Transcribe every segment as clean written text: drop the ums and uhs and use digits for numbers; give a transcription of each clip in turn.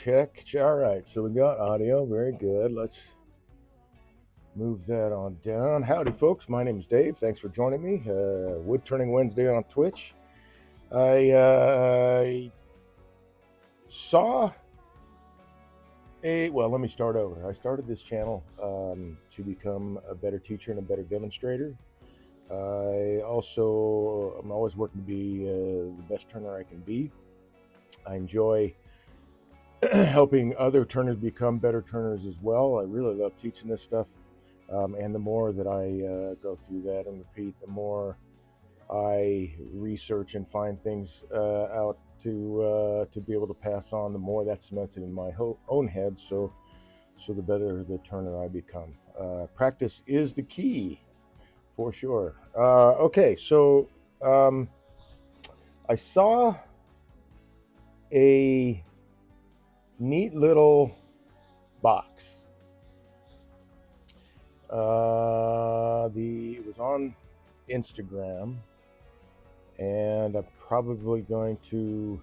Check. All right, so we got audio. Very good. Let's move that on down. Howdy, folks. My name is Dave. Thanks for joining me. Woodturning Wednesday on Twitch. I saw well, let me start over. I started this channel to become a better teacher and a better demonstrator. I'm always working to be the best turner I can be. I enjoy helping other turners become better turners as well. I really love teaching this stuff. And the more that I go through that and repeat, the more I research and find things out to be able to pass on, the more that cements it in my own head. So the better the turner I become. Practice is the key, for sure. Okay, so I saw a neat little box. It was on Instagram, and I'm probably going to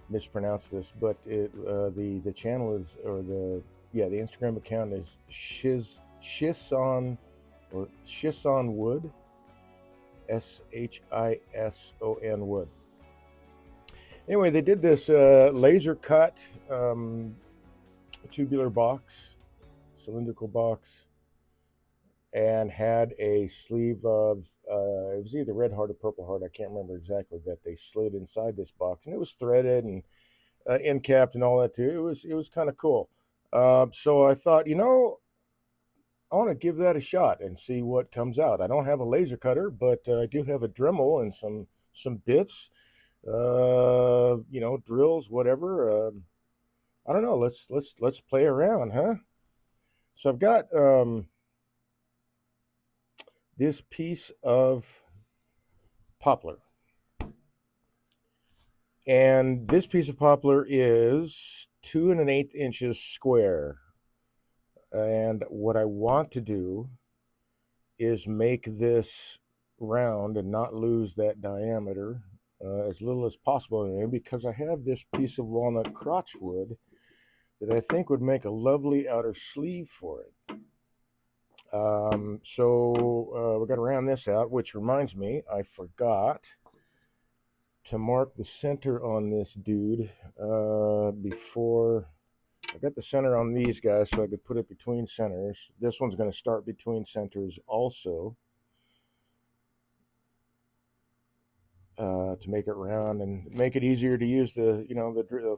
mispronounce this, but the channel is, or the Instagram account is Shison Wood, Shison Wood. Anyway, they did this laser cut tubular box, cylindrical box, and had a sleeve of it was either red heart or purple heart, I can't remember exactly, that they slid inside this box, and it was threaded and end capped and all that too. It was kind of cool. So I thought, I want to give that a shot and see what comes out. I don't have a laser cutter, but I do have a Dremel and some bits, drills, whatever. I don't know. Let's play around, huh? So I've got this piece of poplar, and this piece of poplar is 2 1/8 inches square. And what I want to do is make this round and not lose that diameter as little as possible, and because I have this piece of walnut crotchwood that I think would make a lovely outer sleeve for it. So we're going to round this out, which reminds me, I forgot to mark the center on this dude before. I got the center on these guys so I could put it between centers. This one's going to start between centers also, to make it round and make it easier to use the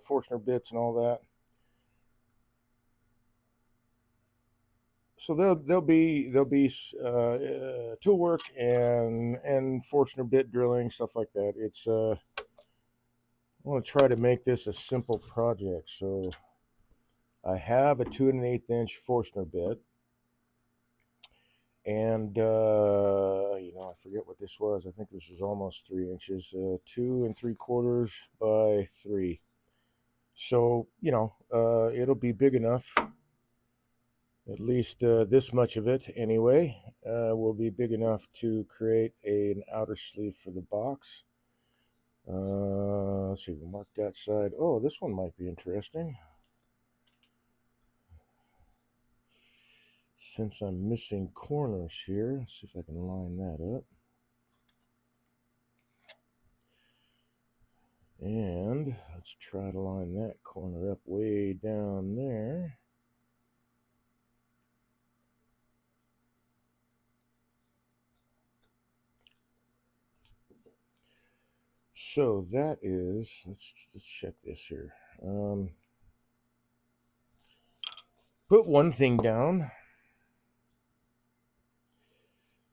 Forstner bits and all that. So there'll be tool work and Forstner bit drilling, stuff like that. It's I want to try to make this a simple project. So I have a 2 1/8 inch Forstner bit, and I forget what this was. I think this was almost 3 inches, 2 3/4 by 3. So it'll be big enough. At least this much of it, anyway, will be big enough to create an outer sleeve for the box. Let's see, we'll mark that side. Oh, this one might be interesting. Since I'm missing corners here, let's see if I can line that up. And let's try to line that corner up way down there. So that is, let's check this here. Put one thing down.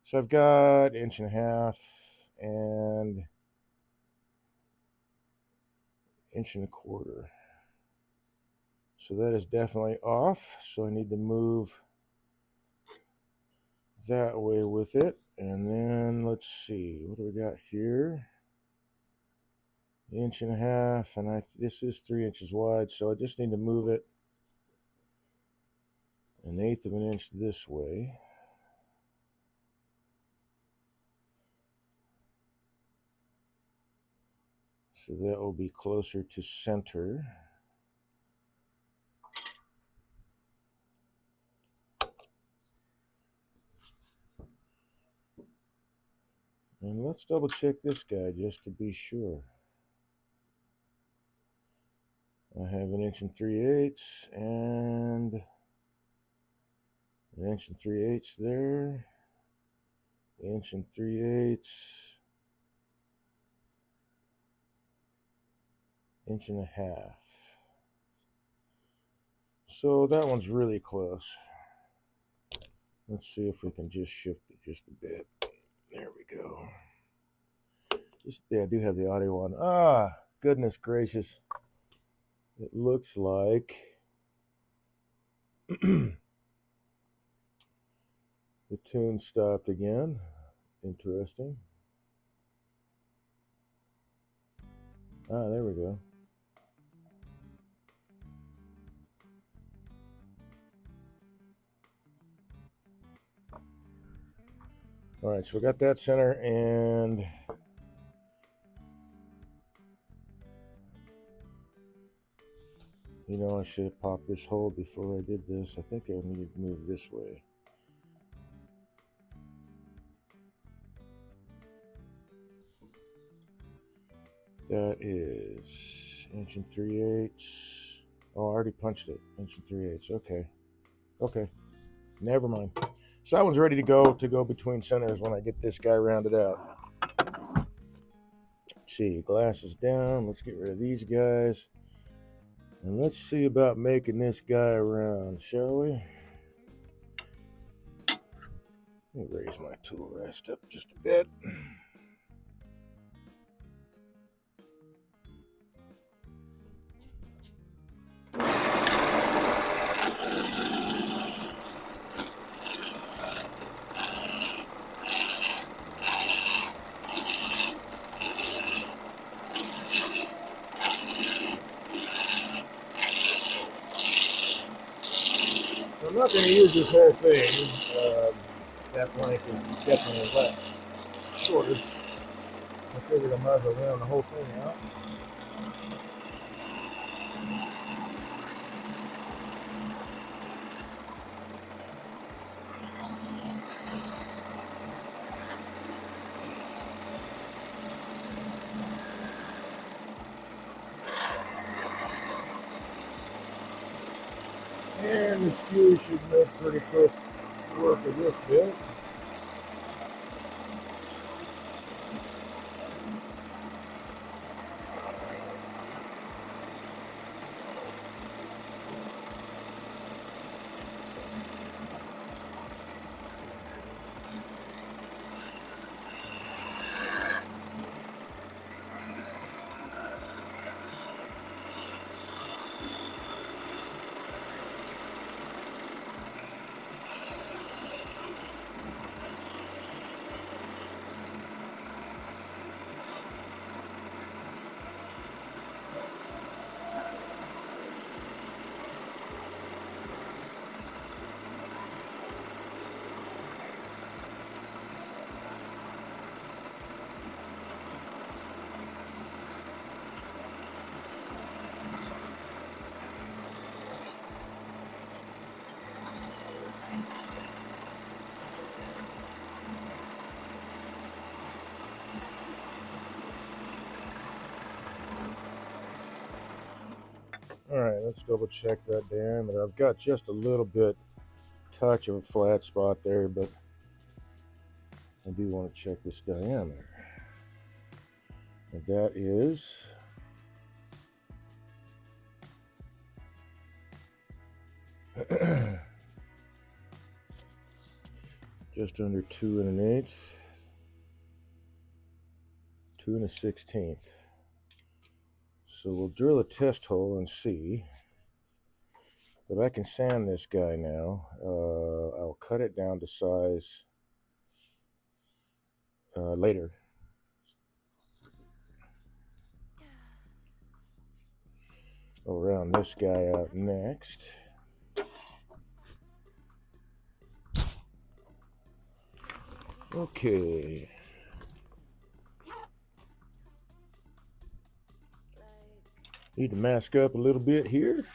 So I've got 1.5 and 1.25. So that is definitely off. So I need to move that way with it. And then let's see, what do we got here? 1.5, and this is 3 inches wide, so I just need to move it 1/8 of an inch this way. So that will be closer to center. And let's double check this guy just to be sure. I have 1 3/8 and 1 3/8 there. 1 3/8, 1.5 inches. So that one's really close. Let's see if we can just shift it just a bit. There we go. Yeah, I do have the audio on. Ah, goodness gracious. It looks like the tune stopped again. Interesting. Ah, there we go. All right, so we got that center, and you know, I should have popped this hole before I did this. I think I need to move this way. That is 1 3/8. Oh, I already punched it. 1 3/8. Okay. Okay. Never mind. So that one's ready to go between centers when I get this guy rounded out. Let's see, glasses down. Let's get rid of these guys. And let's see about making this guy round, shall we? Let me raise my tool rest up just a bit. I'm not going to use this whole thing. That blank is definitely less shorter. I figured I might as well round the whole thing out. And the skewer should make pretty quick work of this bit. All right, let's double check that diameter. I've got just a little bit touch of a flat spot there, but I do want to check this diameter. And that is just under 2 1/8, 2 1/16. So we'll drill a test hole and see. But I can sand this guy now. I'll cut it down to size later. I'll round this guy out next. Okay. Need to mask up a little bit here.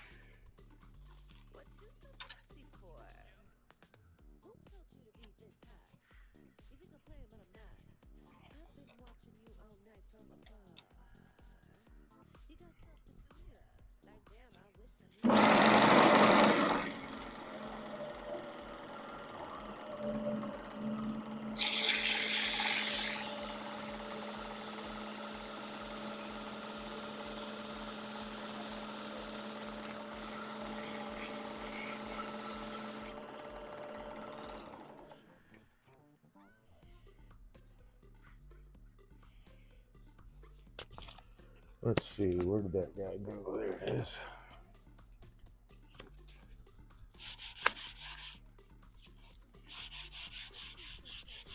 Let's see, where did that guy go? There it is.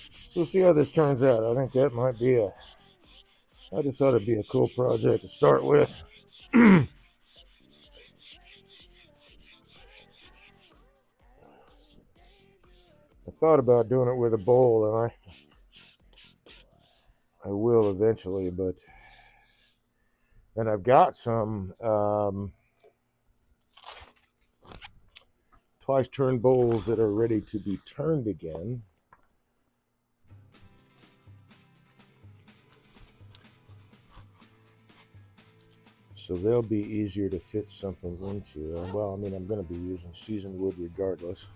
So we'll see how this turns out. I think that might be I just thought it'd be a cool project to start with. I thought about doing it with a bowl, and I will eventually, and I've got some twice turned bowls that are ready to be turned again. So they'll be easier to fit something into. Well, I mean, I'm going to be using seasoned wood regardless.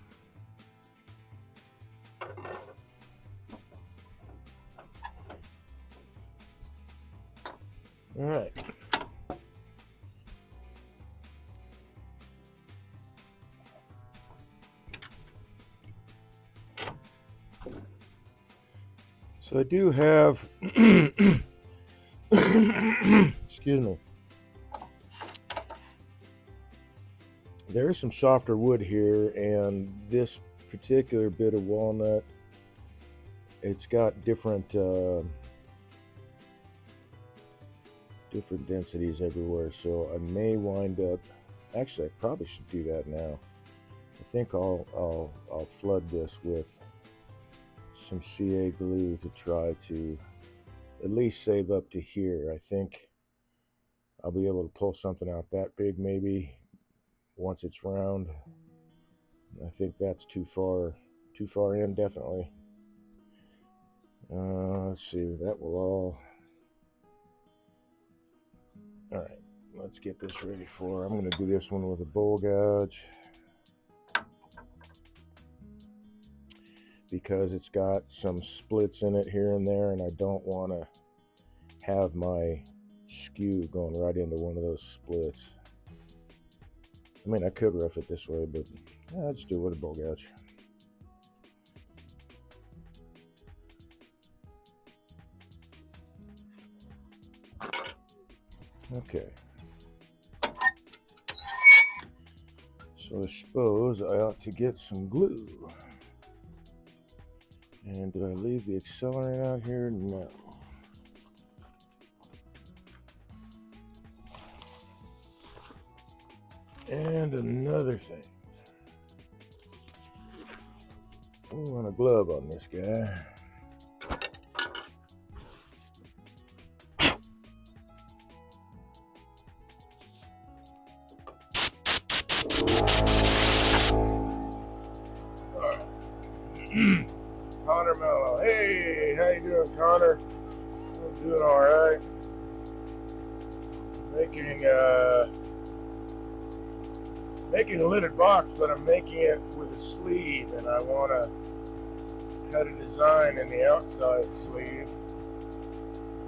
All right. So I do have, excuse me, there's some softer wood here, and this particular bit of walnut, it's got different densities everywhere, so I may wind up, actually I probably should do that now. I think I'll flood this with some CA glue to try to at least save up to here. I think I'll be able to pull something out that big maybe once it's round. I think that's too far in, definitely. Let's see, that will all right, let's get this ready for, I'm going to do this one with a bowl gouge because it's got some splits in it here and there, and I don't want to have my skew going right into one of those splits. I mean, I could rough it this way, but I'll just do it with a bowl gouge. Okay. So I suppose I ought to get some glue. And did I leave the accelerant out here? No. And another thing. We want a glove on this guy. Connor Mello. Hey, how you doing, Connor? I'm doing all right. Making a lidded box, but I'm making it with a sleeve, and I want to cut a design in the outside sleeve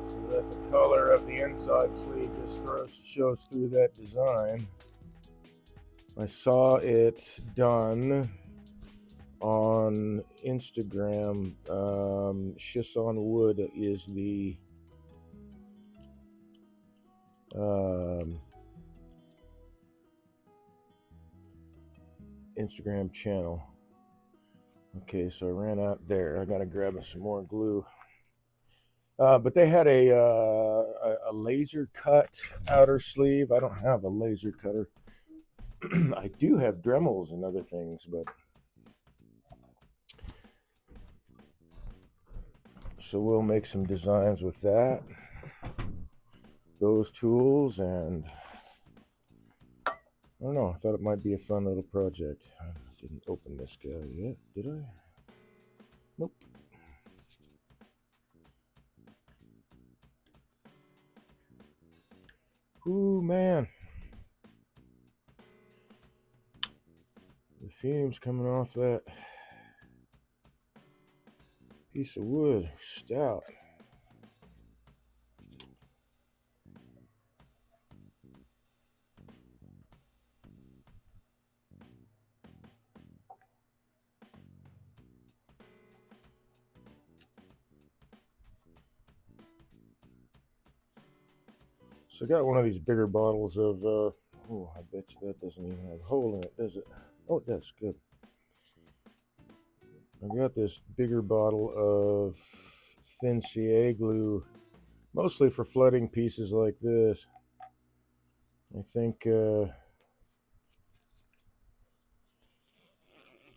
so that the color of the inside sleeve just shows through that design. I saw it done on Instagram. Shisson Wood is the Instagram channel. Okay, so I ran out there. I gotta grab some more glue. But they had a laser cut outer sleeve. I don't have a laser cutter. I do have Dremels and other things, but so we'll make some designs with those tools, and I don't know, I thought it might be a fun little project. I didn't open this guy yet, did I? Nope. Ooh, man. The fumes coming off that piece of wood, stout. So I got one of these bigger bottles of, oh, I bet you that doesn't even have a hole in it, does it? Oh, it does, good. I got this bigger bottle of thin CA glue, mostly for flooding pieces like this. I think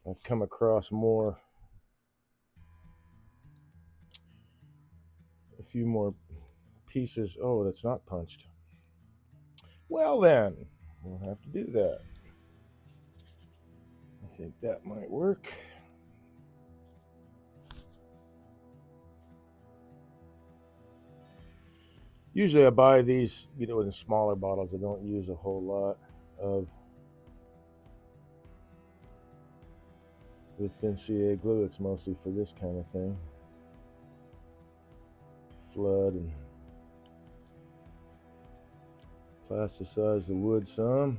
I've come across a few more pieces. Oh, that's not punched. Well then, we'll have to do that. I think that might work. Usually I buy these, in smaller bottles. I don't use a whole lot of the thin CA glue. It's mostly for this kind of thing. Flood and plasticize the wood some.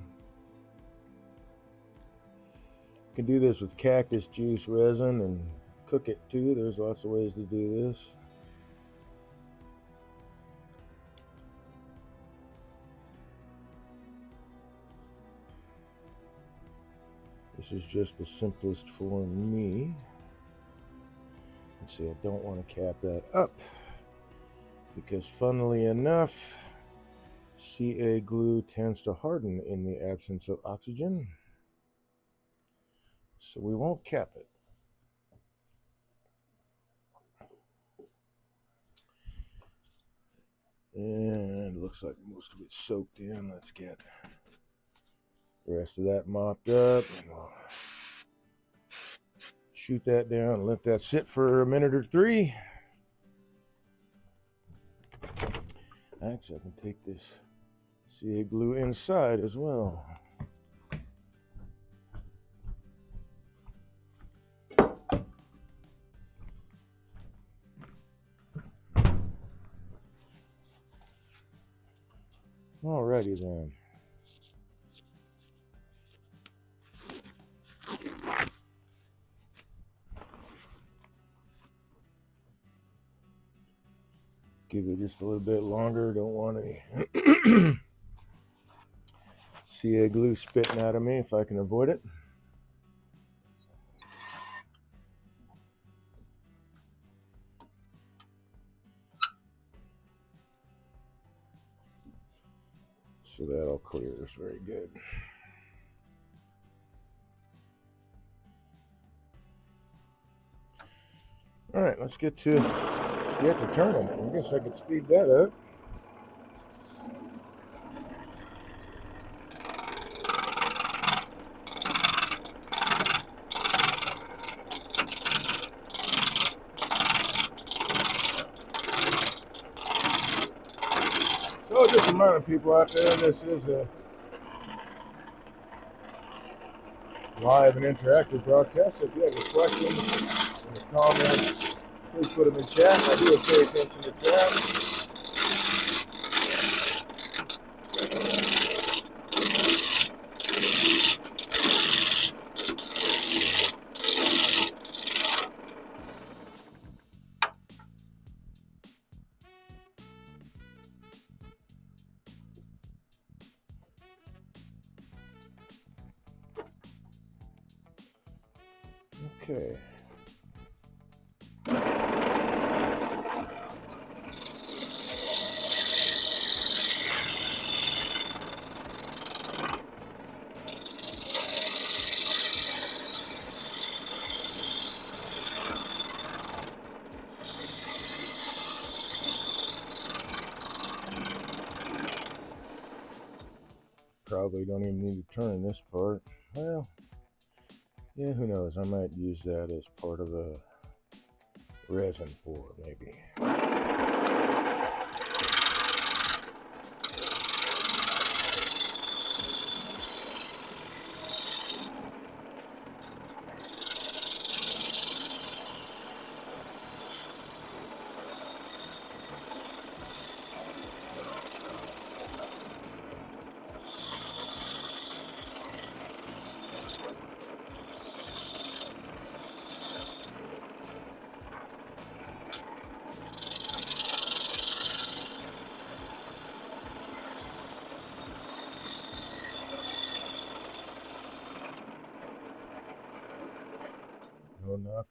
You can do this with cactus juice resin and cook it too. There's lots of ways to do this. This is just the simplest for me. Let's see, I don't want to cap that up because, funnily enough, CA glue tends to harden in the absence of oxygen. So we won't cap it. And it looks like most of it's soaked in. Let's get the rest of that mopped up. And we'll shoot that down and let that sit for a minute or three. Actually, I can take this CA glue inside as well. Alrighty then. Give it just a little bit longer. Don't want any CA glue spitting out of me if I can avoid it. So that all clears very good. All right, let's get to turning. I guess I could speed that up. So just a reminder, people out there, this is a live and interactive broadcast. So if you have any questions, any comments, please put them in chat. I do pay attention to chat. Okay. Probably don't even need to turn this part. Well, yeah, who knows? I might use that as part of a resin pour, maybe.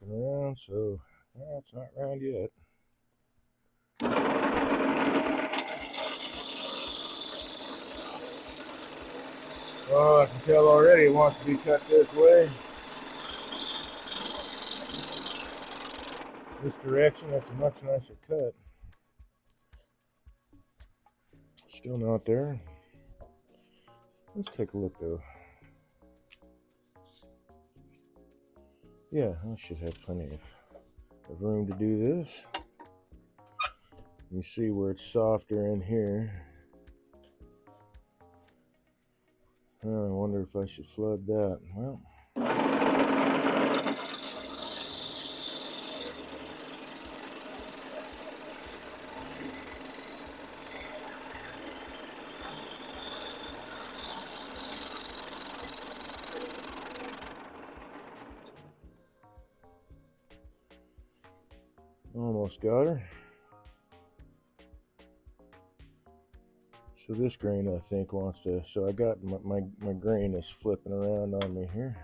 knocking around, so yeah, it's not round yet. Oh, I can tell already it wants to be cut this way. This direction, that's a much nicer cut. Still not there. Let's take a look though. Yeah, I should have plenty of room to do this. You see where it's softer in here. I wonder if I should flood that. Well, almost got her. So this grain, I think, wants to, so I got my grain is flipping around on me here.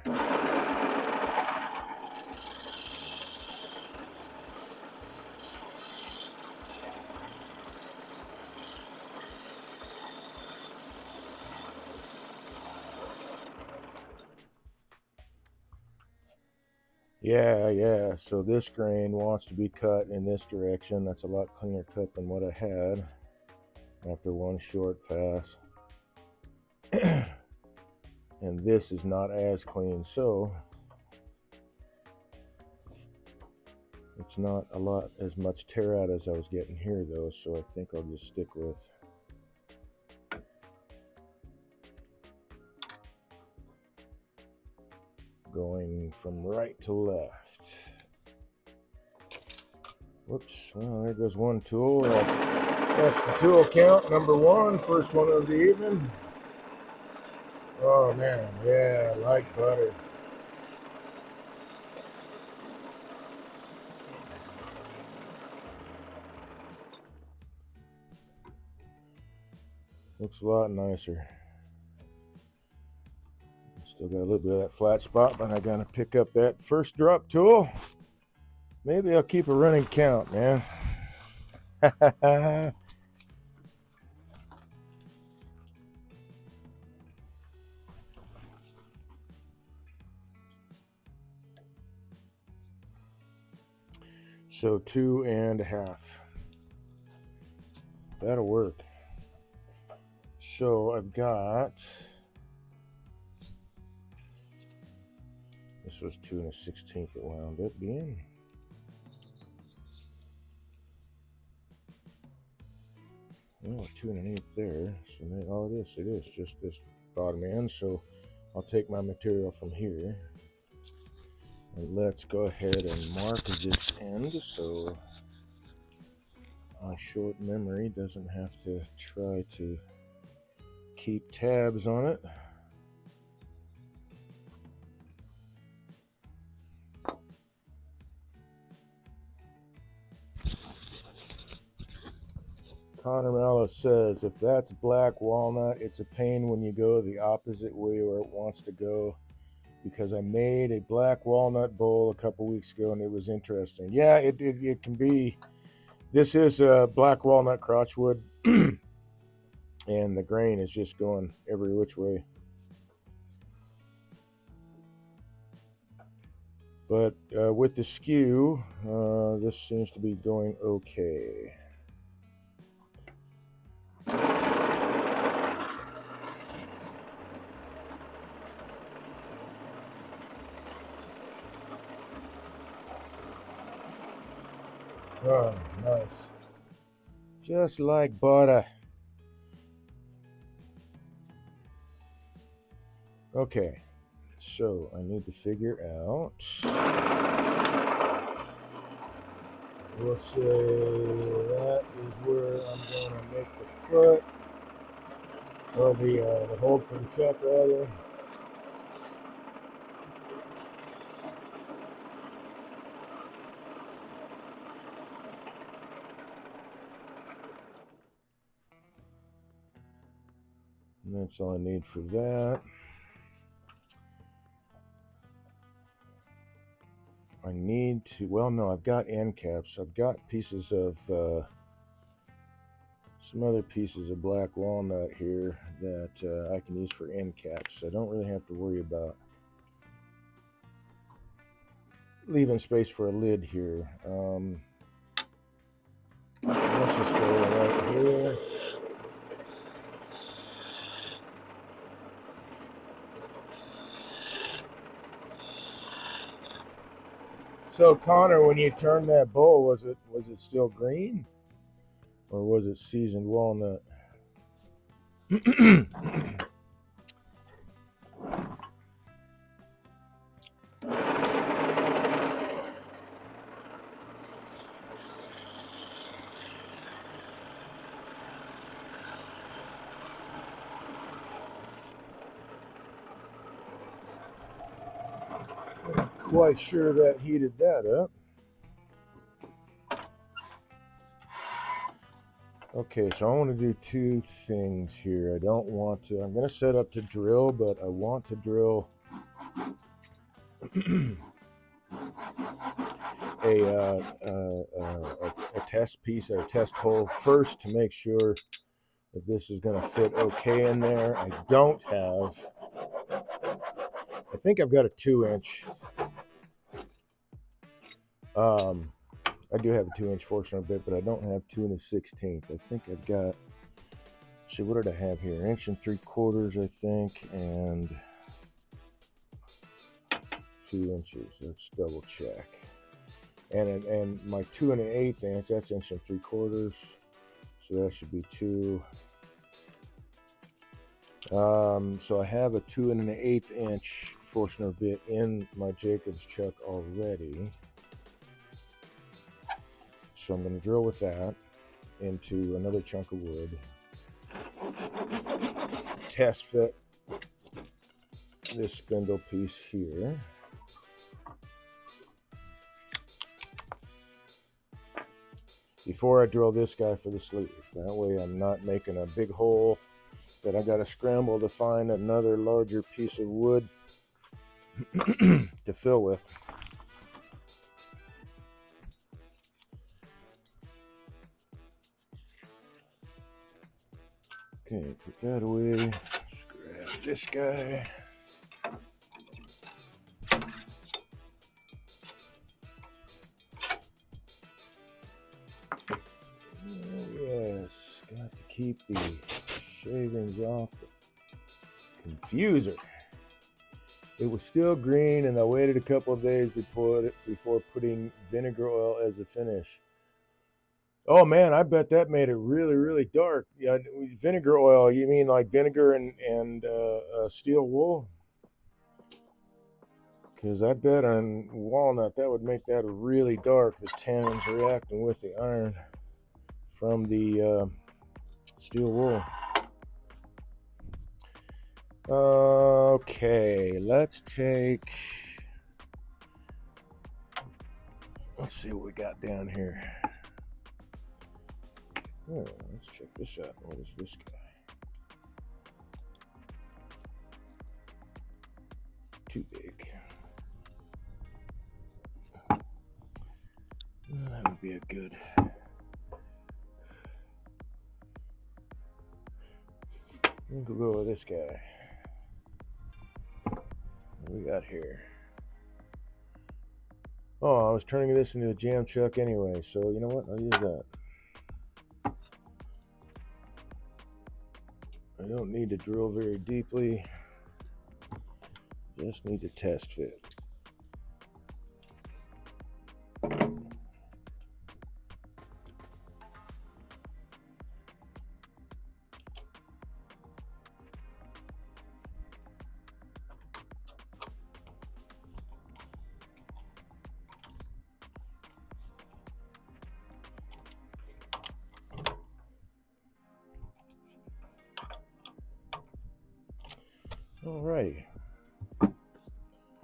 Yeah, so this grain wants to be cut in this direction. That's a lot cleaner cut than what I had after one short pass. And this is not as clean, so it's not a lot as much tear out as I was getting here though, so I think I'll just stick with going from right to left. Whoops, well, there goes one tool. That's the tool count, number one, first one of the evening. Oh man, yeah, like butter. Looks a lot nicer. Still got a little bit of that flat spot, but I gotta pick up that first drop tool. Maybe I'll keep a running count, man. So 2.5. That'll work. So I've got, this was 2 1/16 it wound up being. Oh, 2 1/8 there. So oh, it is just this bottom end. So I'll take my material from here. And let's go ahead and mark this end so my short memory doesn't have to try to keep tabs on it. Connor Mallow says, if that's black walnut, it's a pain when you go the opposite way where it wants to go, because I made a black walnut bowl a couple weeks ago and it was interesting. Yeah, it can be. This is a black walnut crotchwood and the grain is just going every which way. But with the skew, this seems to be going okay. Oh, nice. Just like butter. Okay, so I need to figure out. We'll say that is where I'm going to make the foot, or the hold for the cup rather. And that's all I need for that. I need to, well, no, I've got end caps. I've got pieces of, some other pieces of black walnut here that I can use for end caps. So I don't really have to worry about leaving space for a lid here. Let's just go right here. So Connor, when you turned that bowl, was it still green, or was it seasoned walnut? Not quite sure that heated that up. Okay, so I want to do two things here. I don't want to, I'm going to set up to drill, but I want to drill a test piece or a test hole first to make sure that this is going to fit okay in there. I don't have, I think I've got a 2-inch. I do have a 2-inch Forstner bit, but I don't have 2 1/16. I think I've got, see, what did I have here? 1 3/4, I think, and 2 inches. Let's double check. And my 2 1/8 inch, that's 1 3/4. So that should be 2. So I have a 2 1/8 inch Forstner bit in my Jacobs chuck already. So I'm going to drill with that into another chunk of wood. Test fit this spindle piece here. Before I drill this guy for the sleeve. That way I'm not making a big hole that I got to scramble to find another larger piece of wood to fill with. Okay, put that away. Let's grab this guy. Oh, yes, got to keep the shavings off the confuser. It was still green, and I waited a couple of days before putting vinegar oil as a finish. Oh man, I bet that made it really, really dark. Yeah, vinegar oil. You mean like vinegar and steel wool? Because I bet on walnut that would make that really dark. The tannins reacting with the iron from the steel wool. Okay, let's see what we got down here. Oh, let's check this out. What is this guy? Too big. That would be a good. We'll go with this guy. What we got here? Oh, I was turning this into a jam chuck anyway, so you know what? I'll use that. I don't need to drill very deeply. Just need to test fit. Alrighty.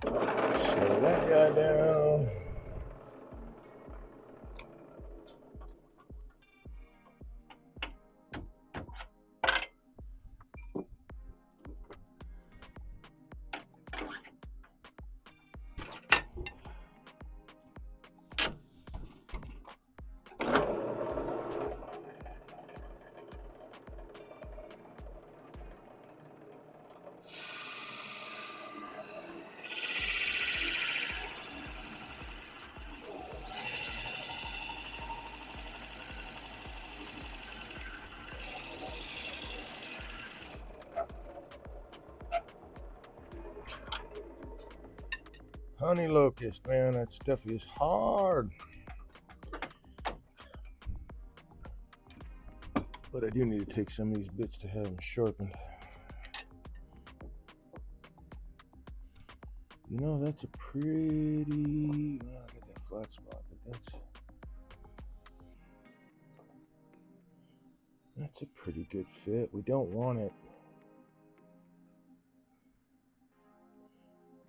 Slow that guy down. Honey locust, man, that stuff is hard. But I do need to take some of these bits to have them sharpened. You know, that's a pretty... Well, I got that flat spot, but that's a pretty good fit. We don't want it.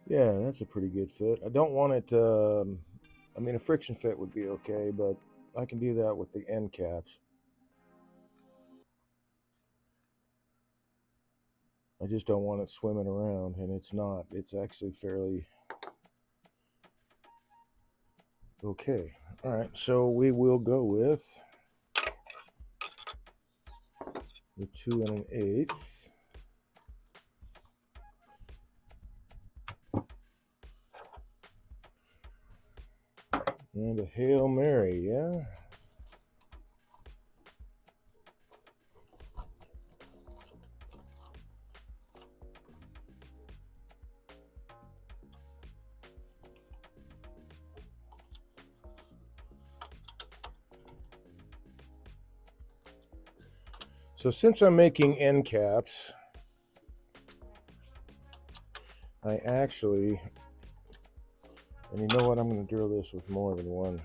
Yeah, that's a pretty good fit. I don't want it... I mean, a friction fit would be okay, but I can do that with the end caps. I just don't want it swimming around, and it's not. It's actually fairly okay. All right, so we will go with the 2 1/8. And a Hail Mary, yeah? So since I'm making end caps, I actually, and you know what, I'm going to drill this with more than one.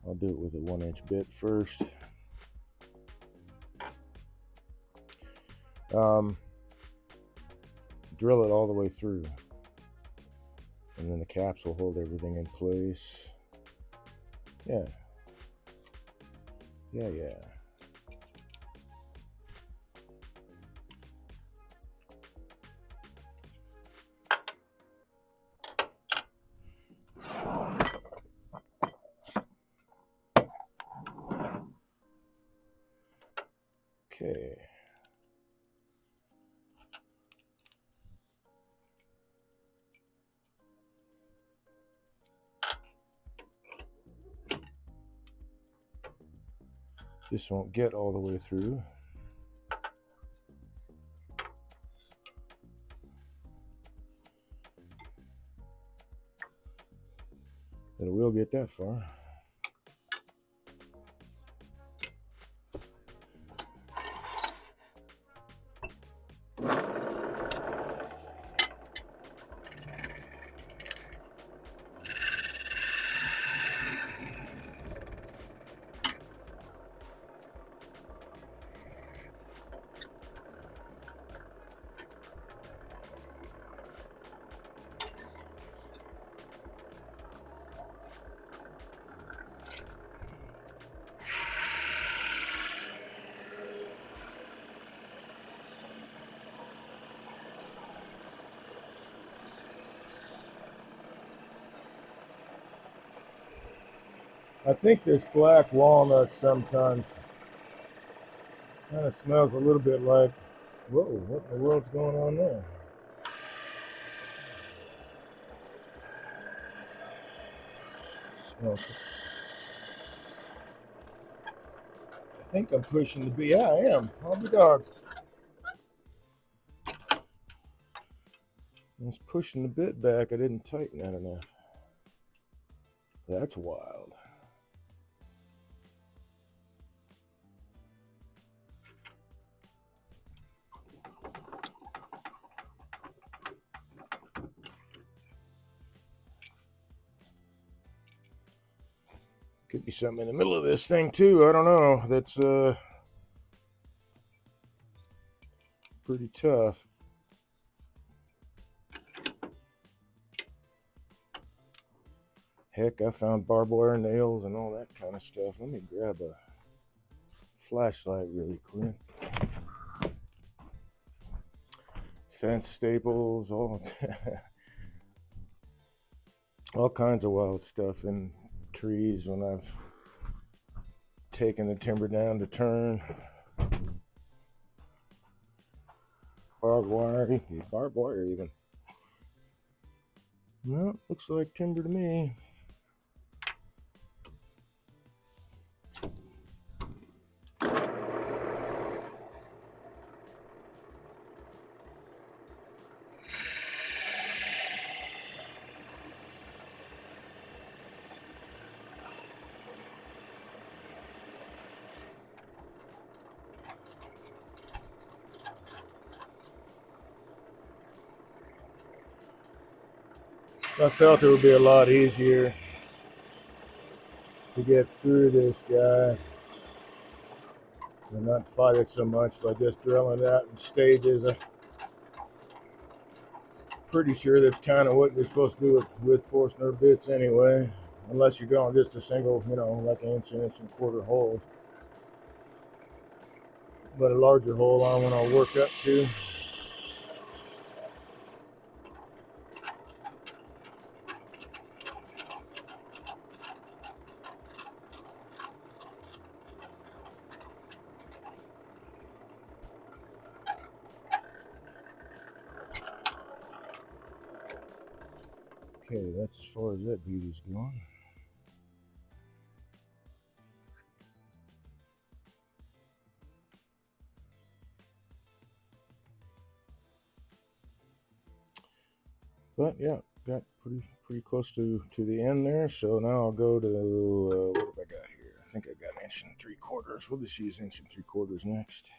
I'll do it with a 1-inch bit first. Drill it all the way through, and then the caps will hold everything in place. Yeah. Okay. This won't get all the way through. But it will get that far. I think this black walnut sometimes kind of smells a little bit like, whoa, what in the world's going on there? Okay. I think I'm pushing the bit. Yeah, I am. I'll be dogged. I was pushing the bit back. I didn't tighten that enough. That's wild. Could be something in the middle of this thing too. I don't know. That's pretty tough. Heck, I found barbed wire nails and all that kind of stuff. Let me grab a flashlight really quick. Fence staples, all kinds of wild stuff in trees when I've taken the timber down to turn. Barbed wire even. No, looks like timber to me. I felt it would be a lot easier to get through this guy and not fight it so much by just drilling it out in stages. I'm pretty sure that's kind of what you're supposed to do with Forstner bits anyway, unless you're going just a single, like an inch and a quarter hole. But a larger hole I want to work up to. Okay, that's as far as that beauty's going. But yeah, got pretty close to the end there. So now I'll go to what have I got here? I think I got 1 3/4 inches. We'll just use 1 3/4 inches next.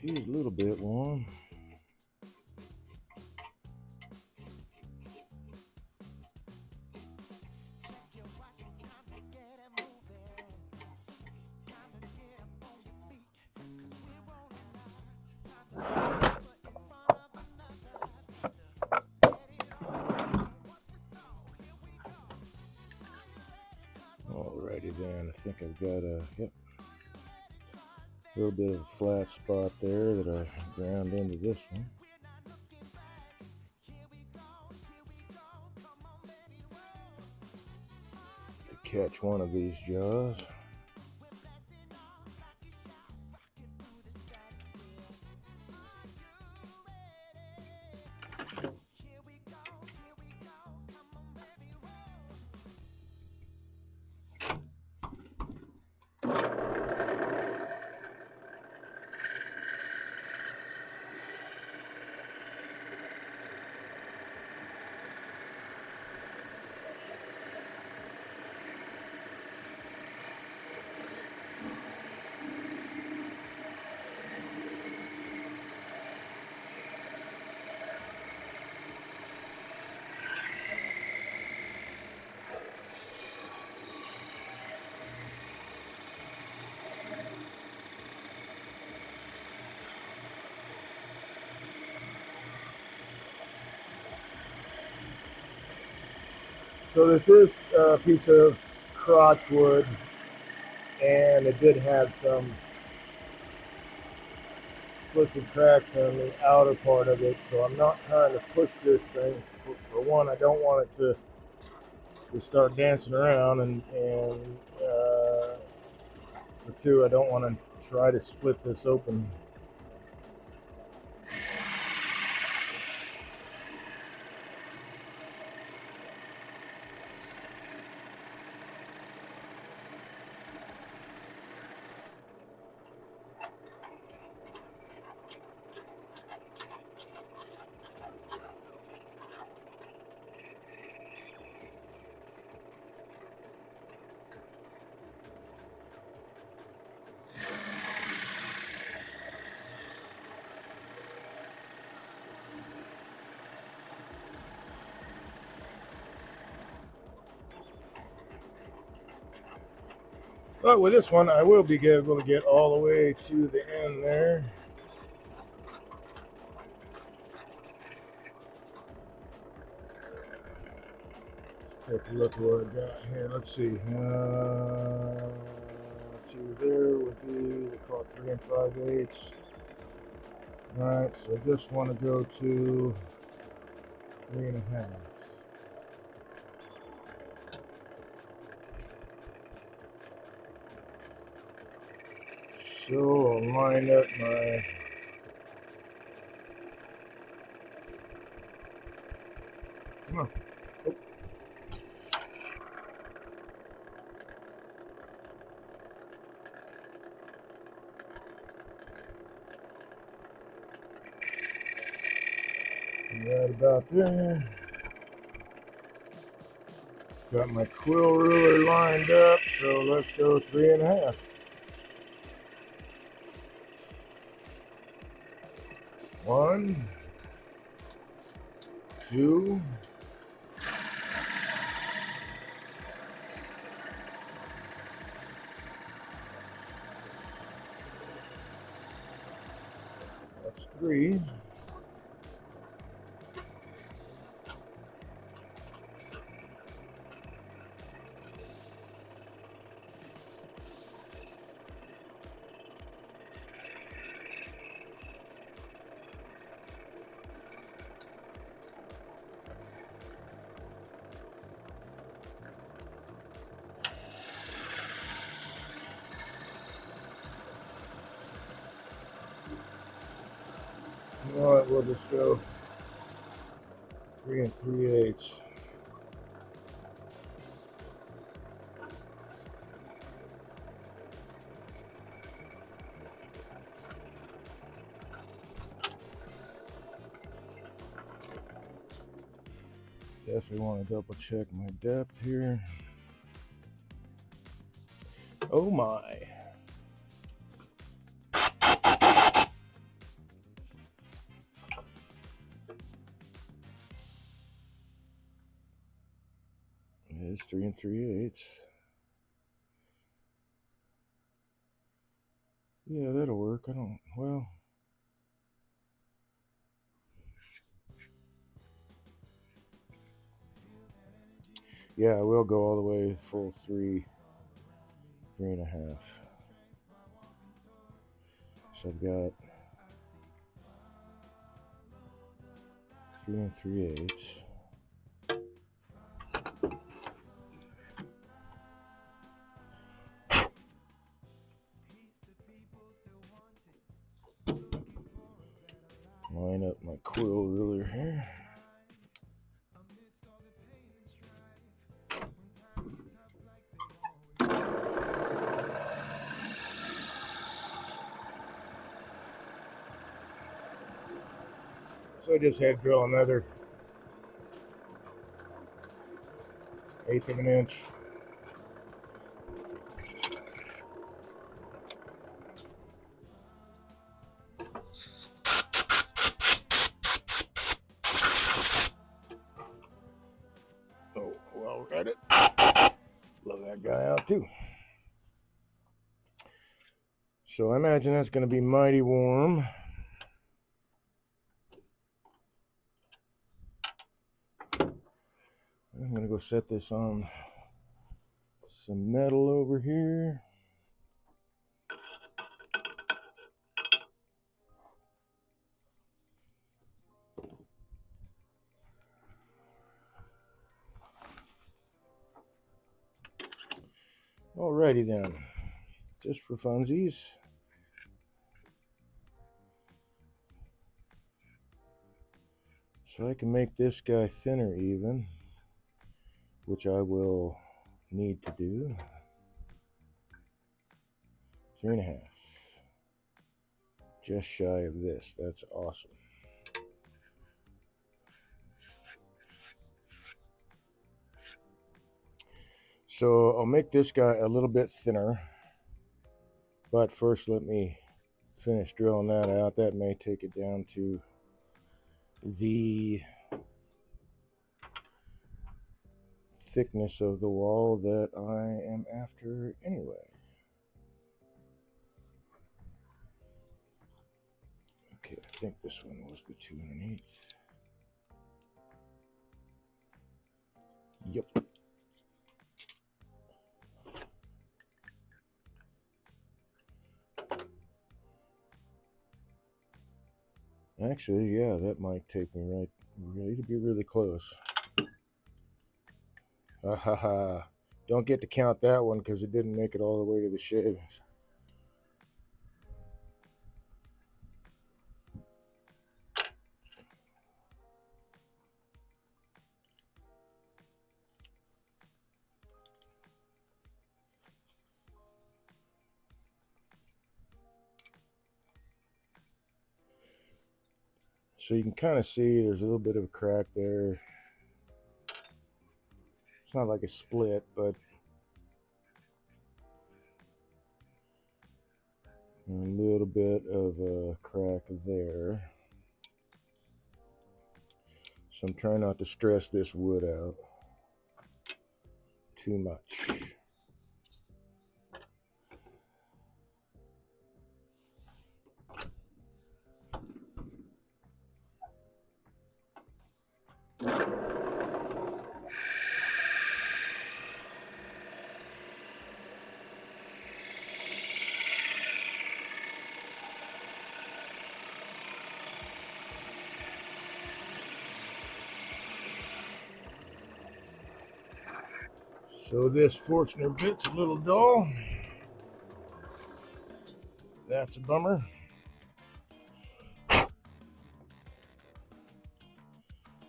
She's a little bit long. Alrighty then, I think I've got a little bit of a flat spot there that I ground into this one. To catch one of these jaws. So this is a piece of crotch wood, and it did have some splits and cracks on the outer part of it, so I'm not trying to push this thing. For one, I don't want it to start dancing around, and for two, I don't want to try to split this open. But with this one, I will be able to get all the way to the end there. Take a look at what I got here. Let's see. To there would be, we call it 3 5/8. Alright, so I just want to go to 3.5. So I'll line up my come on. Oh. Right about there. Got my quill ruler lined up, so let's go 3.5. 1, 2, that's 3. You know what, we'll just go 3 3/8. Definitely want to double check my depth here. Oh my. It's 3 3/8. Yeah, that'll work. Well. Yeah, I will go all the way full 3, 3.5. So I've got 3 3/8. Line up my quill ruler here. So I just had to drill another 1/8 of an inch. Oh, well, we're at it. Love that guy out too. So I imagine that's going to be mighty warm. I'm going to go set this on some metal over here. Alrighty then, just for funsies. So I can make this guy thinner even, which I will need to do. 3.5. Just shy of this. That's awesome. So I'll make this guy a little bit thinner, but first let me finish drilling that out. That may take it down to the thickness of the wall that I am after anyway. Okay, I think this one was the 2 1/8. Yep. Actually, yeah, that might take me right to be really close. Ha ha ha. Don't get to count that one because it didn't make it all the way to the shavings. So you can kind of see there's a little bit of a crack there. It's not like a split, but a little bit of a crack there. So I'm trying not to stress this wood out too much. So this Forstner bit's a little dull. That's a bummer.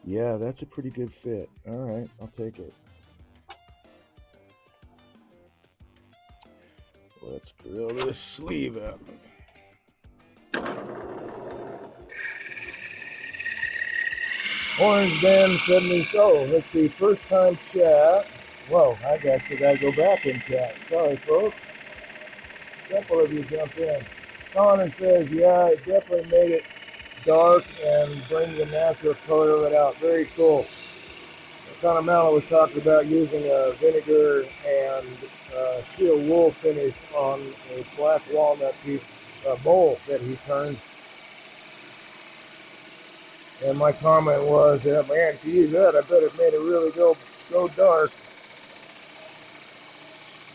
Yeah, that's a pretty good fit. All right, I'll take it. Let's drill this sleeve out. Orange Dan 70. Oh, let's see. First time chat. Whoa, I actually gotta go back and chat. Sorry, folks. A couple of you jumped in. Connor says, yeah, it definitely made it dark and bring the natural color of it out. Very cool. Connor Mallow was talking about using a vinegar and steel wool finish on a black walnut piece bowl that he turned. And my comment was, yeah, man, to use that, I bet it made it really go dark.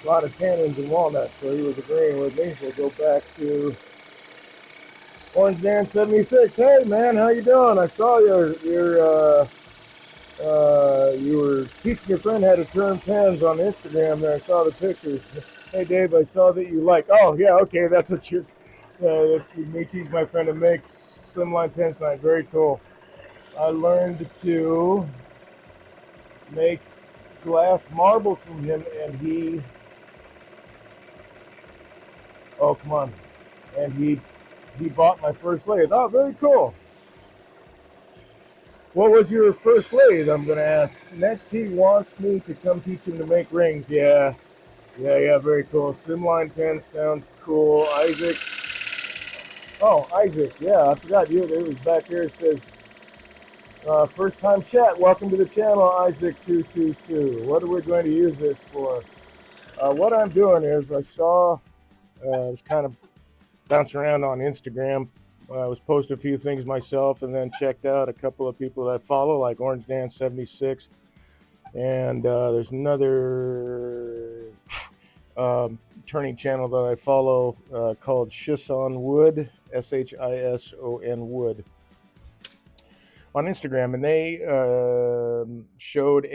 A lot of tannins and walnuts, so he was agreeing with me. We'll go back to Orange Dan 76. Hey man, how you doing? I saw you were teaching your friend how to turn pens on Instagram there. I saw the pictures. Hey Dave, I saw that you like. Oh yeah, okay, that's what you're. Me teach my friend to make slimline pens tonight. Very cool. I learned to make glass marbles from him, and he. Oh come on, and he bought my first lathe. Oh, very cool. What was your first lathe? I'm going to ask. Next, he wants me to come teach him to make rings. Yeah, very cool. Slimline pen sounds cool. Isaac. Oh, Isaac. Yeah, I forgot you. It was back here. It says, first time chat. Welcome to the channel, Isaac222. What are we going to use this for? What I'm doing is I saw, I was kind of bouncing around on Instagram. I was posting a few things myself and then checked out a couple of people that I follow, like Orange Dan 76. And there's another turning channel that I follow called Shison Wood, Shison Wood, on Instagram. And they showed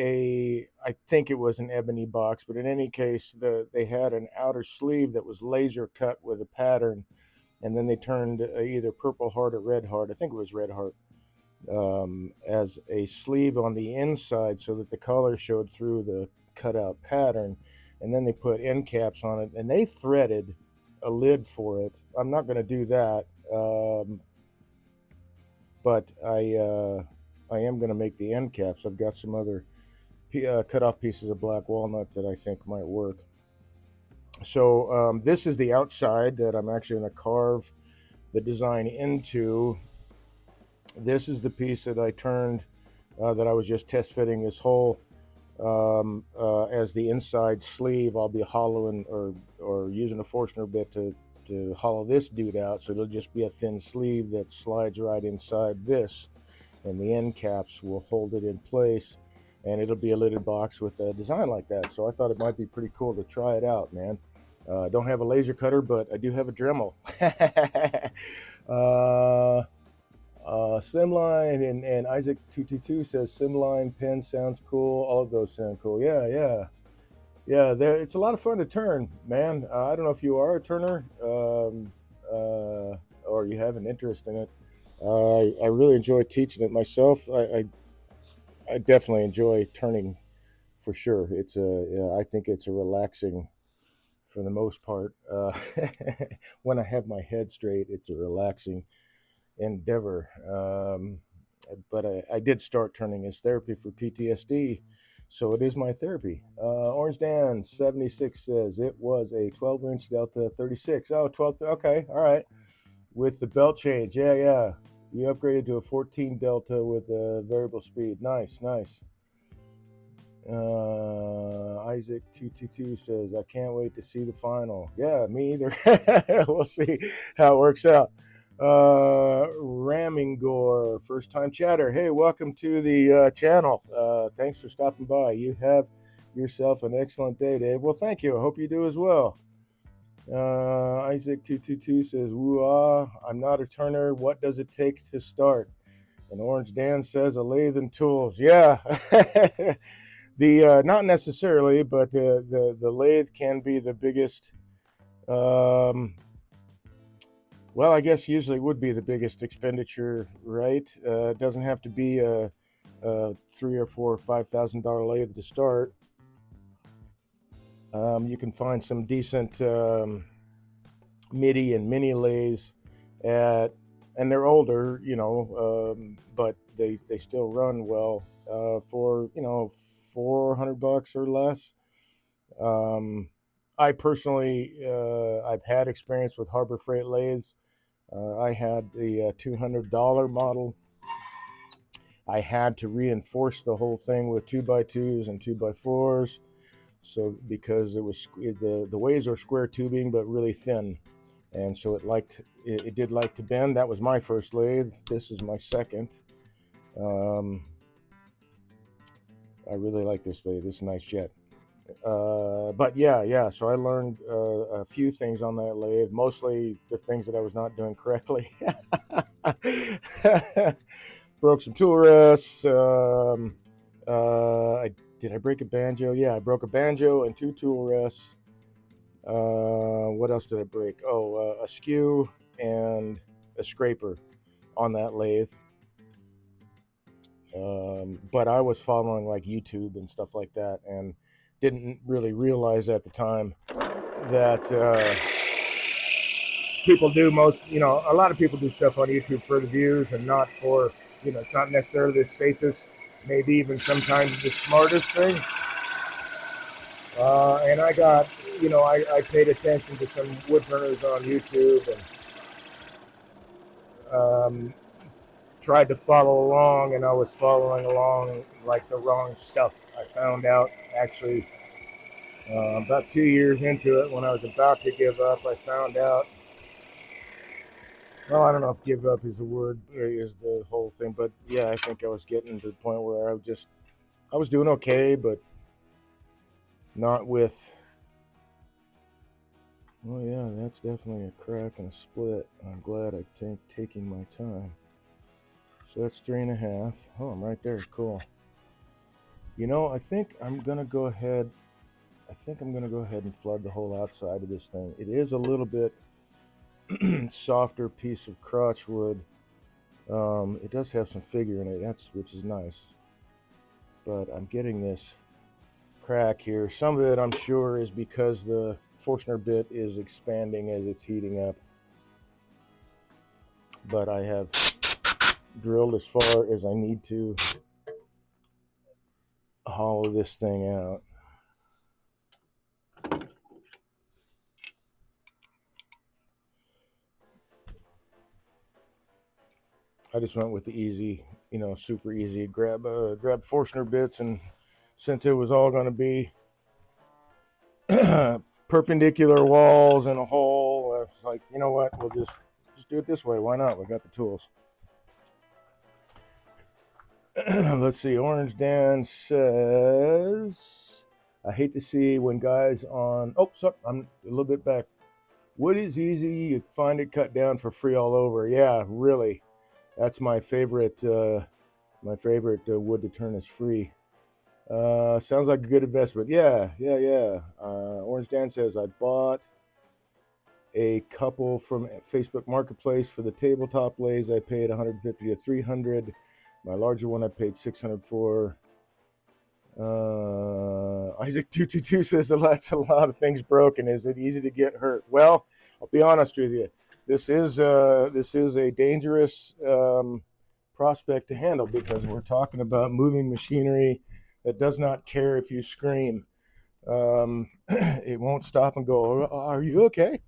I think it was an ebony box, but in any case, they had an outer sleeve that was laser cut with a pattern. And then they turned either Purple Heart or Red Heart. I think it was Red Heart. As a sleeve on the inside so that the color showed through the cutout pattern. And then they put end caps on it and they threaded a lid for it. I'm not going to do that. But I am going to make the end caps. I've got some other cut off pieces of black walnut that I think might work. So this is the outside that I'm actually going to carve the design into. This is the piece that I turned, that I was just test fitting this hole as the inside sleeve. I'll be hollowing or using a Forstner bit to hollow this dude out, so it'll just be a thin sleeve that slides right inside this, and the end caps will hold it in place, and it'll be a lidded box with a design like that. So I thought it might be pretty cool to try it out, man. I don't have a laser cutter, but I do have a Dremel. Slimline and Isaac222 says Slimline pen sounds cool. All of those sound cool. Yeah. It's a lot of fun to turn, man. I don't know if you are a turner or you have an interest in it. I really enjoy teaching it myself. I definitely enjoy turning for sure. I think it's a relaxing, for the most part. When I have my head straight, it's a relaxing endeavor. But I did start turning as therapy for PTSD, so it is my therapy. Orange Dan 76 says it was a 12-inch Delta 36. Oh, 12. Okay, all right. With the belt change, yeah. You upgraded to a 14 Delta with a variable speed. Nice. Isaac 222 says, I can't wait to see the final. Yeah, me either. We'll see how it works out. Ramingor, first time chatter. Hey, welcome to the channel. Thanks for stopping by. You have yourself an excellent day, Dave. Well, thank you. I hope you do as well. Isaac 222 says, woo-ah, I'm not a turner. What does it take to start? And Orange Dan says, a lathe and tools. Yeah. The not necessarily, but the lathe can be the biggest. Well, I guess usually would be the biggest expenditure, right? It doesn't have to be a $3,000 or $4,000 or $5,000 lathe to start. You can find some decent MIDI and mini lathes at, and they're older, but they still run well for $400 or less. I personally, I've had experience with Harbor Freight lathes. I had the $200 model. I had to reinforce the whole thing with 2x2s and 2x4s. So because it was the ways are square tubing but really thin, and so it did like to bend. That was my first lathe. This is my second. I really like this lathe. This is a nice jet. But yeah. So I learned a few things on that lathe, mostly the things that I was not doing correctly. Broke some tool rests. Did I break a banjo? Yeah, I broke a banjo and 2 tool rests. What else did I break? Oh, a skew and a scraper on that lathe. But I was following like YouTube and stuff like that, and didn't really realize at the time that people do a lot of people do stuff on YouTube for the views and not for, it's not necessarily the safest, maybe even sometimes the smartest thing. And I got, I paid attention to some woodturners on YouTube and tried to follow along, and I was following along like the wrong stuff. I found out actually about 2 years into it, when I was about to give up, I found out. Well, I don't know if give up is the word, is the whole thing, but yeah, I think I was getting to the point where I was doing okay, but not with. Oh yeah, that's definitely a crack and a split. I'm glad I'm taking my time. So that's 3.5. Oh, I'm right there. Cool. I think I'm gonna go ahead. And flood the whole outside of this thing. It is a little bit softer piece of crotch wood. It does have some figure in it, which is nice. But I'm getting this crack here. Some of it, I'm sure, is because the Forstner bit is expanding as it's heating up. But I have drilled as far as I need to hollow this thing out. I just went with the easy, super easy. Grab Forstner bits, and since it was all going to be perpendicular walls and a hole, it's like, you know what, we'll just do it this way. Why not? We got the tools. Let's see. Orange Dan says, I hate to see when guys on. Oh, sorry, I'm a little bit back. Wood is easy. You find it cut down for free all over. Yeah, really. That's my favorite. My favorite wood to turn is free. Sounds like a good investment. Yeah. Orange Dan says, I bought a couple from Facebook Marketplace for the tabletop lathes. I paid $150 to $300. My larger one I paid $600 for. Isaac 222 says that's a lot of things broken. Is it easy to get hurt? Well, I'll be honest with you. this is a dangerous prospect to handle, because we're talking about moving machinery that does not care if you scream. It won't stop and go, "Are you okay?"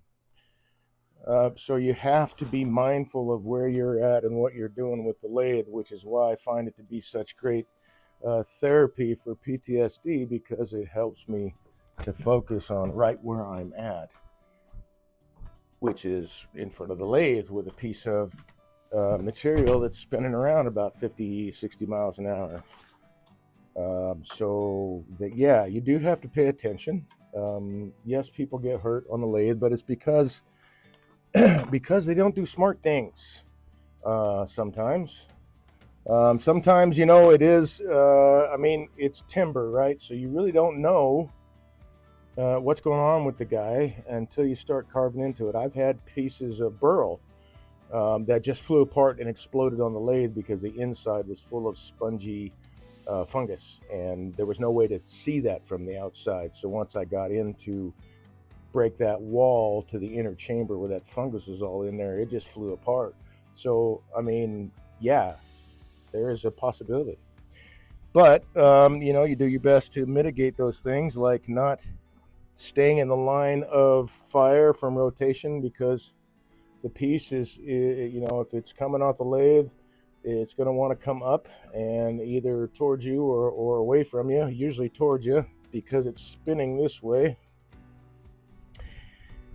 So you have to be mindful of where you're at and what you're doing with the lathe, which is why I find it to be such great therapy for PTSD, because it helps me to focus on right where I'm at, which is in front of the lathe with a piece of material that's spinning around about 50, 60 miles an hour. So that, yeah, you do have to pay attention. Yes, people get hurt on the lathe, but it's because because they don't do smart things. Sometimes, sometimes, you know, it is. I mean, it's timber, right? So you really don't know what's going on with the guy until you start carving into it. I've had pieces of burl that just flew apart and exploded on the lathe because the inside was full of spongy fungus, and there was no way to see that from the outside. So once I got in to break that wall to the inner chamber where that fungus was all in there, it just flew apart. So, I mean, yeah, there is a possibility. But, you know, you do your best to mitigate those things, like not staying in the line of fire from rotation, because the piece is, you know, if it's coming off the lathe, it's going to want to come up and either towards you or away from you, usually towards you, because it's spinning this way.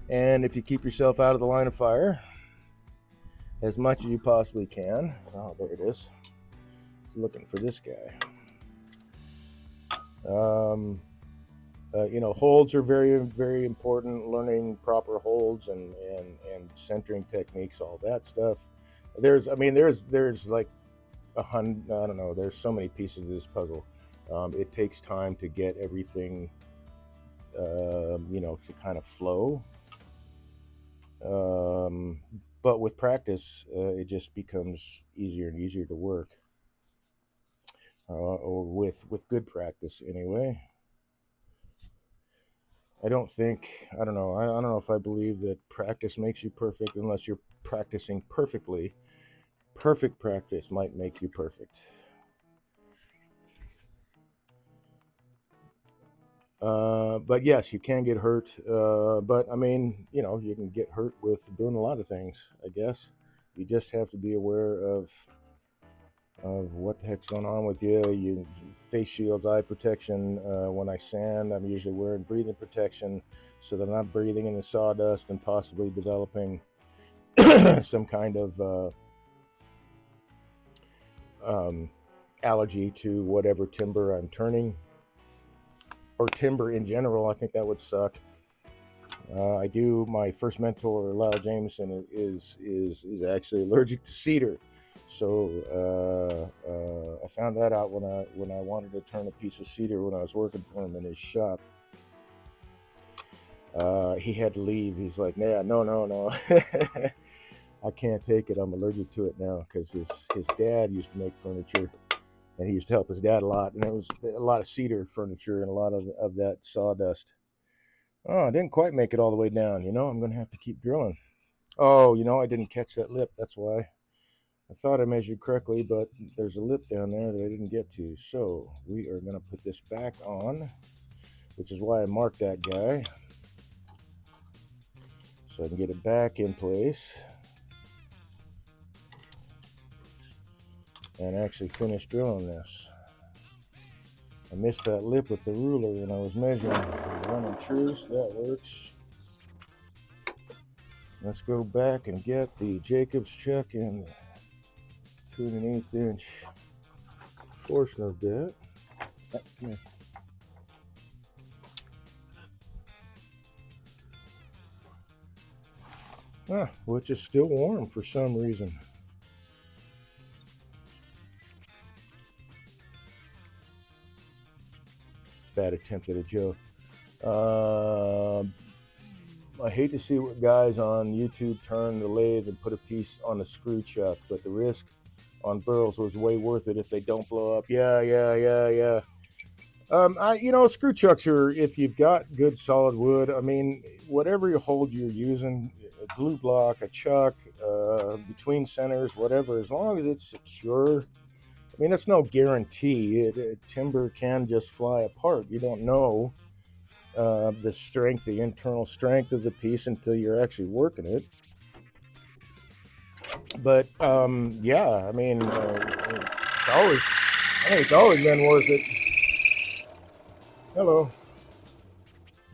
And if you keep yourself out of the line of fire as much as you possibly can. Oh, there it is. Looking for this guy. You know, holds are very, very important. Learning proper holds and centering techniques, all that stuff. There's like I don't know. There's so many pieces of this puzzle. It takes time to get everything, you know, to kind of flow. But with practice, it just becomes easier and easier to work. Or with good practice, anyway. I don't know. I don't know if I believe that practice makes you perfect unless you're practicing perfectly. Perfect practice might make you perfect. But yes, you can get hurt. But I mean, you know, you can get hurt with doing a lot of things, I guess. You just have to be aware of what the heck's going on with you. You face shields, eye protection. When I sand, I'm usually wearing breathing protection so that I'm not breathing in the sawdust and possibly developing some kind of allergy to whatever timber I'm turning, or timber in general. I think that would suck. I do. My first mentor, Lyle Jameson, is actually allergic to cedar. So I found that out when I wanted to turn a piece of cedar when I was working for him in his shop. He had to leave. He's like, "Nah, no, I can't take it. I'm allergic to it now," because his dad used to make furniture, and he used to help his dad a lot, and it was a lot of cedar furniture and a lot of that sawdust. Oh, I didn't quite make it all the way down. You know, I'm going to have to keep drilling. Oh, you know, I didn't catch that lip. That's why. I thought I measured correctly, but there's a lip down there that I didn't get to. So we are going to put this back on, which is why I marked that guy, so I can get it back in place and actually finish drilling this. I missed that lip with the ruler when I was measuring. Running true, so that works. Let's go back and get the Jacobs chuck and the 2.1/8 inch Forstner bit. Come here. Which is still warm for some reason. Bad attempt at a joke. I hate to see what guys on YouTube turn the lathe and put a piece on the screw chuck, but the risk on burls was way worth it if they don't blow up. Yeah. You know, screw chucks are, if you've got good solid wood, I mean, whatever hold you're using, a glue block, a chuck, between centers, whatever, as long as it's secure. I mean, that's no guarantee. Timber can just fly apart. You don't know the strength, the internal strength of the piece until you're actually working it. But yeah, I mean, I think it's always been worth it. Hello.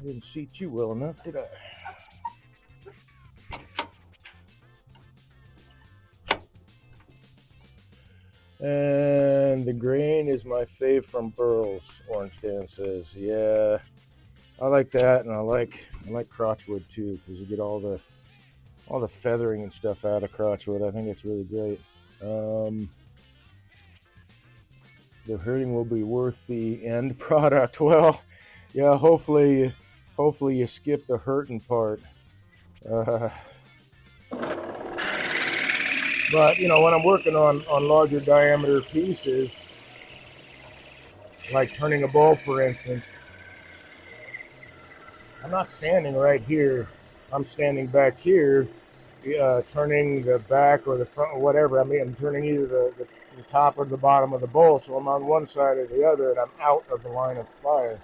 I didn't seat you well enough, did I? And the grain is my fave from Burls, Orange Dan says. Yeah, I like that, and I like crotchwood too, because you get all the feathering and stuff out of crotchwood. I think it's really great. The hurting will be worth the end product. Well, yeah, hopefully you skip the hurting part. But you know, when I'm working on larger diameter pieces, like turning a bulb, for instance, I'm not standing right here. I'm standing back here, turning the back or the front or whatever. I mean, I'm turning either the top or the bottom of the bowl, so I'm on one side or the other, and I'm out of the line of fire.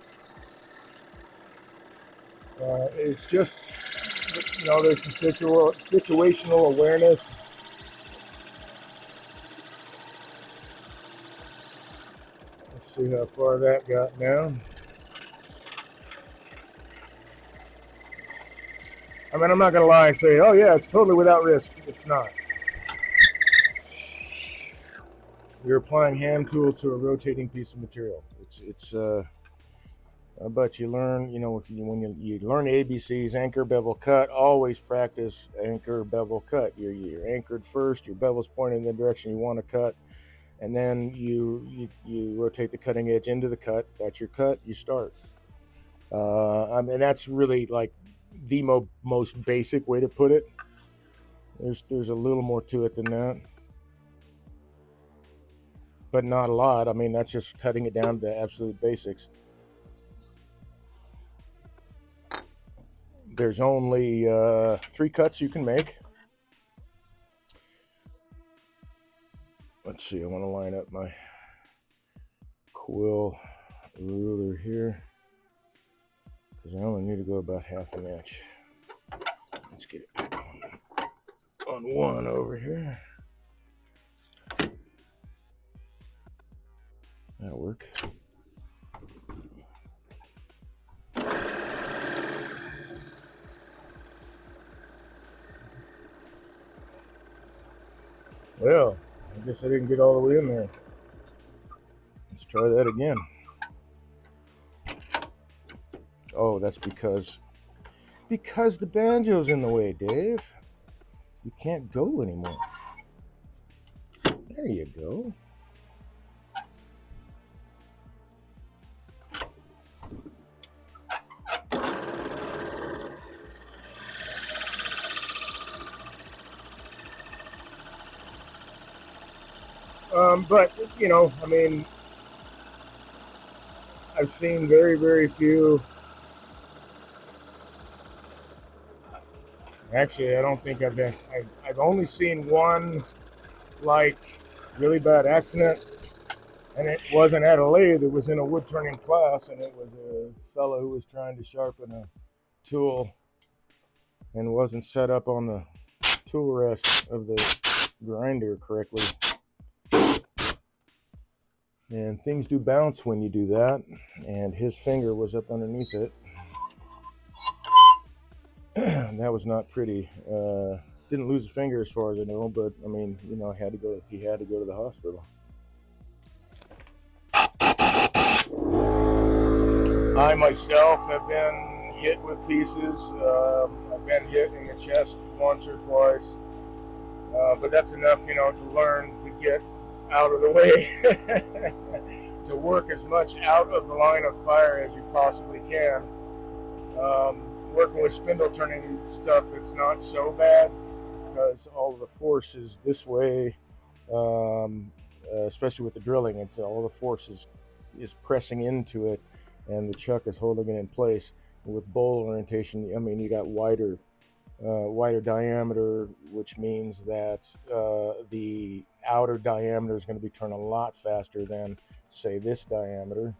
It's just, you know, there's some situational awareness. Let's see how far that got now. I mean, I'm not going to lie and say, oh yeah, it's totally without risk. It's not. You're applying hand tool to a rotating piece of material. But you learn, you know, when you learn ABCs, anchor, bevel, cut, always practice anchor, bevel, cut. You're anchored first, your bevel's pointing in the direction you want to cut, and then you rotate the cutting edge into the cut. That's your cut, you start. I mean, that's really like the most basic way to put it. There's a little more to it than that, but not a lot. I mean, that's just cutting it down to absolute basics. There's only 3 cuts you can make. Let's see, I want to line up my quill ruler here, because I only need to go about half an inch. Let's get it back on one over here. That'll work. Well, I guess I didn't get all the way in there. Let's try that again. Oh, that's because the banjo's in the way, Dave. You can't go anymore. There you go. But you know, I mean, I've seen very, very few. Actually, I don't think I've only seen one, like, really bad accident, and it wasn't at a lathe. It was in a wood turning class, and it was a fellow who was trying to sharpen a tool and wasn't set up on the tool rest of the grinder correctly. And things do bounce when you do that, and his finger was up underneath it. That was not pretty. Didn't lose a finger as far as I know, but I mean, you know, he had to go to the hospital. I myself have been hit with pieces. I've been hit in the chest once or twice, but that's enough, you know, to learn to get out of the way, to work as much out of the line of fire as you possibly can. Working with spindle turning stuff, it's not so bad because all of the force is this way, especially with the drilling. It's all the force is pressing into it, and the chuck is holding it in place. With bowl orientation, I mean, you got wider wider diameter, which means that the outer diameter is going to be turned a lot faster than, say, this diameter,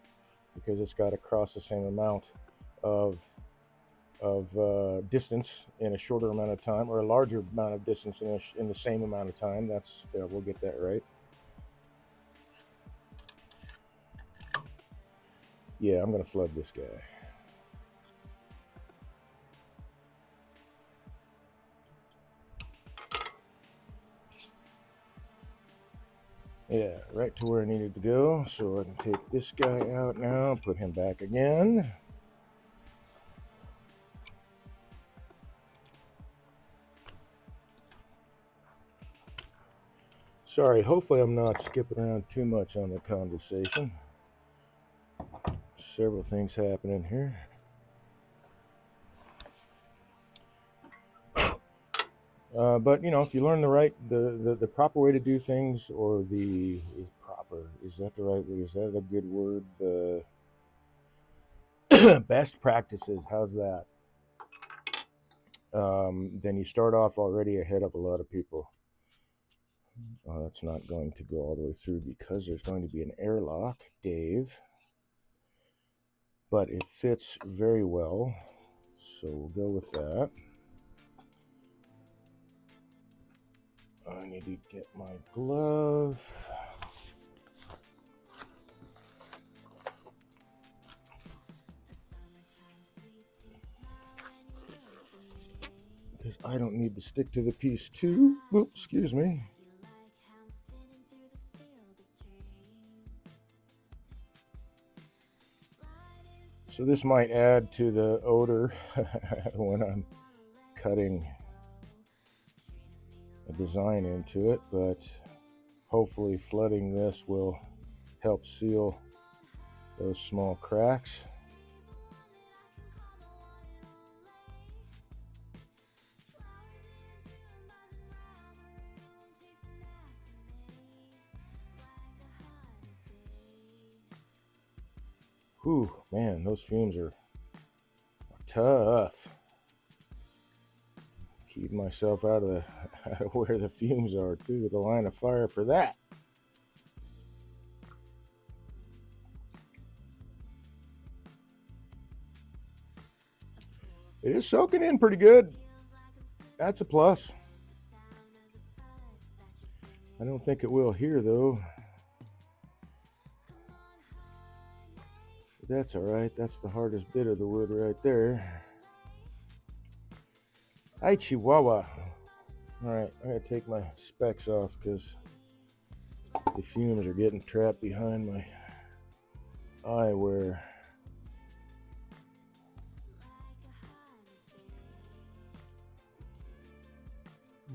because it's got to cross the same amount of distance in a shorter amount of time, or a larger amount of distance in the same amount of time. That's we'll get that right. Yeah, I'm going to flood this guy. Yeah, right to where I needed to go. So I can take this guy out now, put him back again. Sorry, hopefully I'm not skipping around too much on the conversation. Several things happening here. But you know, if you learn the proper way to do things, or is that the right way? Is that a good word? The best practices. How's that? Then you start off already ahead of a lot of people. That's not going to go all the way through because there's going to be an airlock, Dave. But it fits very well, so we'll go with that. I need to get my glove. Because I don't need to stick to the piece too. Oops, excuse me. So this might add to the odor when I'm cutting a design into it, but hopefully flooding this will help seal those small cracks. Whew, man, those fumes are tough. Keep myself out of where the fumes are too, the line of fire for that. It is soaking in pretty good. That's a plus. I don't think it will here though. That's all right. That's the hardest bit of the wood right there. Hi, Chihuahua. All right, I gotta take my specs off because the fumes are getting trapped behind my eyewear.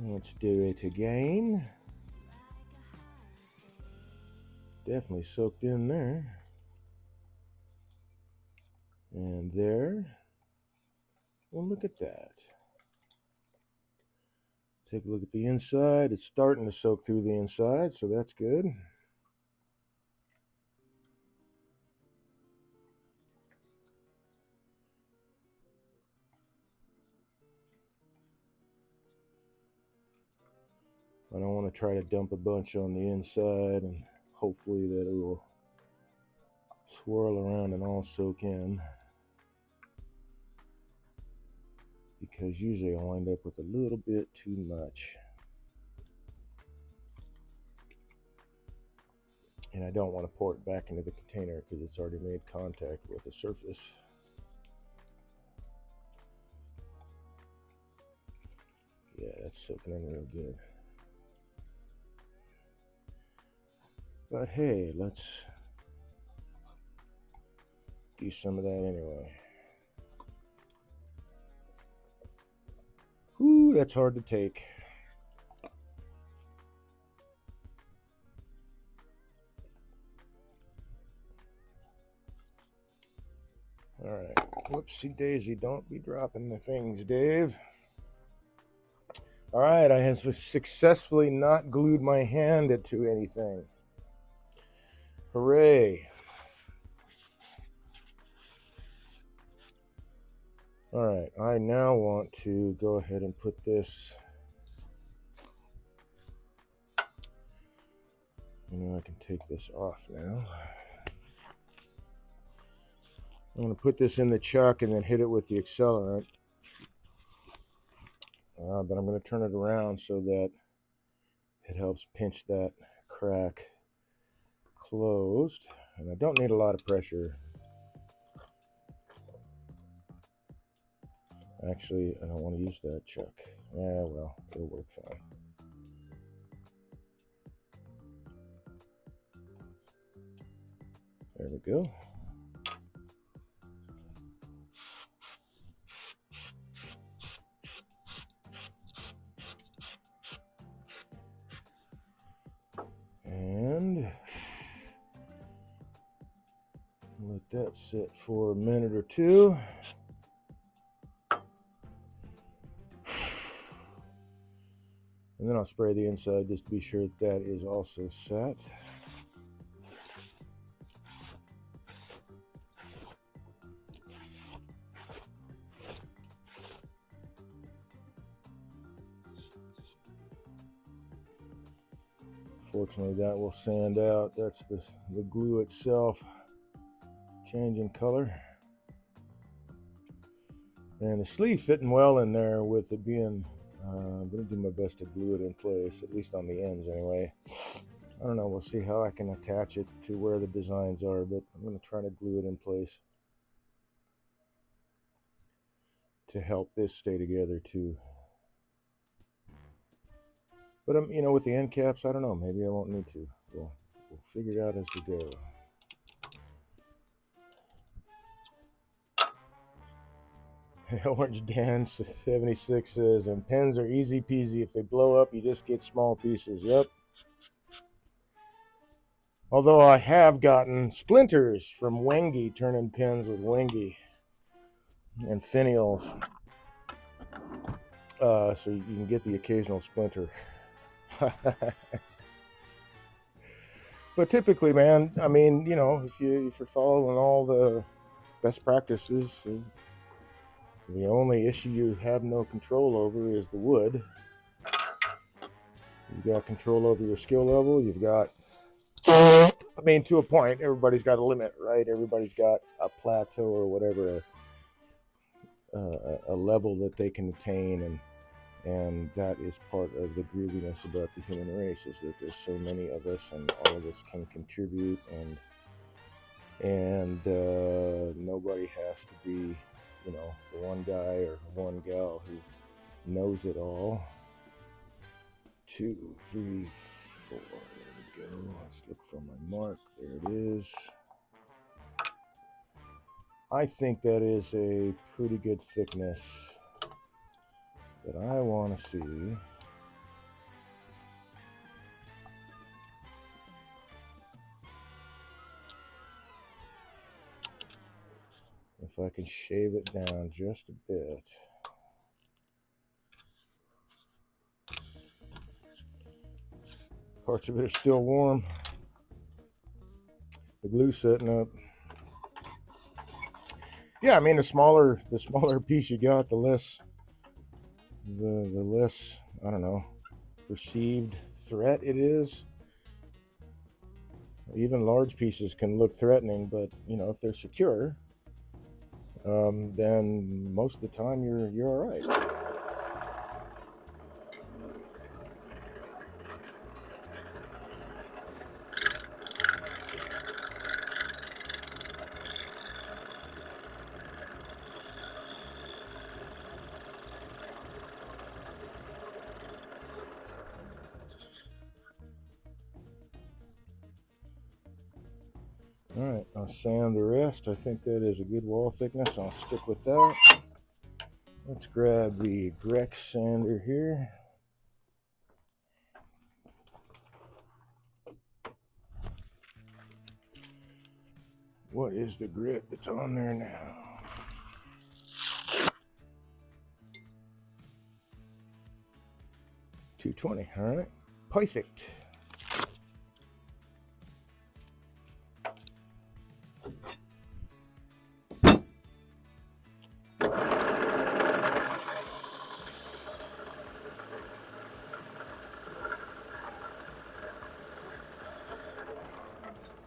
Let's do it again. Definitely soaked in there. And there. Well, look at that. Take a look at the inside. It's starting to soak through the inside, so that's good. I don't want to try to dump a bunch on the inside, and hopefully that it will swirl around and all soak in, because usually I wind up with a little bit too much. And I don't want to pour it back into the container because it's already made contact with the surface. Yeah, that's soaking in real good. But hey, let's do some of that anyway. Ooh, that's hard to take. All right, whoopsie daisy, don't be dropping the things, Dave. All right, I have successfully not glued my hand to anything. Hooray. All right, I now want to go ahead and put this, I can take this off now. I'm going to put this in the chuck and then hit it with the accelerant. But I'm going to turn it around so that it helps pinch that crack closed. And I don't need a lot of pressure. Actually, I don't want to use that chuck. Yeah, well, it'll work fine. There we go. And let that sit for a minute or two. And then I'll spray the inside just to be sure that is also set. Fortunately, that will sand out. That's the glue itself changing color. And the sleeve fitting well in there with it being, I'm going to do my best to glue it in place, at least on the ends anyway. I don't know, we'll see how I can attach it to where the designs are, but I'm going to try to glue it in place to help this stay together too. But with the end caps, I don't know, maybe I won't need to. We'll figure it out as we go. Orange Dan 76 says, and pens are easy peasy. If they blow up, you just get small pieces. Yep. Although I have gotten splinters from Wengi, turning pens with Wengi and finials. So you can get the occasional splinter. But typically, man, I mean, if you're following all the best practices, the only issue you have no control over is the wood. You've got control over your skill level. You've got, to a point, everybody's got a limit, right? Everybody's got a plateau or whatever, a level that they can attain, and that is part of the grooviness about the human race, is that there's so many of us, and all of us can contribute, and nobody has to be, the one guy or one gal who knows it all. 2, 3, 4. There we go. Let's look for my mark. There it is. I think that is a pretty good thickness that I want to see. If I can shave it down just a bit. Parts of it are still warm. The glue's setting up. Yeah, the smaller piece you got, the less, I don't know, perceived threat it is. Even large pieces can look threatening, but if they're secure, then most of the time you're all right. All right, I'll sand the rest. I think that is a good wall thickness. I'll stick with that. Let's grab the Grex sander here. What is the grit that's on there now? .220, all right. Perfect.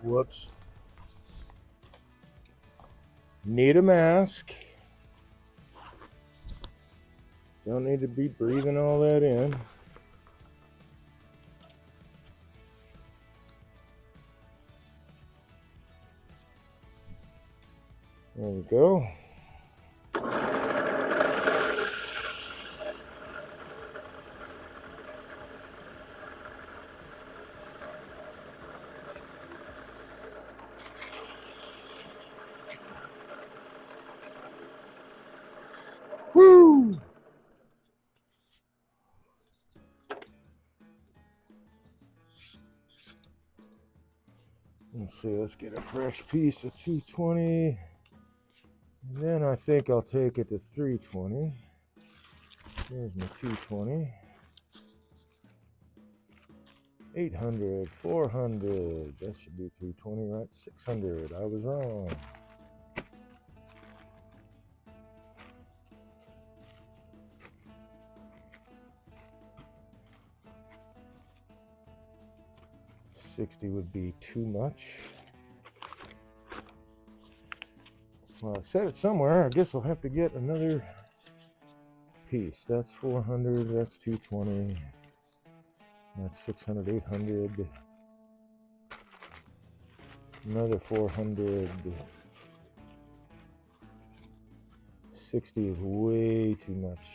Whoops. Need a mask. Don't need to be breathing all that in. There we go. Woo! Let's see, let's get a fresh piece of 220. And then I think I'll take it to 320. There's my 220. 800, 400. That should be 320, right? 600. I was wrong. $60 would be too much. Well, I said it somewhere. I guess I'll have to get another piece. That's 400. That's 220. That's 600, 800. Another 400. 60 is way too much.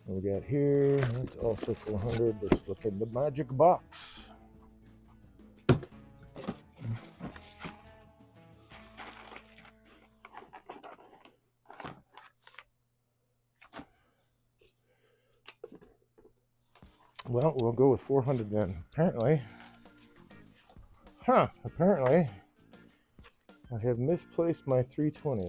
What we got here? That's also 400. Let's look in the magic box. Well, we'll go with 400 then. Apparently, apparently, I have misplaced my 320.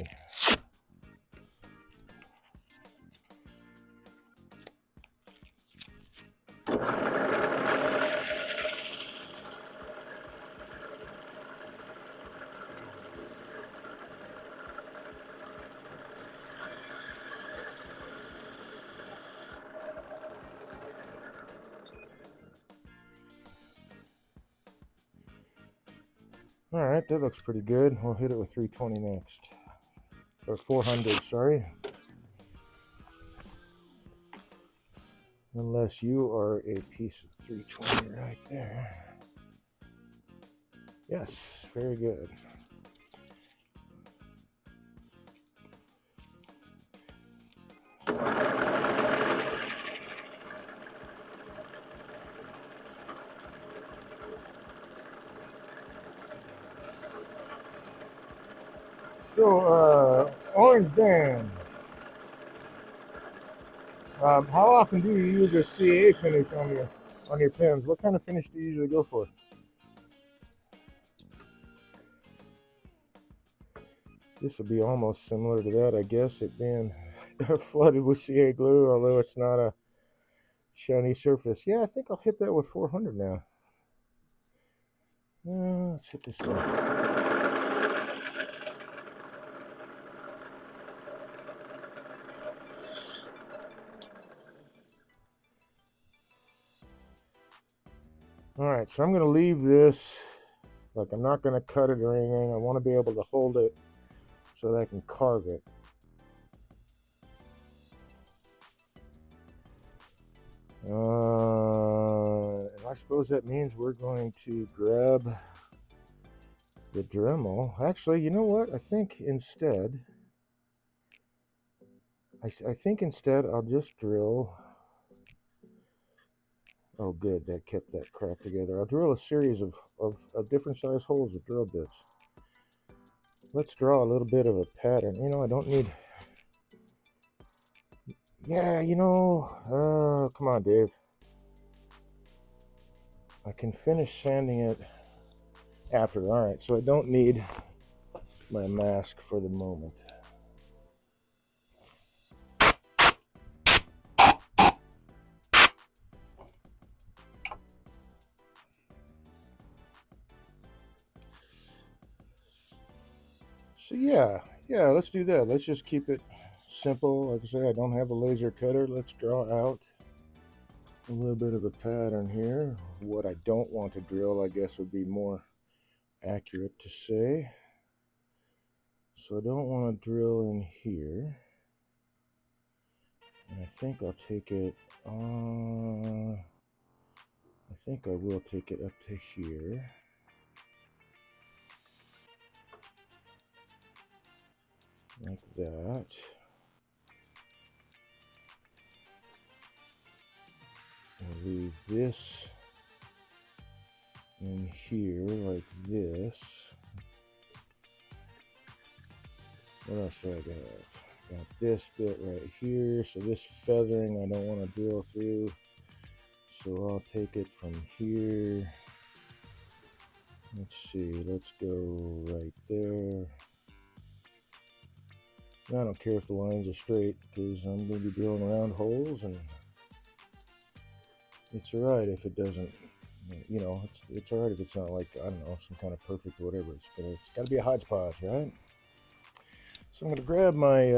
All right, that looks pretty good. We'll hit it with 320 next. Or 400, sorry. Unless you are a piece of 320 right there. Yes, very good. So, Orange Dan, how often do you use a CA finish on your pens? What kind of finish do you usually go for? This will be almost similar to that, I guess, it being flooded with CA glue, although it's not a shiny surface. Yeah, I think I'll hit that with 400 now. Let's hit this one. All right, so I'm going to leave this, like I'm not going to cut it or anything. I want to be able to hold it so that I can carve it. And I suppose that means we're going to grab the Dremel. Actually, you know what? I think instead I'll just drill. Oh, good. That kept that crap together. I'll drill a series of different size holes with drill bits. Let's draw a little bit of a pattern. You know, I don't need... Yeah, you know... come on, Dave. I can finish sanding it after. All right, so I don't need my mask for the moment. So yeah, let's do that. Let's just keep it simple. Like I say, I don't have a laser cutter. Let's draw out a little bit of a pattern here. What I don't want to drill, I guess, would be more accurate to say. So I don't want to drill in here. And I think I'll take it, I think I will take it up to here. Like that. I'll leave this in here like this. What else do I got? Got this bit right here. So this feathering I don't want to drill through. So I'll take it from here. Let's see, let's go right there. I don't care if the lines are straight because I'm going to be drilling round holes, and it's alright if it doesn't, you know, it's alright if it's not like, I don't know, some kind of perfect whatever. It's got to be a hodgepodge, right? So I'm going to grab my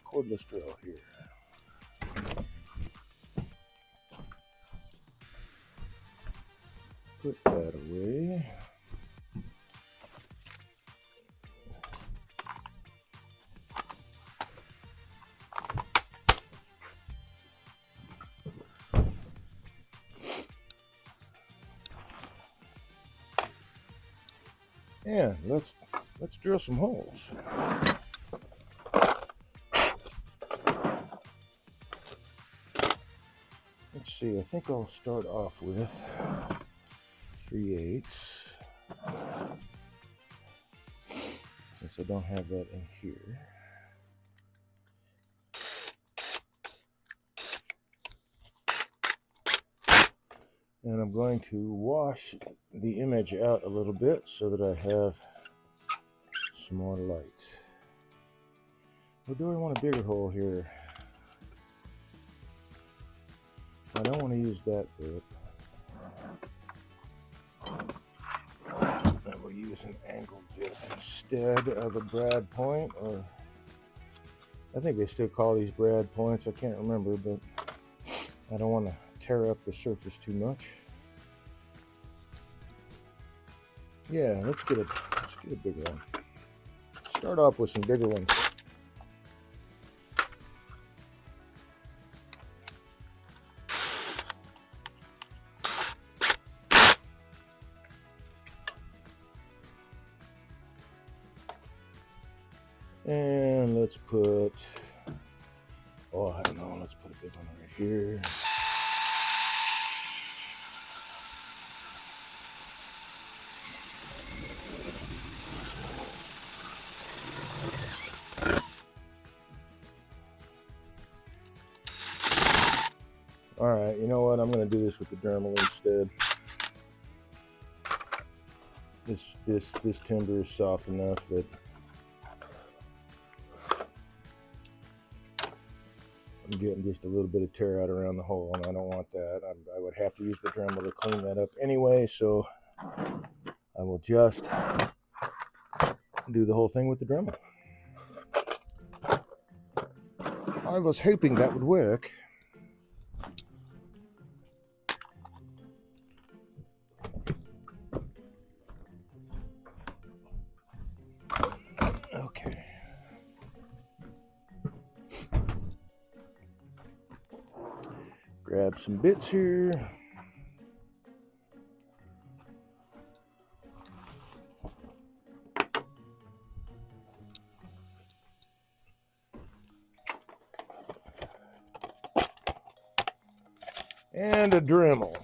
cordless drill here. Put that away. And let's drill some holes. Let's see, I think I'll start off with 3/8, since I don't have that in here. And I'm going to wash the image out a little bit so that I have some more light. Or do I want a bigger hole here? I don't want to use that bit. I will use an angled bit instead of a brad point, or I think they still call these brad points. I can't remember, but I don't want to tear up the surface too much. Yeah, let's get a bigger one. Start off with some bigger ones. And let's put, oh, I don't know, let's put a big one right here. All right, you know what? I'm going to do this with the Dremel instead. This timber is soft enough that I'm getting just a little bit of tear out around the hole, and I don't want that. I would have to use the Dremel to clean that up anyway, so I will just do the whole thing with the Dremel. I was hoping that would work. Okay. Grab some bits here. And a Dremel.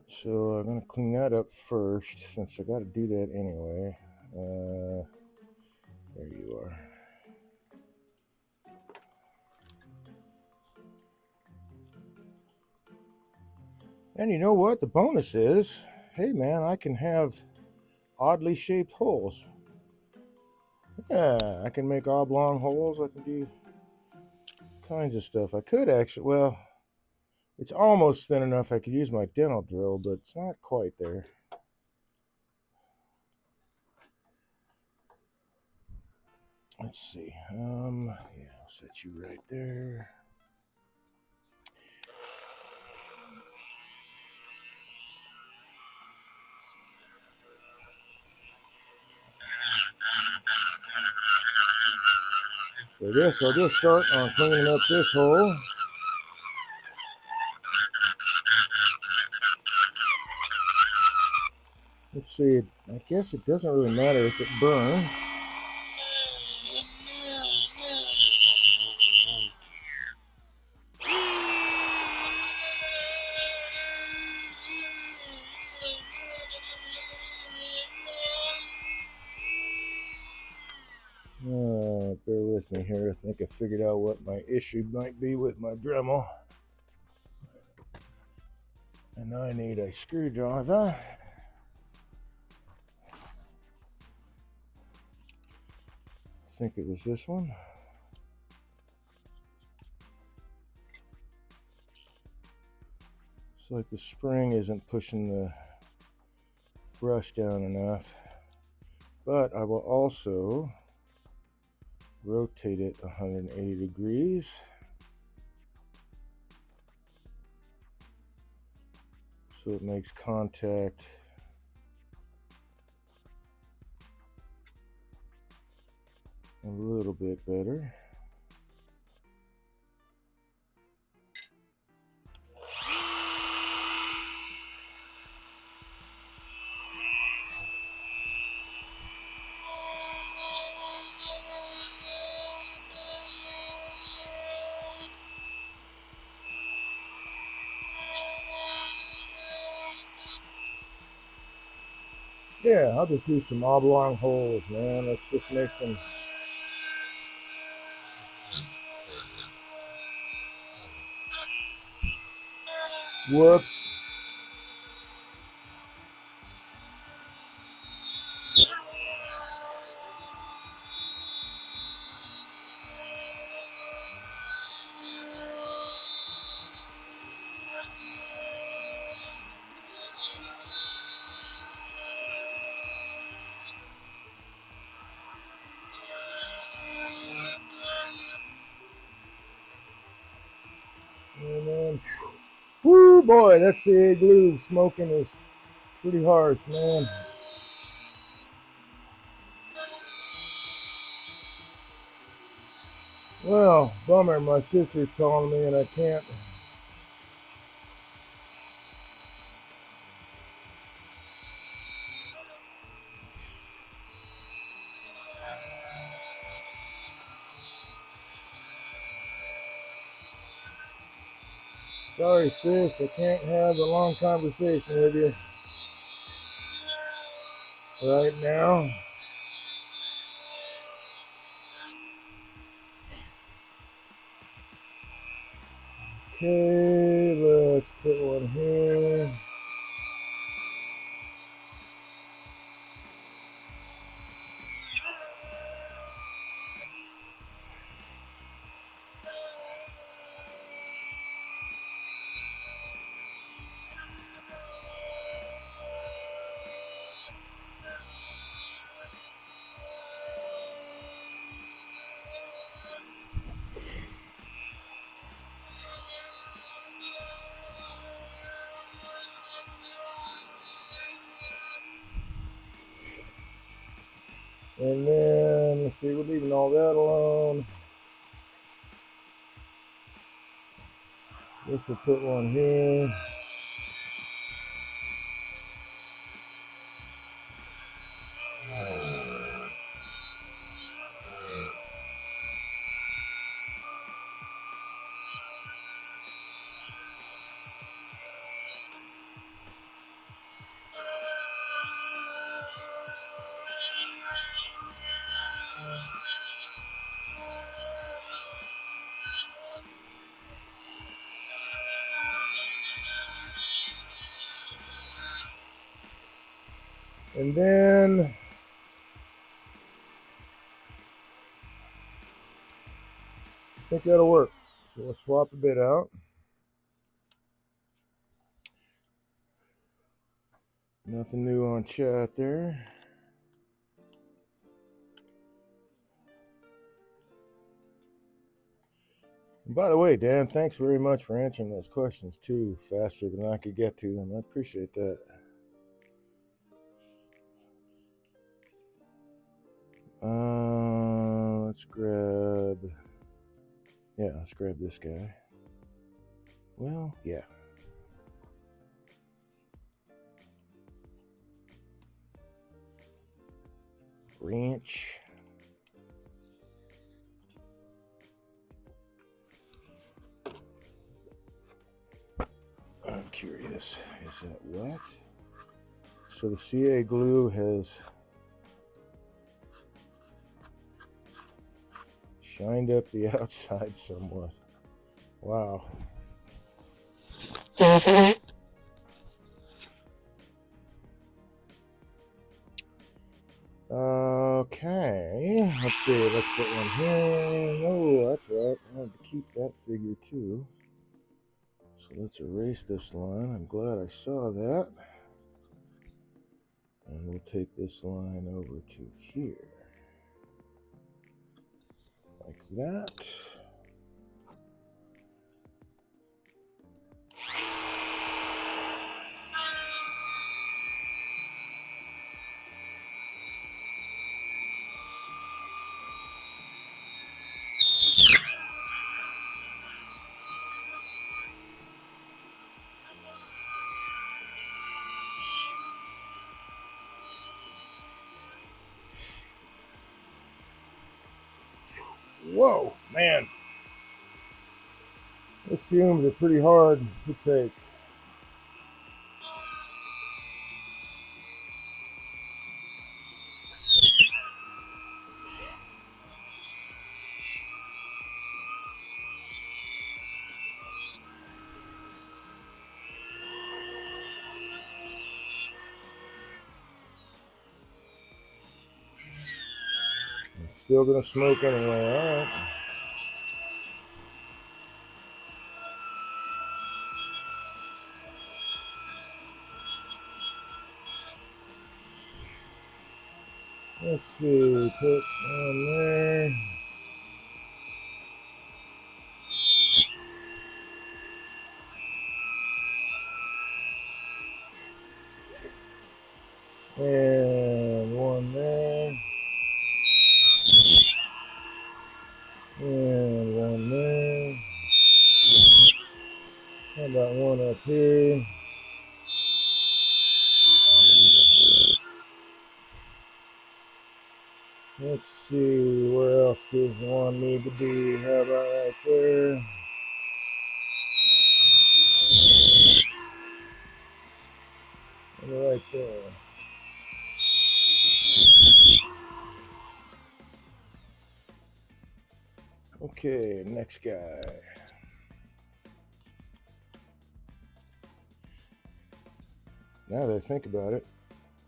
So I'm going to clean that up first, since I got to do that anyway. There you are. And you know what? The bonus is, hey man, I can have oddly shaped holes. Yeah, I can make oblong holes. I can do kinds of stuff. I could actually, well, It's almost thin enough I could use my dental drill, but it's not quite there. Let's see. Yeah, I'll set you right there. So this, I'll just start on cleaning up this hole. Let's see, I guess it doesn't really matter if it burns. Bear with me here. I think I figured out what my issue might be with my Dremel. And I need a screwdriver. I think it was this one. It's like the spring isn't pushing the brush down enough. But I will also rotate it 180 degrees. So it makes contact a little bit better. Yeah, I'll just do some oblong holes, man. Let's just make them. Whoops. And then, whoo, boy, that's the glue smoking is pretty harsh, man. Well, bummer, my sister's calling me and I can't. Sorry, sis, I can't have a long conversation with you right now. Okay, let's put one here. And then, let's see, we're leaving all that alone. This will put one here. And then, I think that'll work. So we'll swap a bit out. Nothing new on chat there. And by the way, Dan, thanks very much for answering those questions too, faster than I could get to them. I appreciate that. Let's grab this guy. Well, yeah. Wrench. I'm curious, is that wet? So the CA glue has shined up the outside somewhat. Wow. Okay, let's see, let's put one here. Oh, that's right, I have to keep that figure too. So let's erase this line. I'm glad I saw that. And we'll take this line over to here. Like that. Whoa, man. Those fumes are pretty hard to take. I'm still gonna smoke anyway, alright. Let's see, put on there. And one there. And one there. How about one up here? Let's see, where else does one need to be? How about right there? And right there. Okay, next guy. Now that I think about it,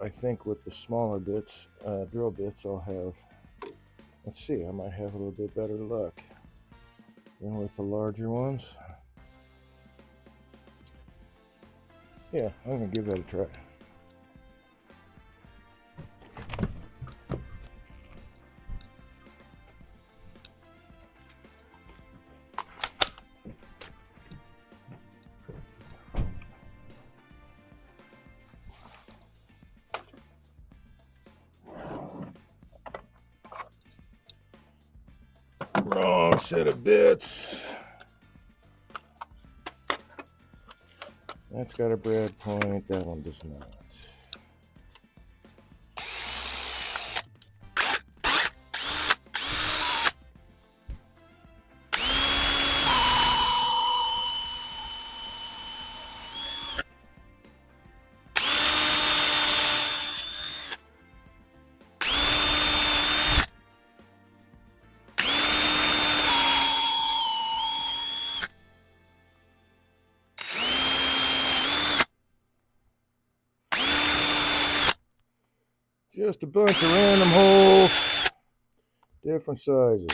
I think with the smaller bits, drill bits, I'll have, let's see, I might have a little bit better luck than with the larger ones. Yeah, I'm gonna give that a try. Wrong set of bits. That's got a brad point, that one does not. Just a bunch of random holes, different sizes.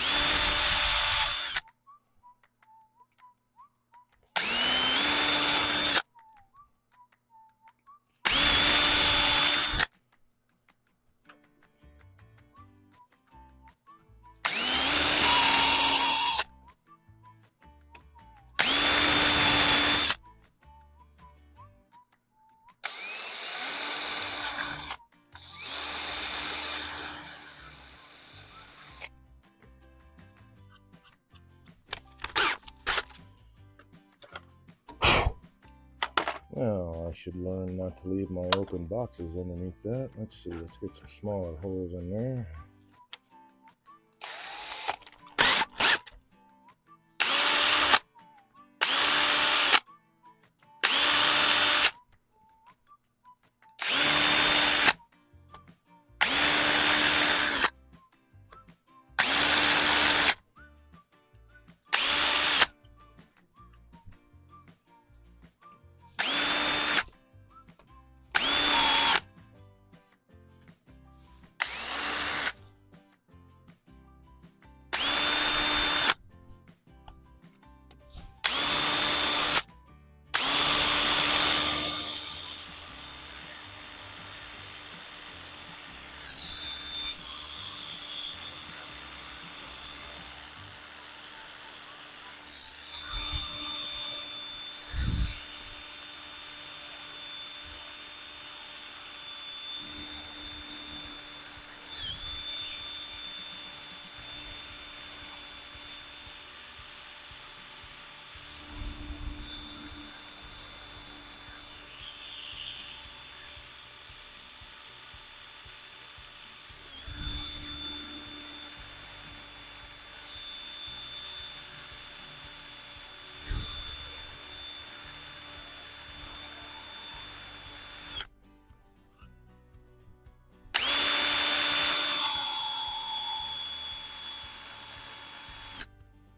I should learn not to leave my open boxes underneath that. Let's see, let's get some smaller holes in there.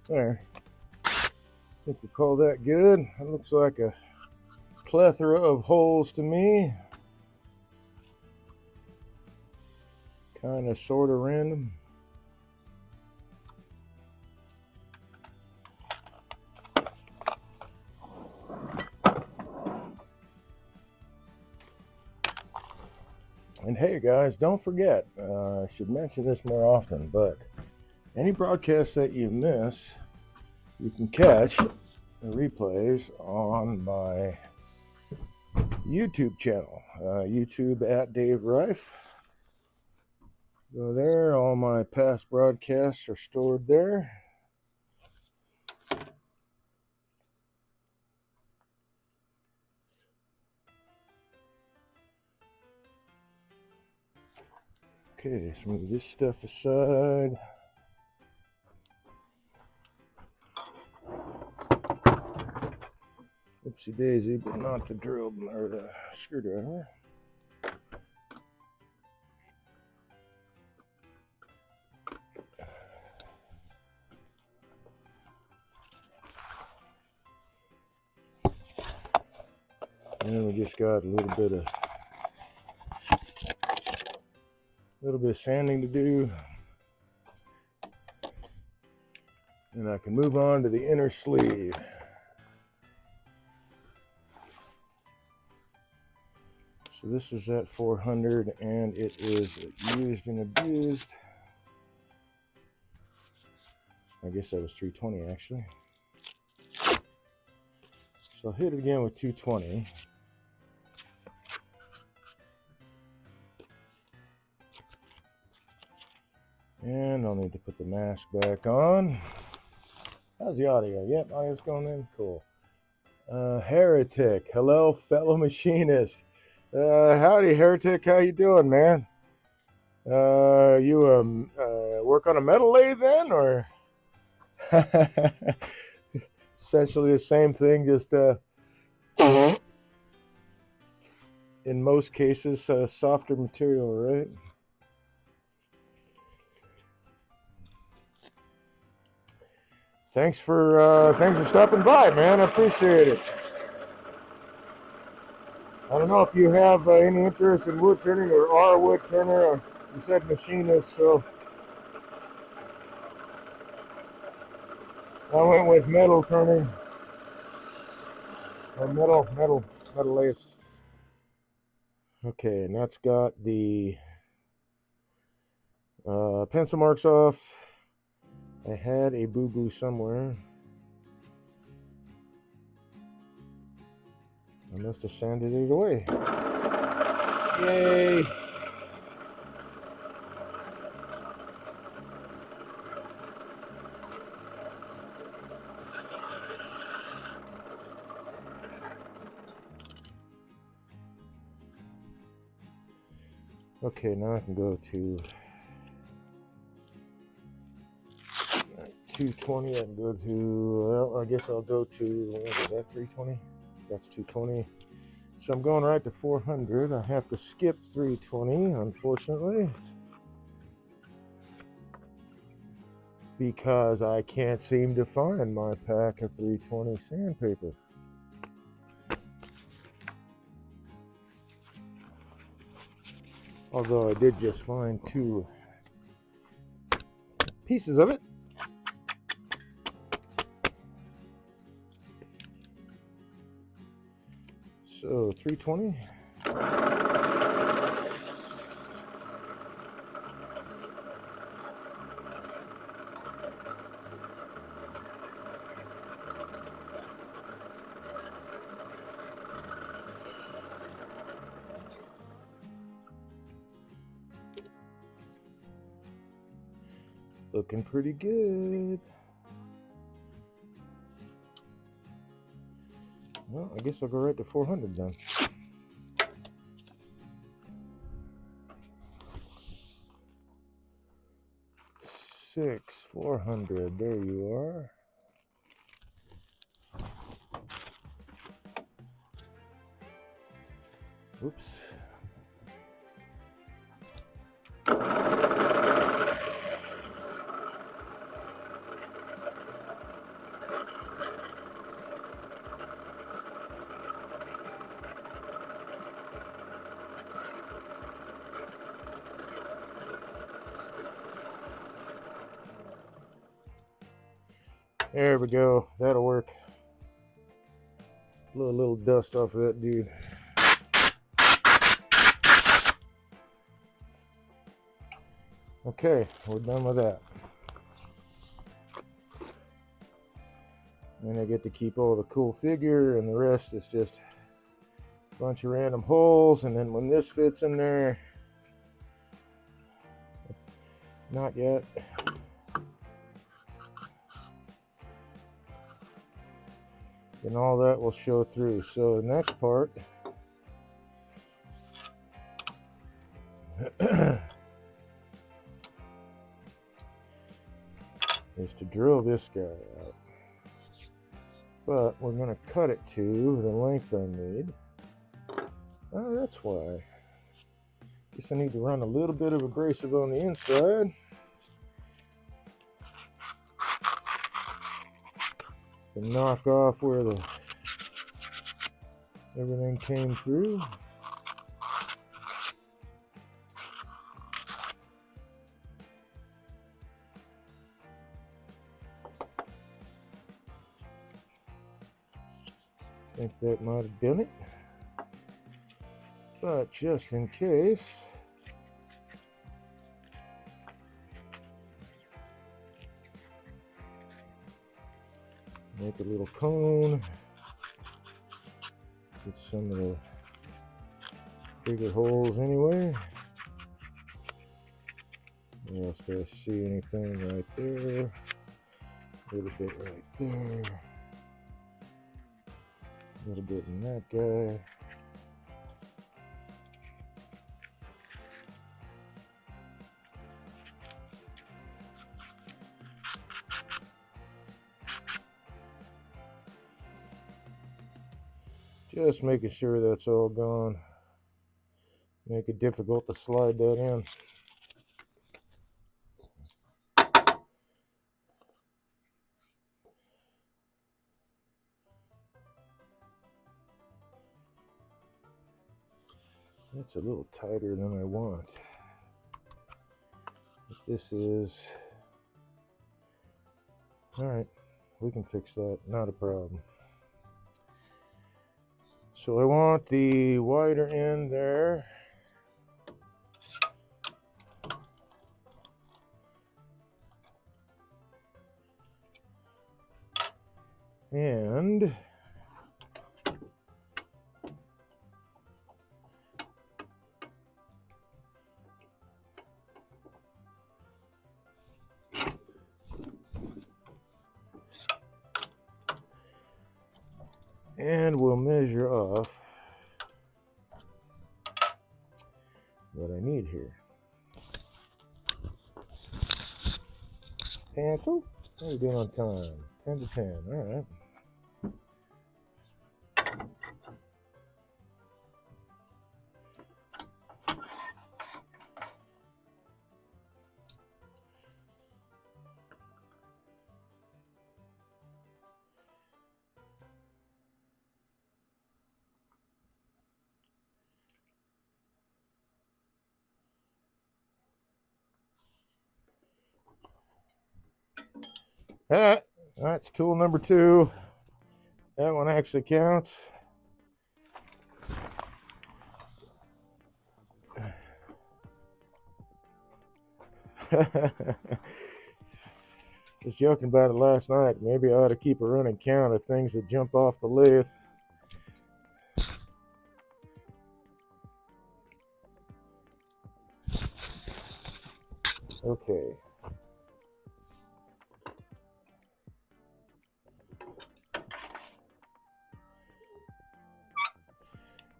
There. I think we call that good. It looks like a plethora of holes to me. Kind of sort of random. And hey guys, don't forget, I should mention this more often, but any broadcast that you miss, you can catch the replays on my YouTube channel, YouTube at Dave Reif. Go there, all my past broadcasts are stored there. Okay, let's move this stuff aside. Oopsie daisy, but not the drill or the screwdriver. And we just got a little bit of sanding to do, and I can move on to the inner sleeve. So this is at 400 and it is used and abused. I guess that was 320 actually. So I'll hit it again with 220. And I'll need to put the mask back on. How's the audio? Yep, audio's going in. Cool. Heretic. Hello, fellow machinist. Howdy, Heretic. How you doing, man? You work on a metal lathe then, or essentially the same thing, just in most cases softer material, right? Thanks for stopping by, man. I appreciate it. I don't know if you have any interest in wood turning or are a wood turner. Or you said machinist, so I went with metal turning or metal lathe. Okay, and that's got the pencil marks off. I had a boo-boo somewhere. I must have sanded it away. Yay! Okay, now I can go to 220. I can go to, well, I guess I'll go to, what is that, 320? That's 220. So I'm going right to 400. I have to skip 320, unfortunately, because I can't seem to find my pack of 320 sandpaper. Although I did just find 2 pieces of it. So 320. Looking pretty good. Well, I guess I'll go right to 400 then. Six, 400. There you are. Oops. There we go. That'll work. Blow a little dust off of that dude. Okay, we're done with that. And I get to keep all the cool figure, and the rest is just a bunch of random holes. And then when this fits in there, not yet. Then all that will show through. So the next part is to drill this guy out. But we're going to cut it to the length I need. Oh, that's why. Guess I need to run a little bit of abrasive on the inside. To knock off where everything came through. I think that might have done it. But just in case, make a little cone. Get some of the bigger holes anyway. What else do I see? Anything right there? A little bit right there. A little bit in that guy. Just making sure that's all gone. Make it difficult to slide that in. That's a little tighter than I want. But this is... Alright, we can fix that, not a problem. So I want the wider end there. And we'll measure off what I need here. Pencil? What are we doing on time? 10 to 10. All right. All right. That's tool number 2. That one actually counts. Was joking about it last night. Maybe I ought to keep a running count of things that jump off the lathe. Okay.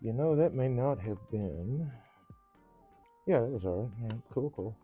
You know, that may not have been. Yeah, that was all right. Cool, cool.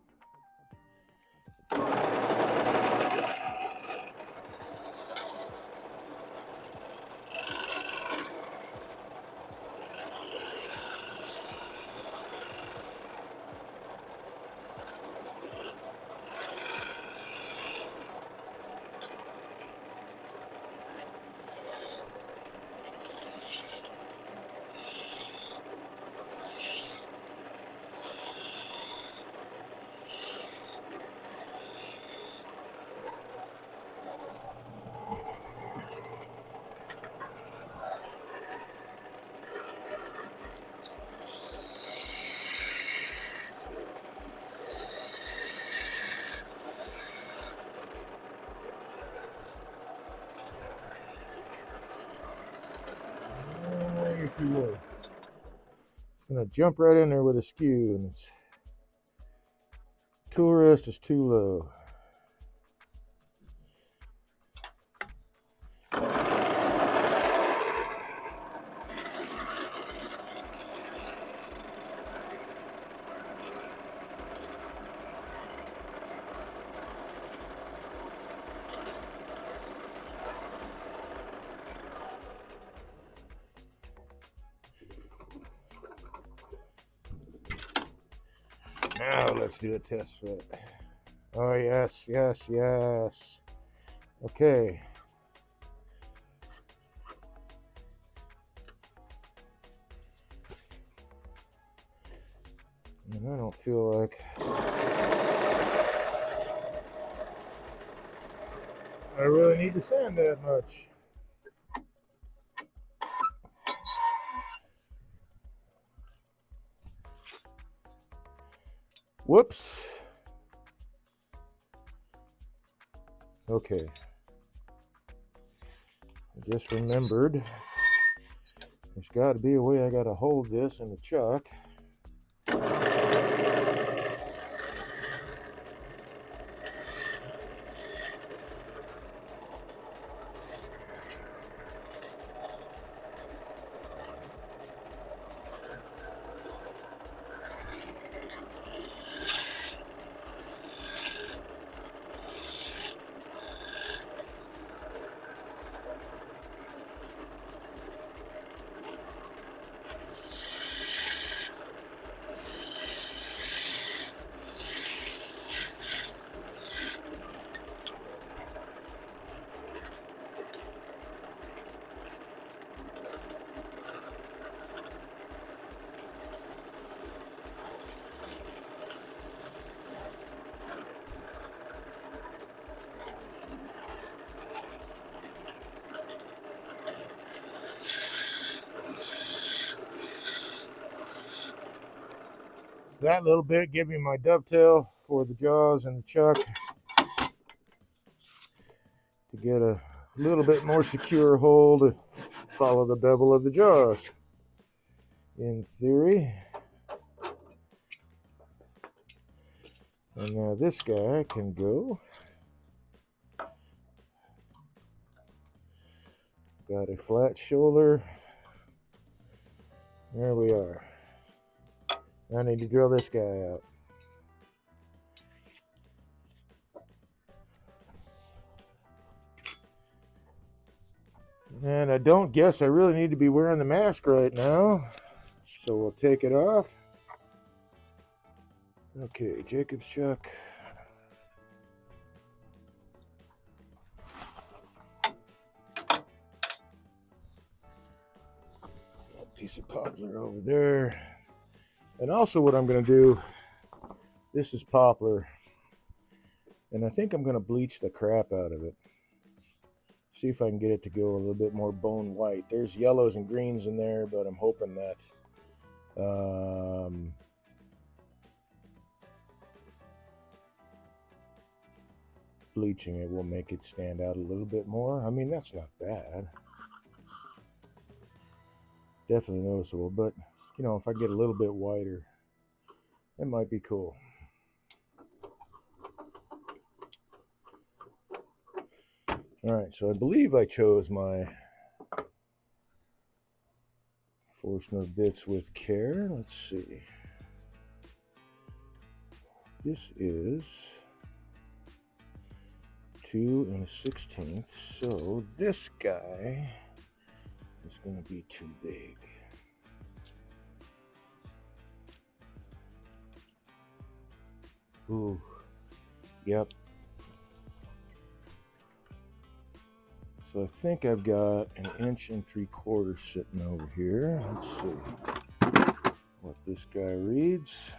If you would. It's going to jump right in there with a skew, and its tool rest is too low. Now let's do a test fit. Oh, yes, yes, yes. Okay. And I don't feel like I really need to sand that much. Whoops. Okay. I just remembered there's got to be a way I got to hold this in the chuck. That little bit give me my dovetail for the jaws and the chuck to get a little bit more secure hold to follow the bevel of the jaws. In theory. And now this guy can go. Got a flat shoulder. There we are. I need to drill this guy out. And I don't guess I really need to be wearing the mask right now. So we'll take it off. Okay, Jacob's chuck. That piece of poplar over there. And also what I'm going to do, this is poplar. And I think I'm going to bleach the crap out of it. See if I can get it to go a little bit more bone white. There's yellows and greens in there, but I'm hoping that bleaching it will make it stand out a little bit more. I mean, that's not bad. Definitely noticeable, but you know, if I get a little bit whiter, it might be cool. All right, so I believe I chose my Forstner bits with care. Let's see. This is 2 1/16, so this guy is going to be too big. Ooh, yep. So I think I've got 1 3/4 sitting over here. Let's see what this guy reads.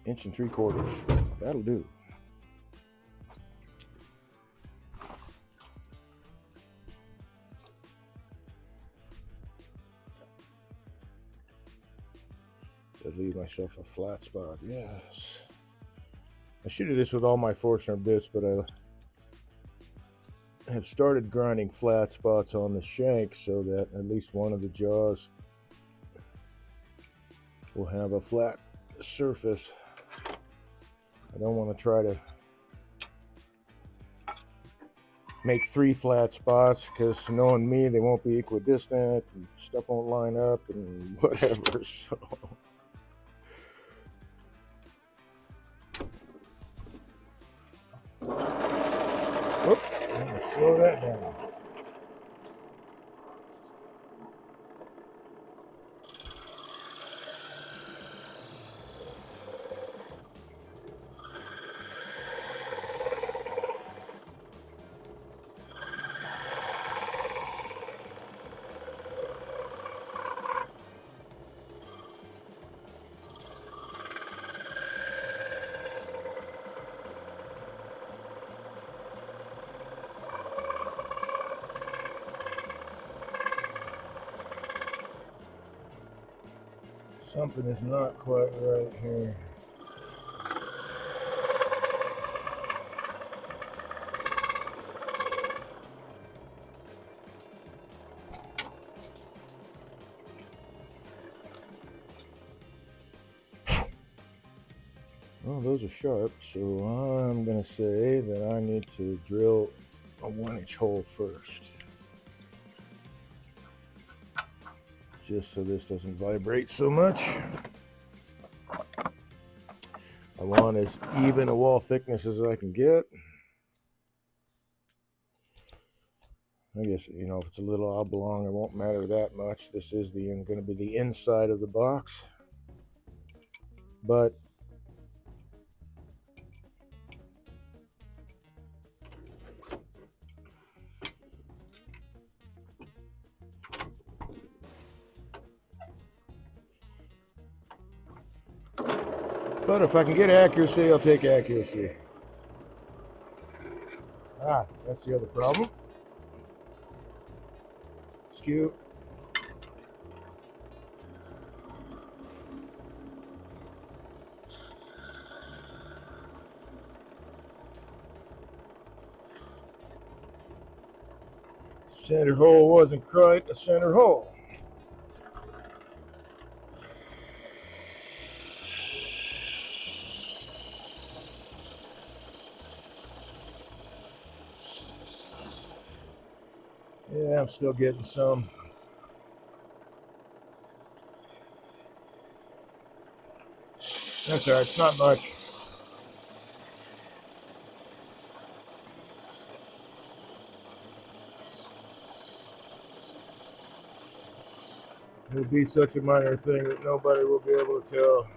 1 3/4. That'll do. I'd leave myself a flat spot. Yes. I should do this with all my Forstner bits, but I have started grinding flat spots on the shank so that at least one of the jaws will have a flat surface. I don't want to try to make 3 flat spots because knowing me, they won't be equidistant and stuff won't line up and whatever. So slow that down. Something is not quite right here. Well, those are sharp, so I'm going to say that I need to drill a 1-inch hole first. Just so this doesn't vibrate so much. I want as even a wall thickness as I can get. I guess, you know, if it's a little oblong, it won't matter that much. This is going to be the inside of the box. But if I can get accuracy, I'll take accuracy. Ah, that's the other problem. Skew. Center hole wasn't quite a center hole. Yeah, I'm still getting some. That's all right, it's not much. It'll be such a minor thing that nobody will be able to tell.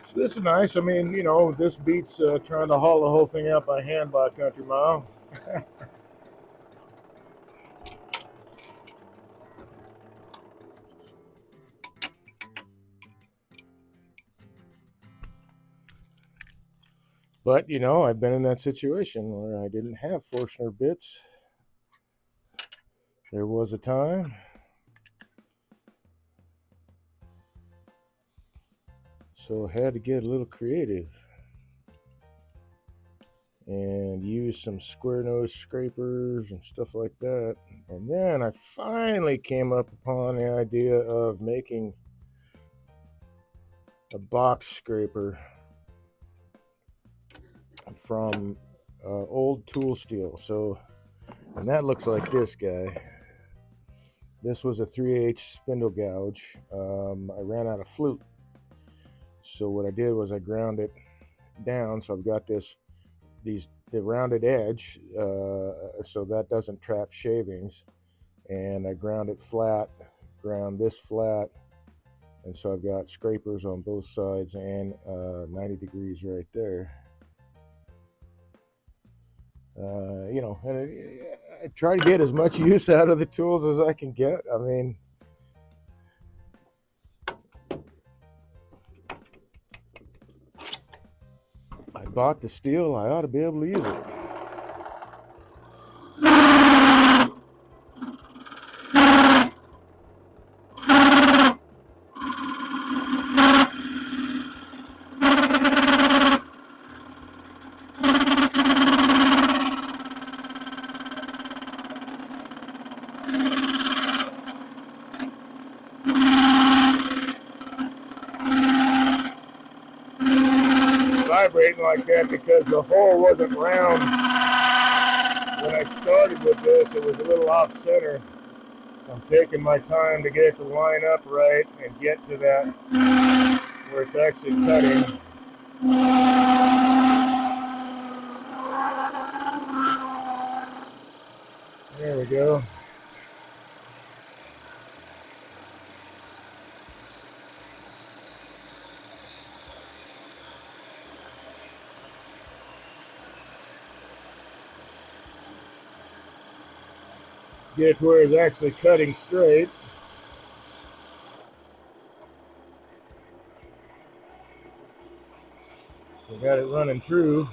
So this is nice. I mean, you know, this beats trying to haul the whole thing out by hand by a country mile. But, you know, I've been in that situation where I didn't have Forstner bits. There was a time. So I had to get a little creative and use some square nose scrapers and stuff like that. And then I finally came up upon the idea of making a box scraper from old tool steel. So, and that looks like this guy. This was a 3/8 spindle gouge. I ran out of flute. So what I did was I ground it down. So I've got the rounded edge, so that doesn't trap shavings. And I ground it flat, ground this flat. And so I've got scrapers on both sides and 90 degrees right there. You know, and I try to get as much use out of the tools as I can get. I mean, I bought the steel, I ought to be able to use it. Vibrating like that because the hole wasn't round. When I started with this, it was a little off center. So I'm taking my time to get it to line up right and get to that where it's actually cutting. There we go. Get it to where it's actually cutting straight. We got it running true.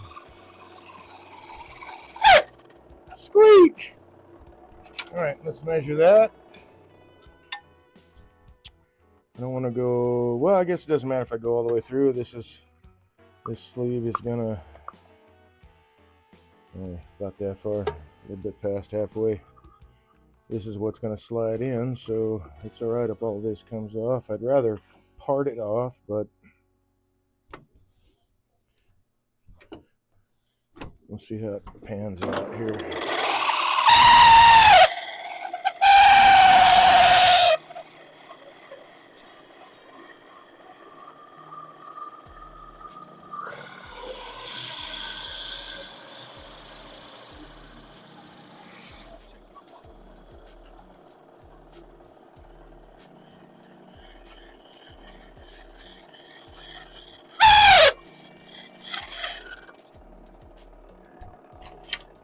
Squeak! All right, let's measure that. I don't want to go, well, I guess it doesn't matter if I go all the way through. This sleeve is gonna, about that far, a little bit past halfway. This is what's gonna slide in, so it's all right if all this comes off. I'd rather part it off, but we'll see how it pans out here.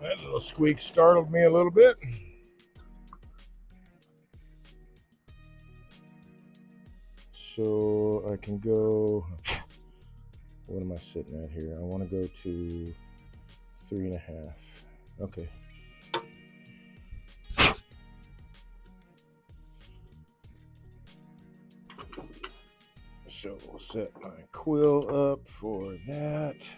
That little squeak startled me a little bit. So I can go, what am I sitting at here? I want to go to 3.5. Okay. So we'll set my quill up for that.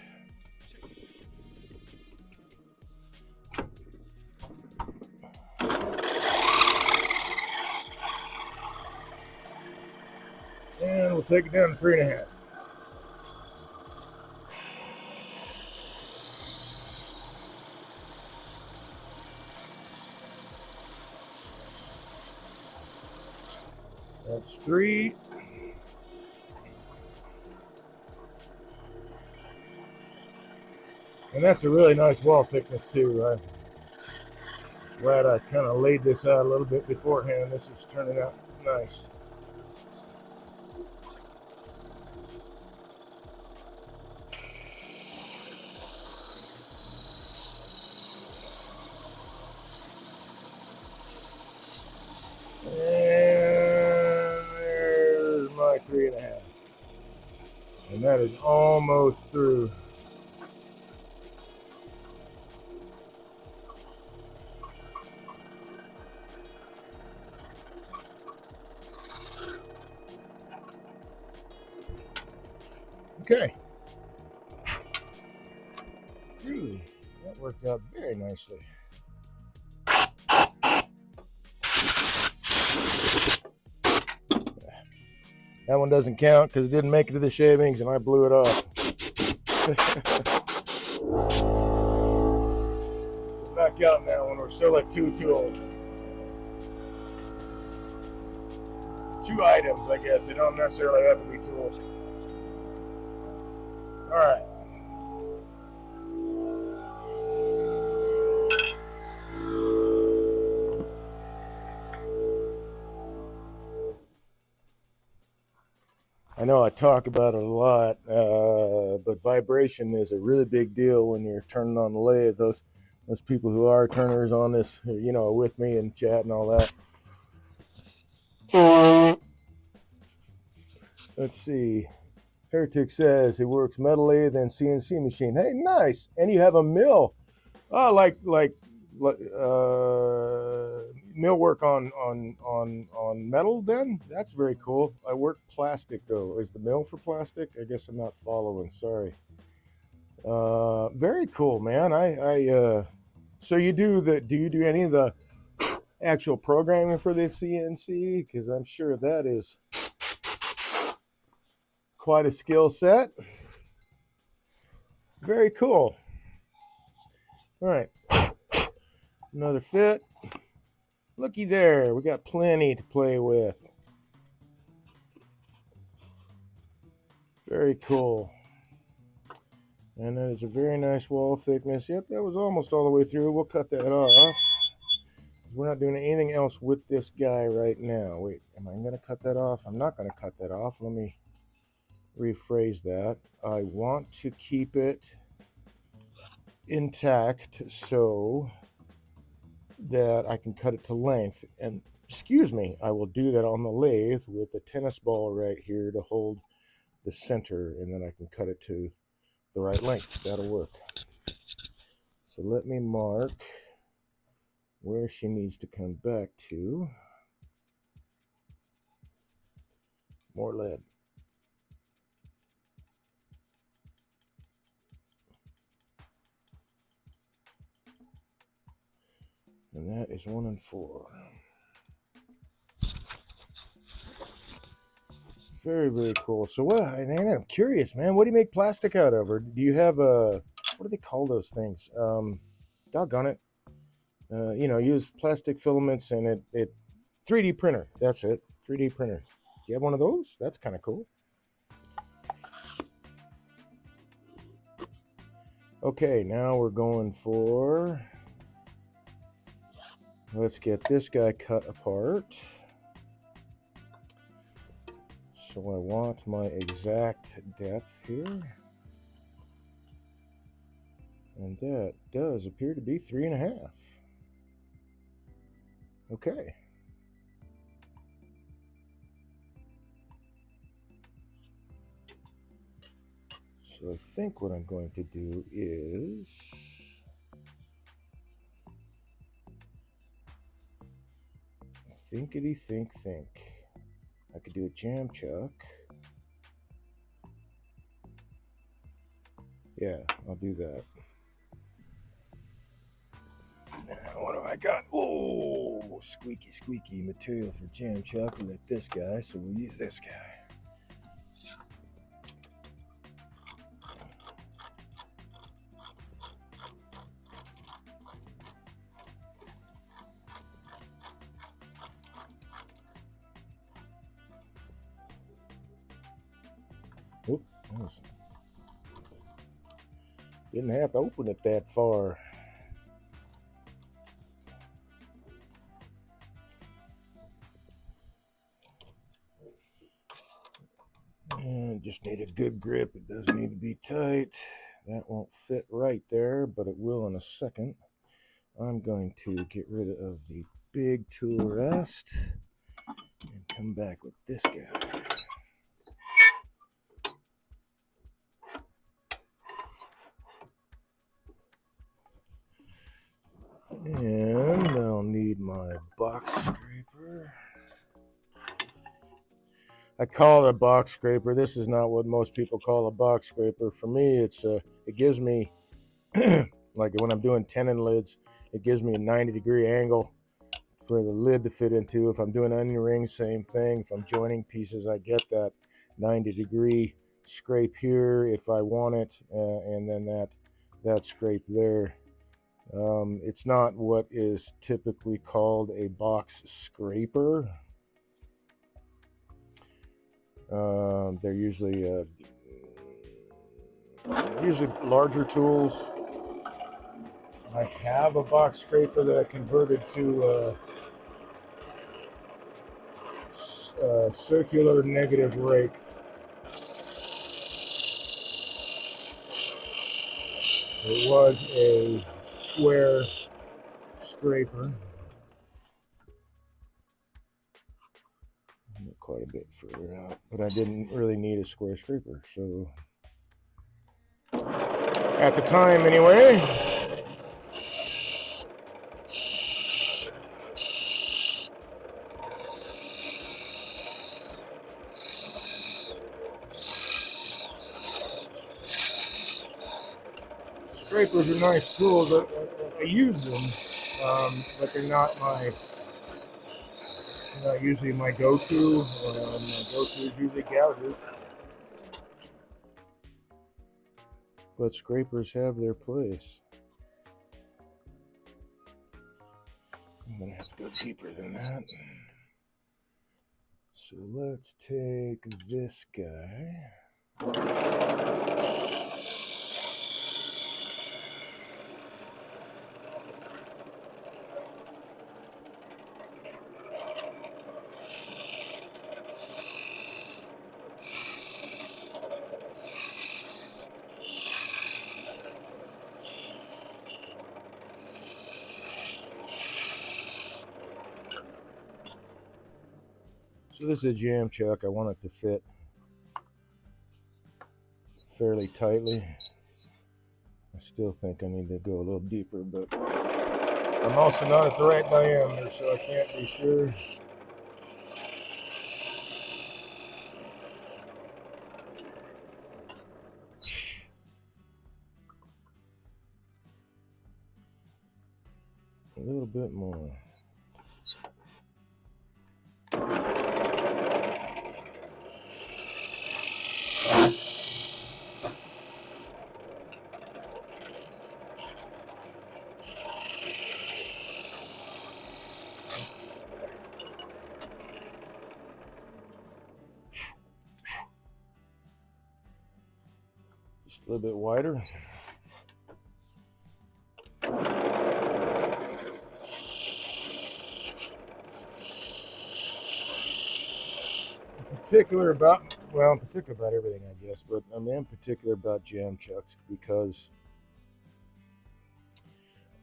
And we'll take it down to 3.5. That's 3. And that's a really nice wall thickness too. I'm glad I kind of laid this out a little bit beforehand. This is turning out nice. And there's my 3.5. And that is almost through. Okay. Ooh, that worked out very nicely. That one doesn't count because it didn't make it to the shavings and I blew it off. Back out now when we're still at 2 tools. 2 items, I guess. They don't necessarily have to be tools. All right. I know I talk about it a lot, but vibration is a really big deal when you're turning on the lathe. Those people who are turners on this, with me and chat and all that. Let's see. Heretic says he works metal lathe and CNC machine. Hey, nice. And you have a mill. Oh, like mill work on metal then? That's very cool. I work plastic though. Is the mill for plastic? I guess I'm not following. Sorry. Very cool, man. So you do you do any of the actual programming for this CNC? Because I'm sure that is quite a skill set. Very cool. All right. Another fit. Looky there. We got plenty to play with. Very cool. And that is a very nice wall thickness. Yep, that was almost all the way through. We'll cut that off. We're not doing anything else with this guy right now. Wait, am I going to cut that off? I'm not going to cut that off. Let me rephrase that. I want to keep it intact so that I can cut it to length. And excuse me, I will do that on the lathe with a tennis ball right here to hold the center, and then I can cut it to the right length. That'll work. So let me mark where she needs to come back to. More lead. And that is 1 and 4. Very, very cool. So what, I'm curious, man, what do you make plastic out of? Or do you have what do they call those things? Doggone it. Use plastic filaments and it 3D printer. That's it. 3D printer. Do you have one of those? That's kind of cool. Okay, now we're going for, let's get this guy cut apart. So I want my exact depth here. And that does appear to be 3.5. Okay. So I think what I'm going to do is thinkity think. I could do a jam chuck. Yeah, I'll do that. Now, what have I got? Oh, squeaky material for jam chuck. We got this guy, so we'll use this guy. Didn't have to open it that far. And just need a good grip. It does need to be tight. That won't fit right there, but it will in a second. I'm going to get rid of the big tool rest and come back with this guy. And I'll need my box scraper. I call it a box scraper. This is not what most people call a box scraper. For me, it gives me, like when I'm doing tenon lids, it gives me a 90-degree angle for the lid to fit into. If I'm doing onion rings, same thing. If I'm joining pieces, I get that 90-degree scrape here if I want it, and then that scrape there. It's not what is typically called a box scraper. They're usually larger tools. I have a box scraper that I converted to circular negative rake. It was a square scraper. Quite a bit further out, but I didn't really need a square scraper, so at the time anyway. Scrapers are nice tools. I use them, but they're not usually my go-to. My go-to is usually gouges. But scrapers have their place. I'm gonna have to go deeper than that. So let's take this guy. So this is a jam chuck. I want it to fit fairly tightly. I still think I need to go a little deeper, but I'm also not at the right diameter, so I can't be sure. A little bit more. Just a little bit wider. Particular about everything, I guess, but I'm in particular about jam chucks because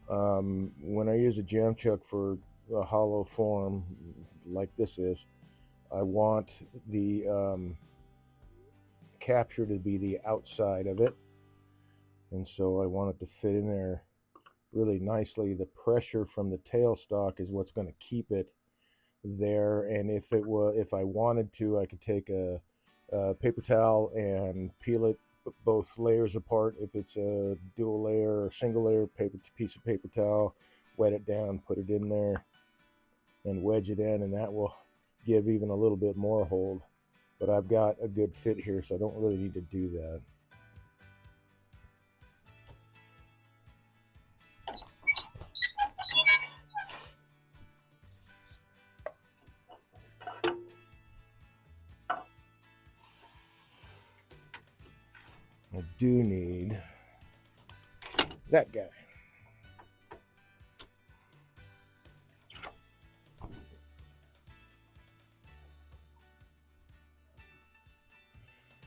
when I use a jam chuck for a hollow form like this is, I want the capture to be the outside of it, and so I want it to fit in there really nicely. The pressure from the tailstock is what's going to keep it there, and if I wanted to, I could take a paper towel and peel it both layers apart. If it's a dual layer or single layer piece of paper towel, wet it down, put it in there, and wedge it in, and that will give even a little bit more hold. But I've got a good fit here, so I don't really need to do that. I do need that guy.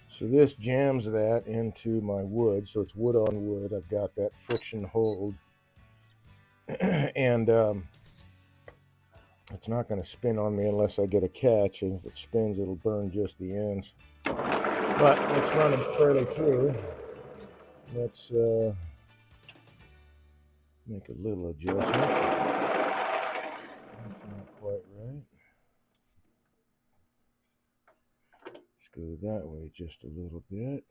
So this jams that into my wood, so it's wood on wood. I've got that friction hold, and it's not going to spin on me unless I get a catch, and if it spins, it'll burn just the ends. But it's running fairly true. Let's make a little adjustment. That's not quite right. Let's go that way just a little bit.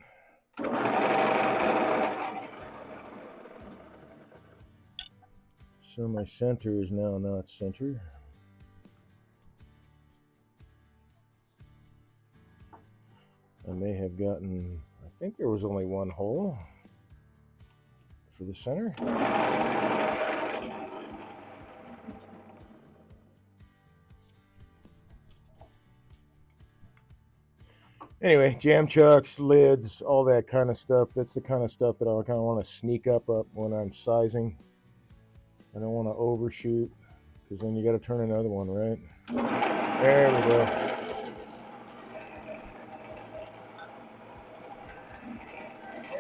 So my center is now not center. I may have gotten, I think there was only one hole for the center. Anyway, jam chucks, lids, all that kind of stuff. That's the kind of stuff that I kind of want to sneak up when I'm sizing. I don't want to overshoot, because then you got to turn another one, right? There we go.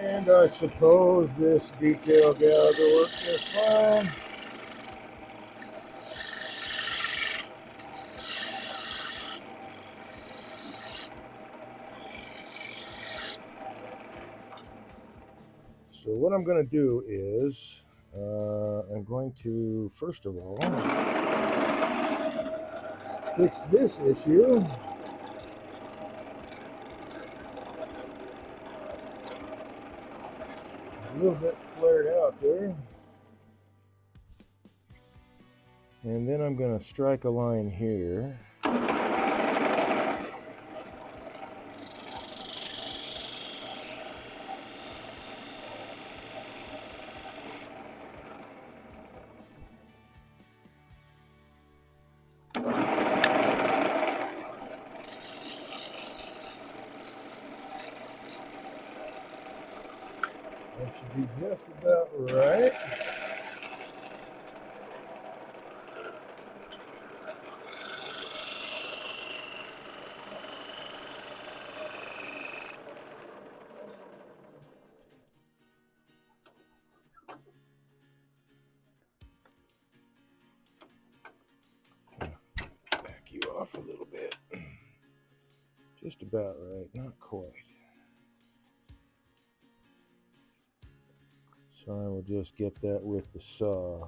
And I suppose this detail gouge will work just fine. So what I'm going to do is I'm going to, first of all, fix this issue. A little bit flared out there. And then I'm going to strike a line here. That should be just about right. Back you off a little bit. Just about right, not quite. So I will just get that with the saw.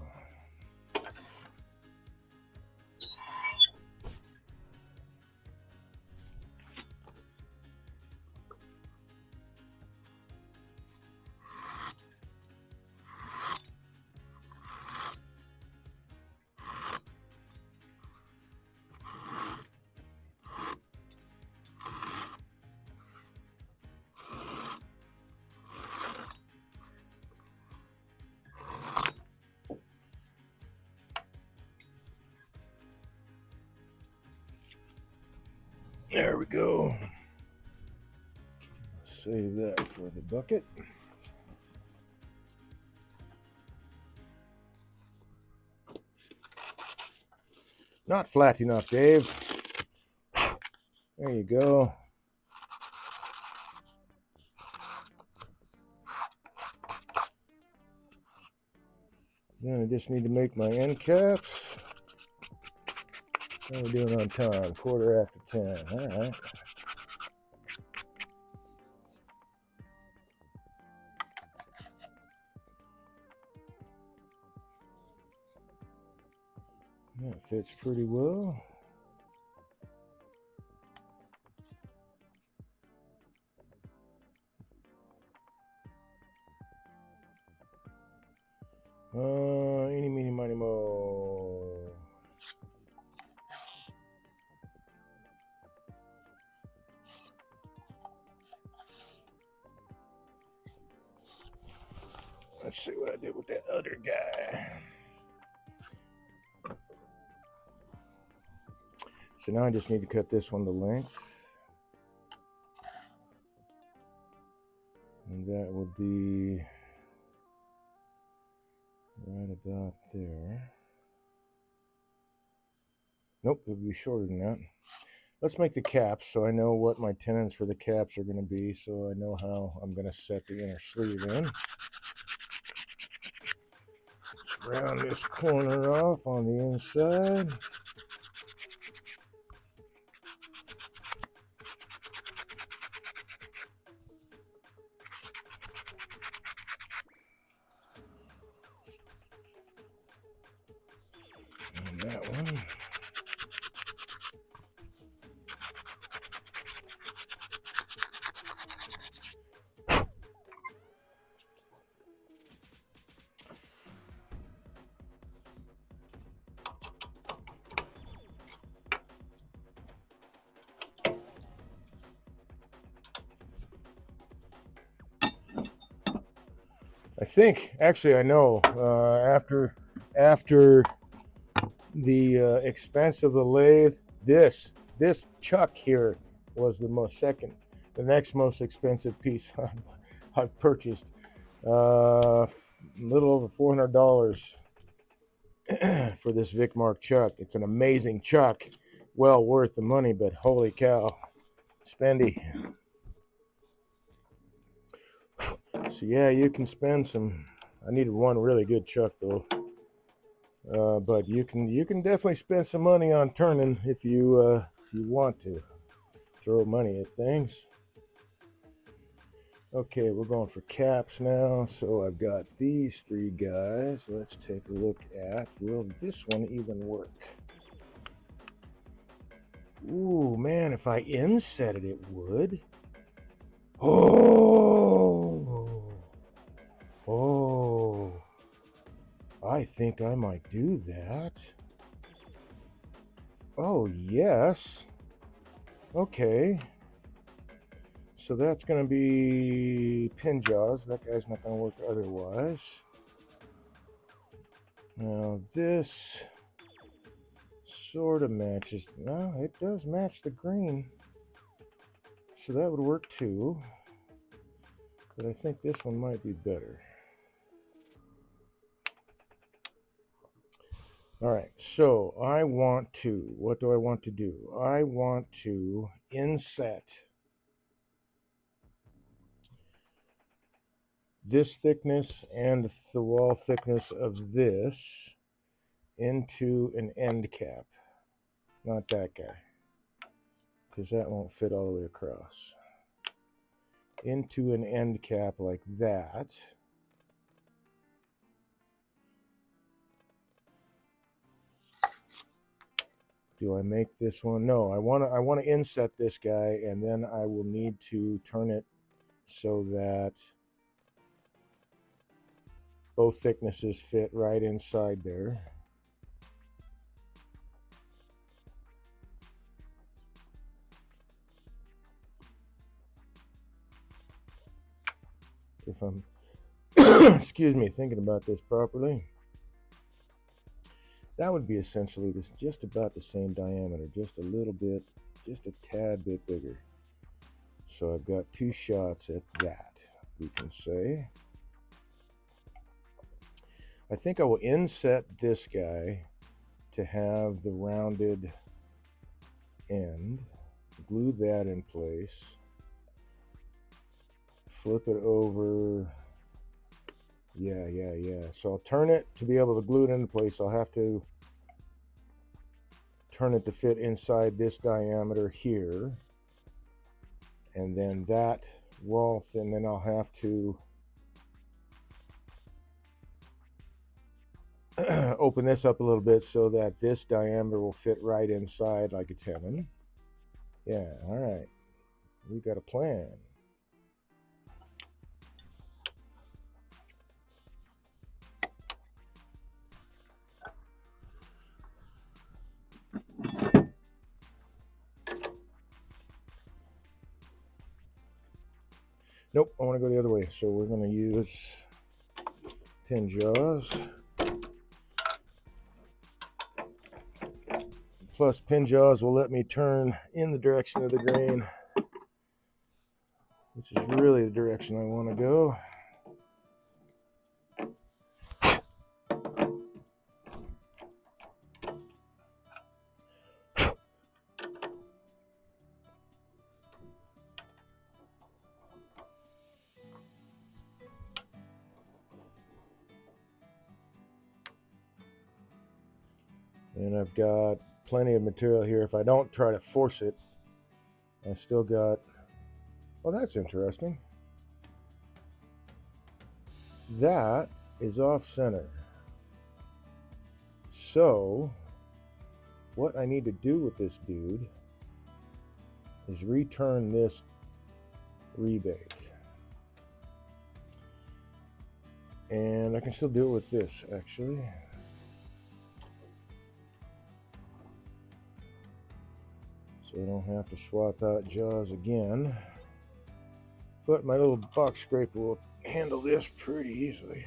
There we go. Save that for the bucket. Not flat enough, Dave. There you go. Then I just need to make my end caps. How are we doing on time? 10:15. All right. That fits pretty well. Eeny, meeny, miny, mo. Let's see what I did with that other guy. So now I just need to cut this one to length. And that would be right about there. Nope, it would be shorter than that. Let's make the caps so I know what my tenons for the caps are going to be, so I know how I'm going to set the inner sleeve in. Round this corner off on the inside. And that one. I think, actually, I know. After the expense of the lathe, this chuck here was the next most expensive piece I've purchased. A little over $400 for this Vicmark chuck. It's an amazing chuck, well worth the money, but holy cow, spendy. So yeah, you can spend some. I needed one really good chuck though, but you can definitely spend some money on turning if you want to throw money at things. Okay, we're going for caps now. So I've got these three guys. Let's take a look at, will this one even work? Ooh, man, if I inset it, it would. Oh, I think I might do that. Oh, yes. Okay. So that's going to be pin jaws. That guy's not going to work otherwise. Now this sort of matches. No, it does match the green. So that would work too. But I think this one might be better. All right, so what do I want to do? I want to inset this thickness and the wall thickness of this into an end cap. Not that guy, because that won't fit all the way across. Into an end cap like that. Do I make this one? No, I want to inset this guy, and then I will need to turn it so that both thicknesses fit right inside there. If I'm excuse me, thinking about this properly, that would be essentially just about the same diameter, just a little bit, just a tad bit bigger. So I've got two shots at that, we can say. I think I will inset this guy to have the rounded end, glue that in place, flip it over. Yeah. So I'll turn it to be able to glue it into place. I'll have to turn it to fit inside this diameter here. And then that wall thin, then I'll have to open this up a little bit so that this diameter will fit right inside like a tenon. Yeah, all right. We got a plan. Nope, I want to go the other way. So we're going to use pin jaws. Plus pin jaws will let me turn in the direction of the grain, This is really the direction I want to go. And I've got plenty of material here. If I don't try to force it, I still got, well, that's interesting. That is off center. So what I need to do with this dude is return this rebate. And I can still do it with this, actually. So I don't have to swap out jaws again. But my little box scraper will handle this pretty easily.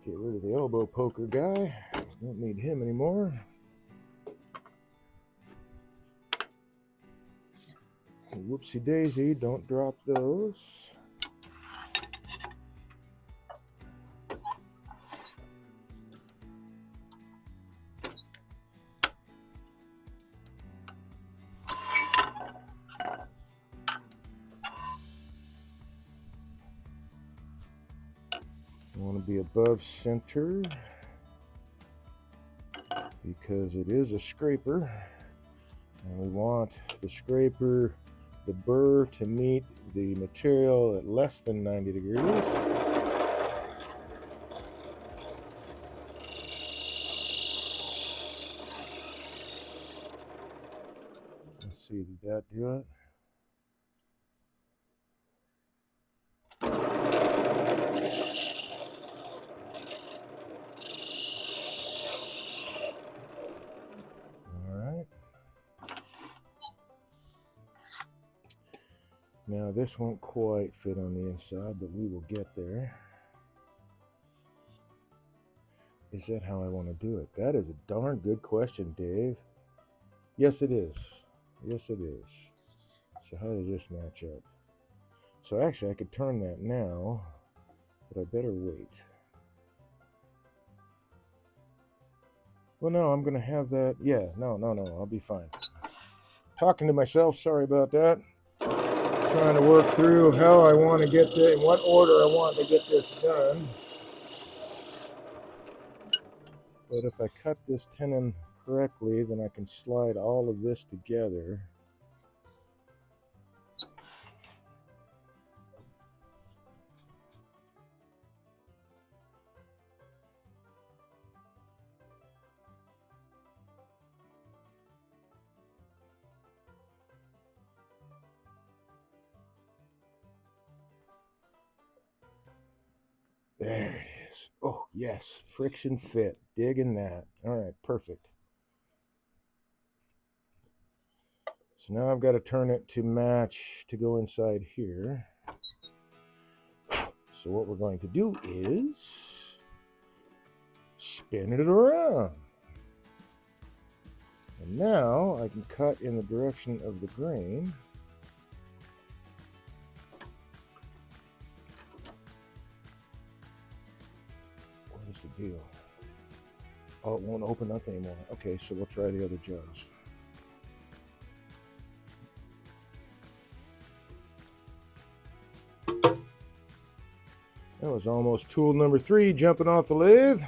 Get rid of the elbow poker guy. Don't need him anymore. Whoopsie daisy, don't drop those. I want to be above center because it is a scraper, and we want the scraper, the burr, to meet the material at less than 90 degrees. Let's see, did that do it? Now this won't quite fit on the inside, but we will get there. Is that how I want to do it? That is a darn good question, Dave. Yes, it is. Yes, it is. So how does this match up? So actually I could turn that now, but I better wait. Well, no, I'm going to have that. Yeah, no, I'll be fine. Talking to myself, sorry about that. Trying to work through how I want to get this, in what order I want to get this done. But if I cut this tenon correctly, then I can slide all of this together. There it is. Oh, yes. Friction fit. Digging that. All right, perfect. So now I've got to turn it to match to go inside here. So what we're going to do is spin it around. And now I can cut in the direction of the grain. What's the deal? Oh, it won't open up anymore. Okay, so we'll try the other jaws. That was almost tool number 3 jumping off the lathe.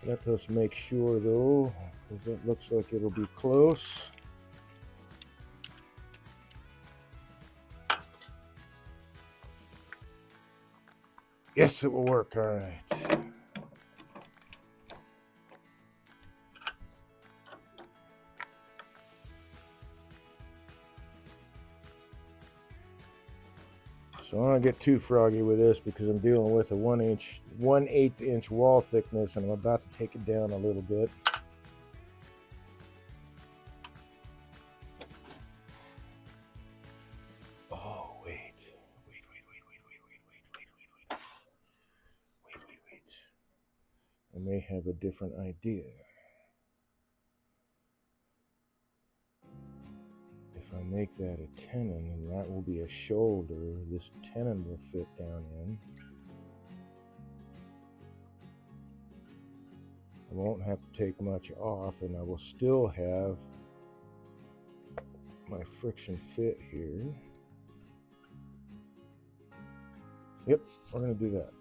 Let us make sure though, because that looks like it'll be close. Yes, it will work. All right. So I don't get too froggy with this because I'm dealing with a 1/8 inch wall thickness, and I'm about to take it down a little bit. Oh, may have a different idea. If I make that a tenon, and that will be a shoulder, this tenon will fit down in. I won't have to take much off, and I will still have my friction fit here. Yep, we're going to do that.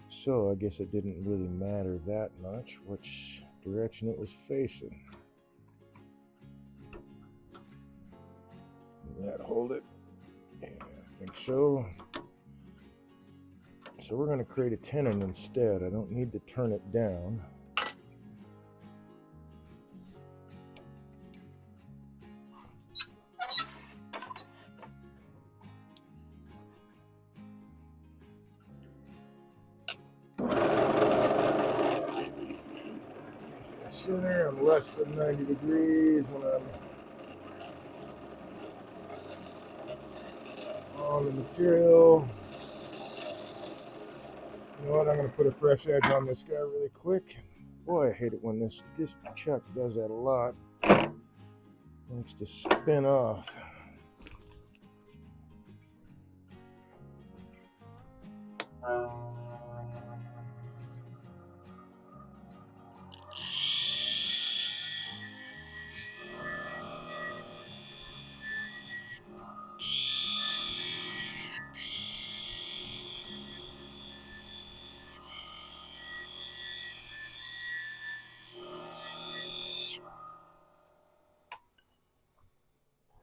So I guess it didn't really matter that much which direction it was facing. Will that hold it? Yeah, I think so. So we're going to create a tenon instead. I don't need to turn it down. Center, I'm less than 90 degrees when I'm on the material. You know what, I'm going to put a fresh edge on this guy really quick. Boy, I hate it when this chuck does that a lot. It likes to spin off.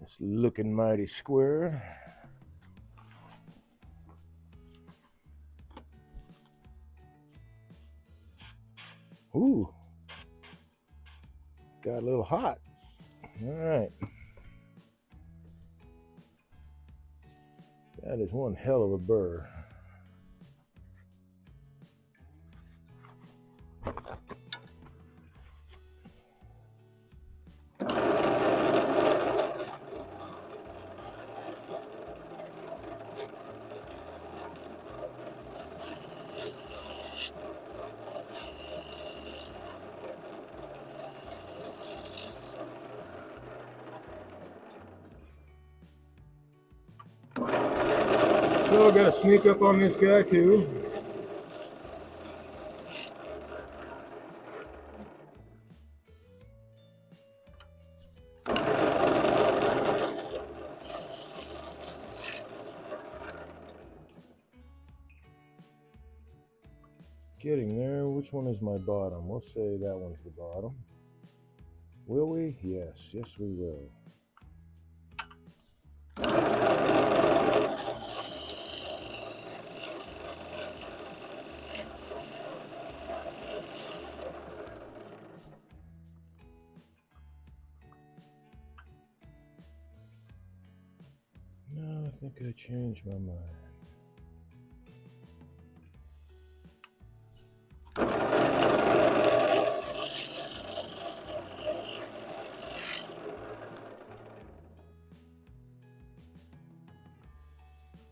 It's looking mighty square. Ooh, got a little hot. All right. That is one hell of a burr. So I gotta sneak up on this guy too. Getting there. Which one is my bottom? We'll say that one's the bottom. Will we? Yes. Yes, we will. No, I think I changed my mind.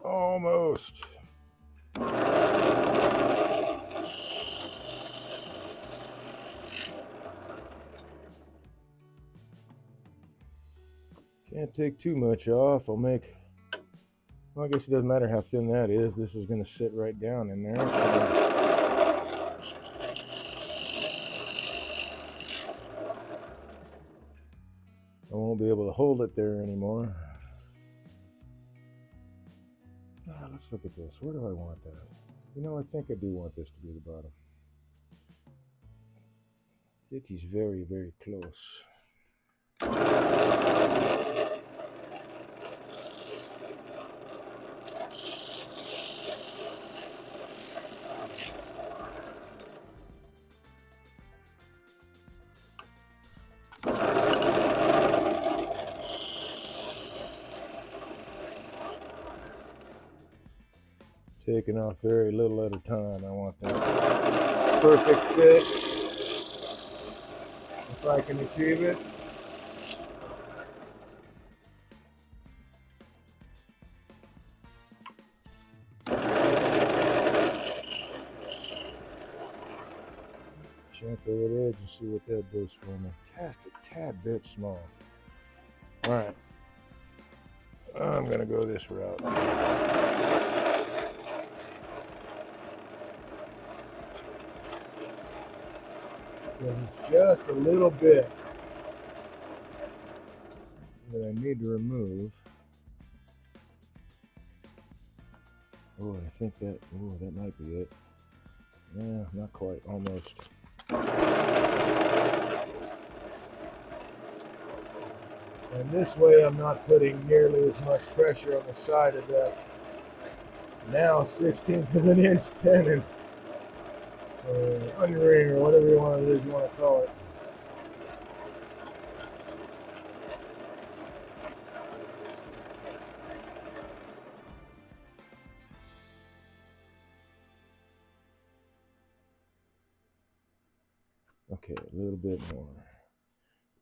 Almost. Can't take too much off. I'll make, well, I guess it doesn't matter how thin that is. This is going to sit right down in there. I won't be able to hold it there anymore. Let's look at this. Where do I want that? You know, I think I do want this to be the bottom. It is very, very close. Taking off very little at a time. I want that perfect fit. If I can achieve it. that edge and see what that does for me. Just a tad bit small. All right. I'm going to go this route. It's just a little bit that I need to remove. Oh, I think that might be it. Yeah, not quite, almost. And this way I'm not putting nearly as much pressure on the side of that now 1/16 of an inch tenon, onion ring, or whatever you want to call it. Okay, a little bit more.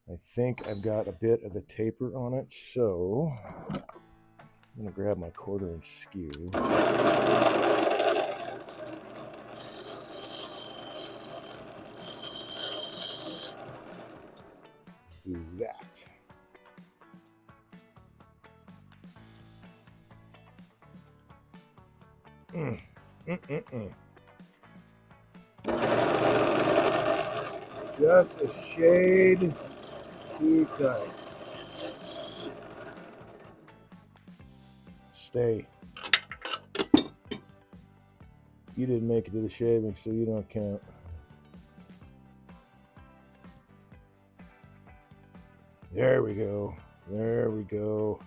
I think I've got a bit of a taper on it, so I'm going to grab my 1/4 inch skew. Do that. Just a shade too tight. Stay. You didn't make it to the shaving, so you don't count. There we go. There we go.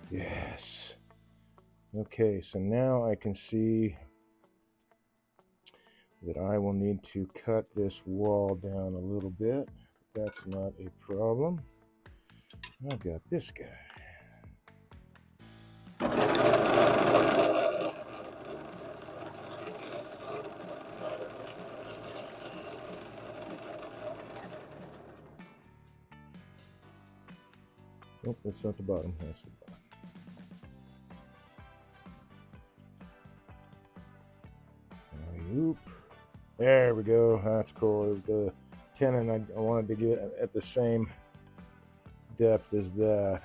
Yes. Okay, so now I can see that I will need to cut this wall down a little bit. That's not a problem. I've got this guy. Nope, that's not the bottom. That's the bottom. Oop. There we go. That's cool. The tenon I wanted to get at the same depth as that.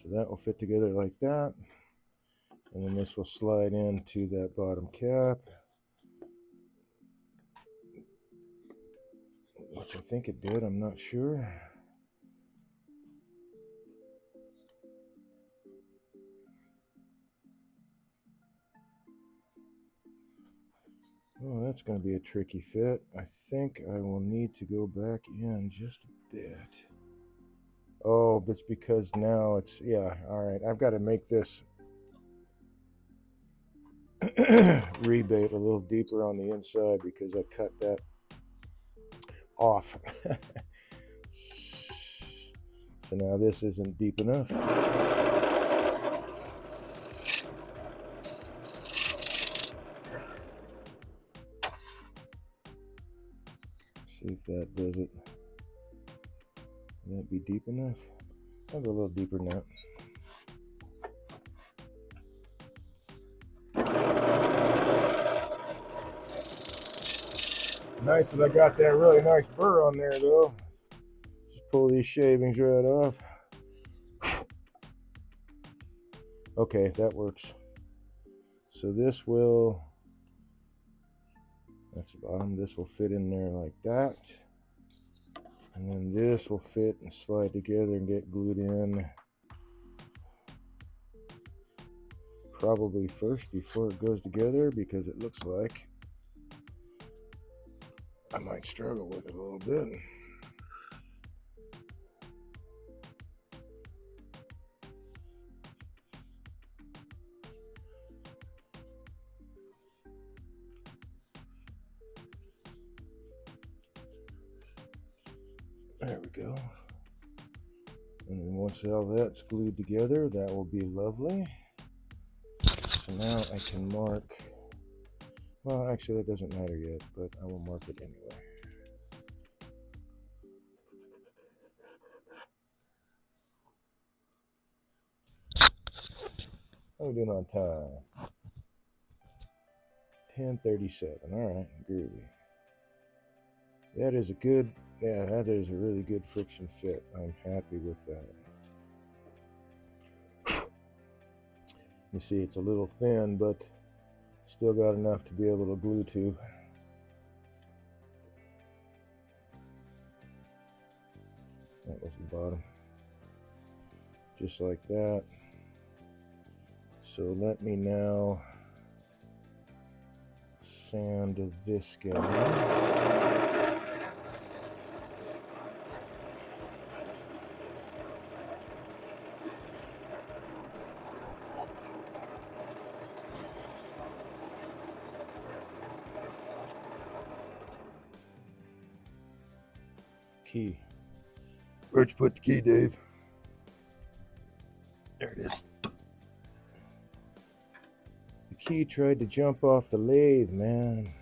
So that will fit together like that. And then this will slide into that bottom cap, which I think it did. I'm not sure. Oh, that's going to be a tricky fit. I think I will need to go back in just a bit. Oh, but it's because now it's, yeah, all right. I've got to make this rebate a little deeper on the inside because I cut that off. So now this isn't deep enough. See if that does it. Will that be deep enough? I'll go a little deeper now. Nice that I got that really nice burr on there though. Just pull these shavings right off. Okay, that works. So this will, that's the bottom, this will fit in there like that. And then this will fit and slide together and get glued in. Probably first before it goes together because it looks like I might struggle with it a little bit. There we go. And then once all that's glued together, that will be lovely. So now I can mark, well, actually that doesn't matter yet, but I will mark it anyway. How are we doing on time? 1037. All right, groovy. That is a good, yeah, that is a really good friction fit. I'm happy with that. You see, it's a little thin, but still got enough to be able to glue to. That was the bottom. Just like that. So let me now sand this guy. Key. Where'd you put the key, Dave? There it is. The key tried to jump off the lathe, man.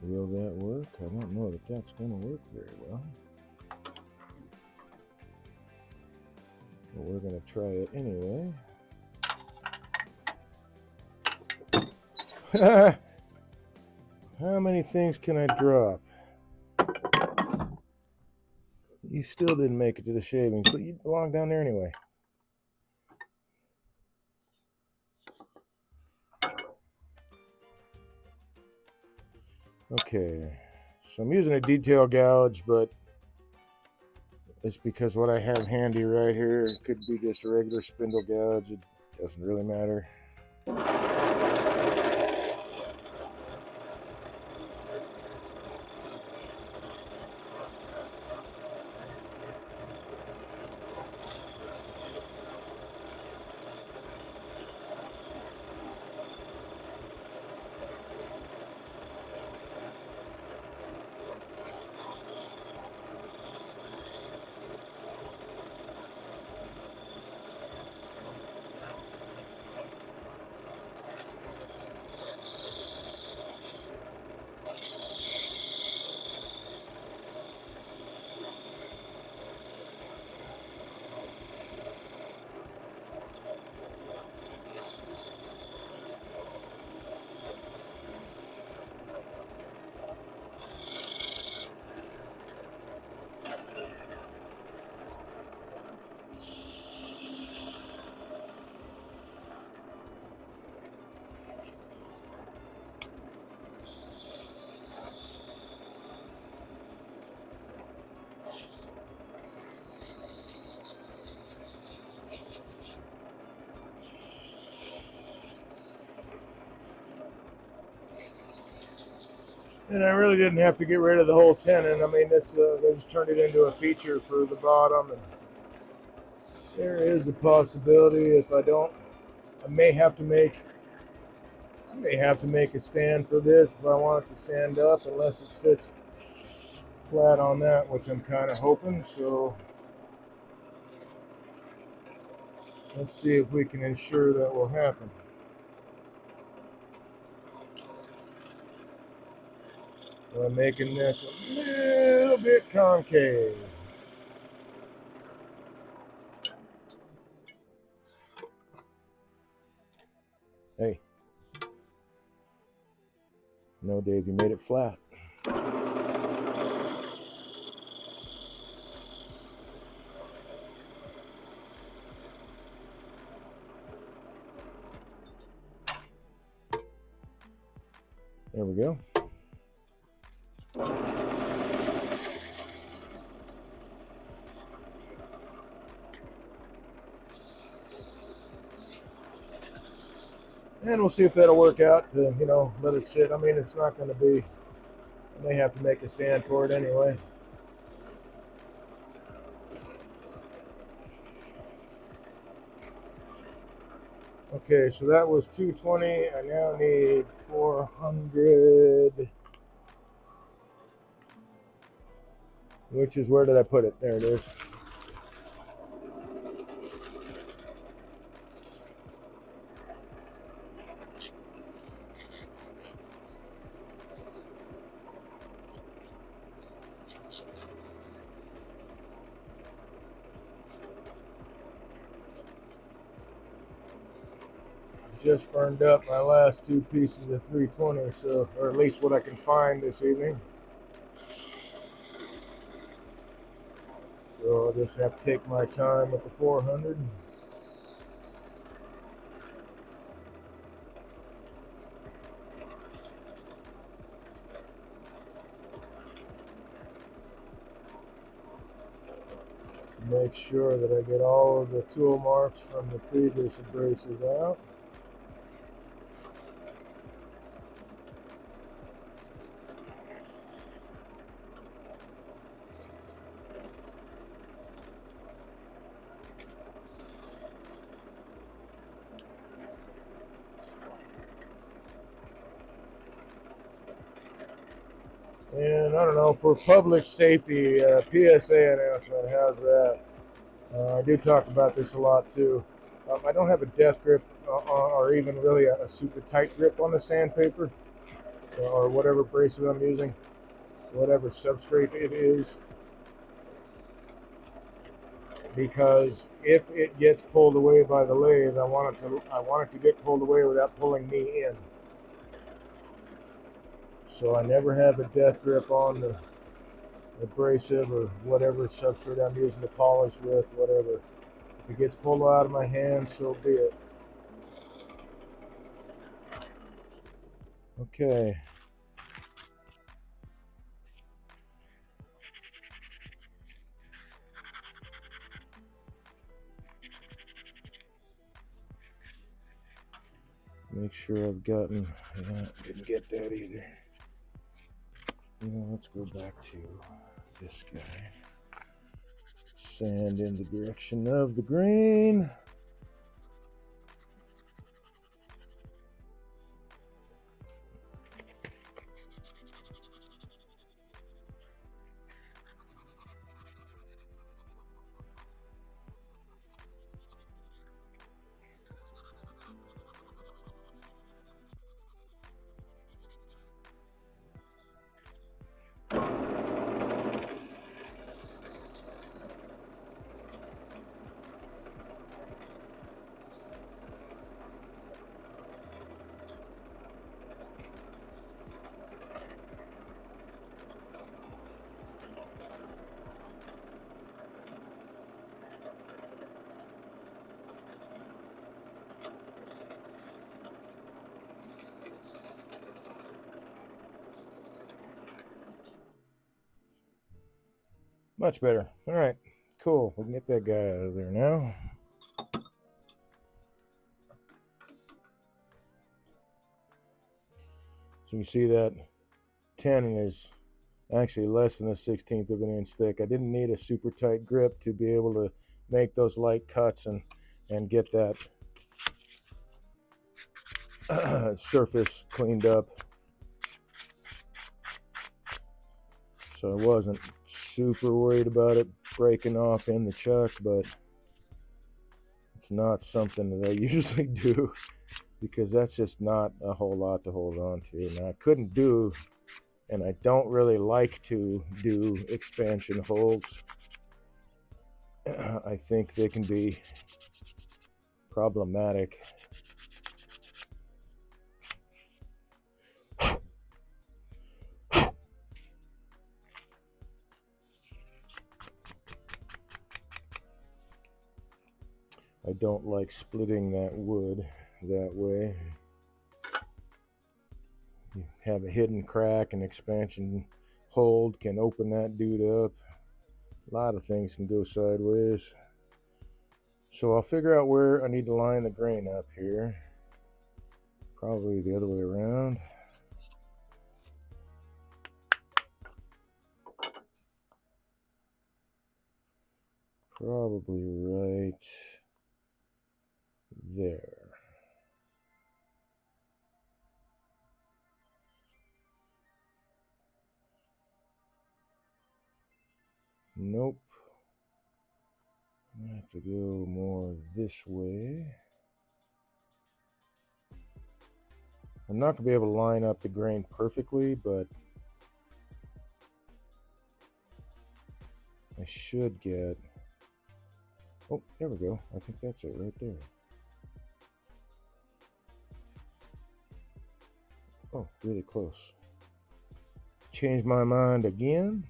Will that work? I don't know that that's going to work very well. But we're going to try it anyway. How many things can I drop? You still didn't make it to the shavings, but you belong down there anyway. Okay, so I'm using a detail gouge, but it's because what I have handy right here, it could be just a regular spindle gouge. It doesn't really matter. And I really didn't have to get rid of the whole tenon. I mean, this turned it into a feature for the bottom. And there is a possibility if I don't, I may have to make a stand for this if I want it to stand up, unless it sits flat on that, which I'm kind of hoping. So let's see if we can ensure that will happen. I'm making this a little bit concave. Hey. No, Dave, you made it flat. There we go. And we'll see if that'll work out to, let it sit. I mean, it's not going to be, I may have to make a stand for it anyway. Okay, so that was 220. I now need 400. Which is, where did I put it? There it is. just burned up my last two pieces of 320, so, or at least what I can find this evening. So I'll just have to take my time with the 400. Make sure that I get all of the tool marks from the previous abrasive out. And I don't know, for public safety, PSA announcement, how's that? I do talk about this a lot too. I don't have a death grip or even really a super tight grip on the sandpaper or whatever abrasive I'm using, whatever substrate it is, because if it gets pulled away by the lathe, I want it to get pulled away without pulling me in. So I never have a death grip on the abrasive or whatever substrate I'm using to polish with, whatever. If it gets pulled out of my hands, so be it. Okay. Make sure I've gotten, didn't get that either. Let's go back to this guy. Sand in the direction of the grain. Much better. All right, cool. We can get that guy out of there now. So you can see that 10 is actually less than a 16th of an inch thick. I didn't need a super tight grip to be able to make those light cuts and get that surface cleaned up. So I wasn't super worried about it breaking off in the chuck, but it's not something that I usually do because that's just not a whole lot to hold on to. And I couldn't do, and I don't really like to do expansion holes. I think they can be problematic. I don't like splitting that wood that way. You have a hidden crack, an expansion hold can open that dude up. A lot of things can go sideways. So I'll figure out where I need to line the grain up here. Probably the other way around. Probably right there. Nope. I have to go more this way. I'm not going to be able to line up the grain perfectly, but I should get... Oh, there we go. I think that's it right there. Oh, really close. Change my mind again.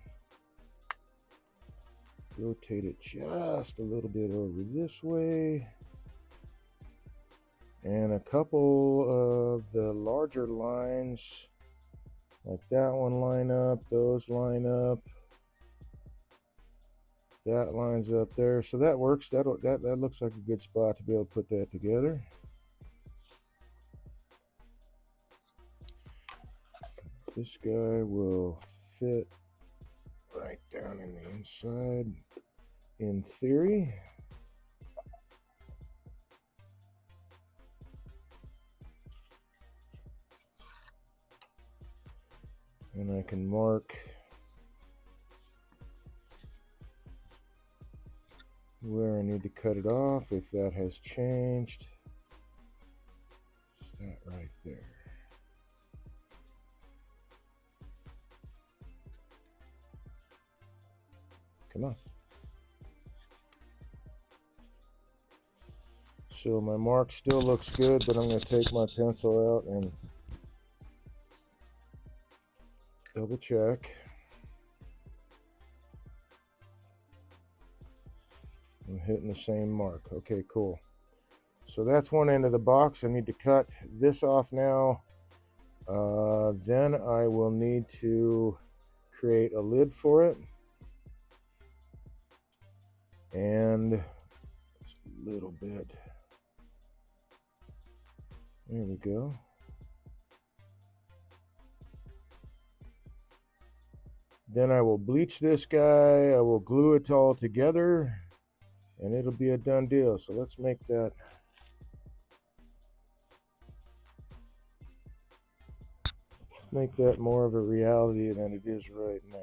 Rotate it just a little bit over this way. And a couple of the larger lines, like that one line up, those line up, that lines up there. So that works. That looks like a good spot to be able to put that together. This guy will fit right down in the inside, in theory. And I can mark where I need to cut it off if that has changed. Just that right there. Come on. So my mark still looks good, but I'm going to take my pencil out and double check. I'm hitting the same mark. Okay, cool. So that's one end of the box. I need to cut this off now. Then I will need to create a lid for it. And just a little bit. There we go. Then I will bleach this guy. I will glue it all together, and it'll be a done deal. So let's make that. Let's make that more of a reality than it is right now.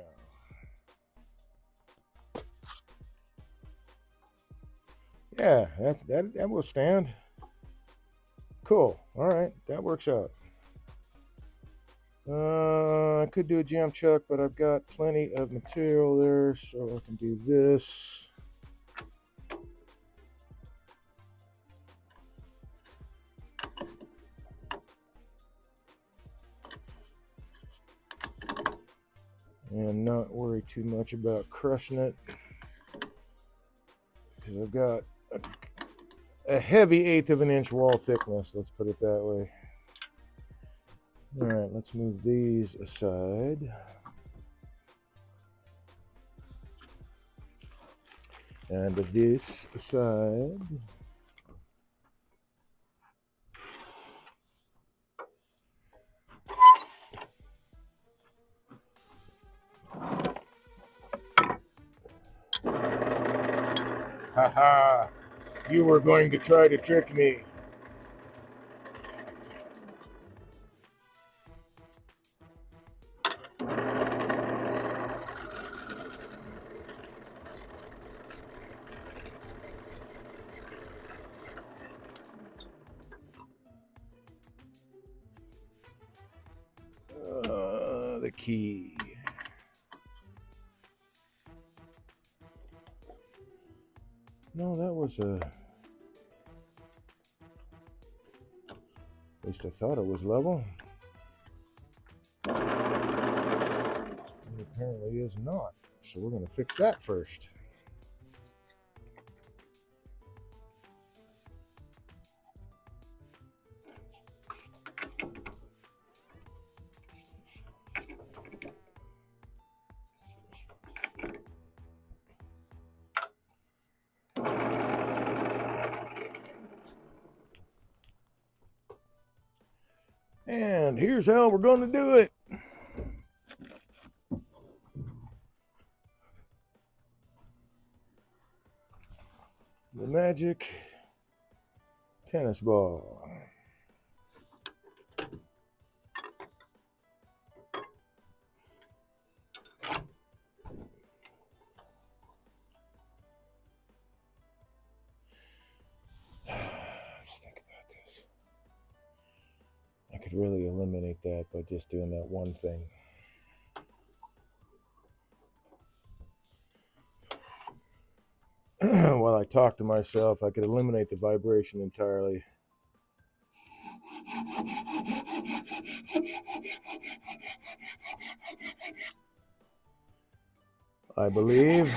Yeah, that will stand. Cool. All right, that works out. I could do a jam chuck, but I've got plenty of material there, so I can do this. And not worry too much about crushing it, because I've got a heavy 1/8 of an inch wall thickness, let's put it that way. All right, let's move these aside. And this aside. Haha, you were going to try to trick me. The key. No, that was a... At least I thought it was level. It apparently is not. So we're going to fix that first. And here's how we're going to do it. The magic tennis ball. Just think about this. I could really eliminate that by just doing that one thing. While I talk to myself, I could eliminate the vibration entirely. I believe.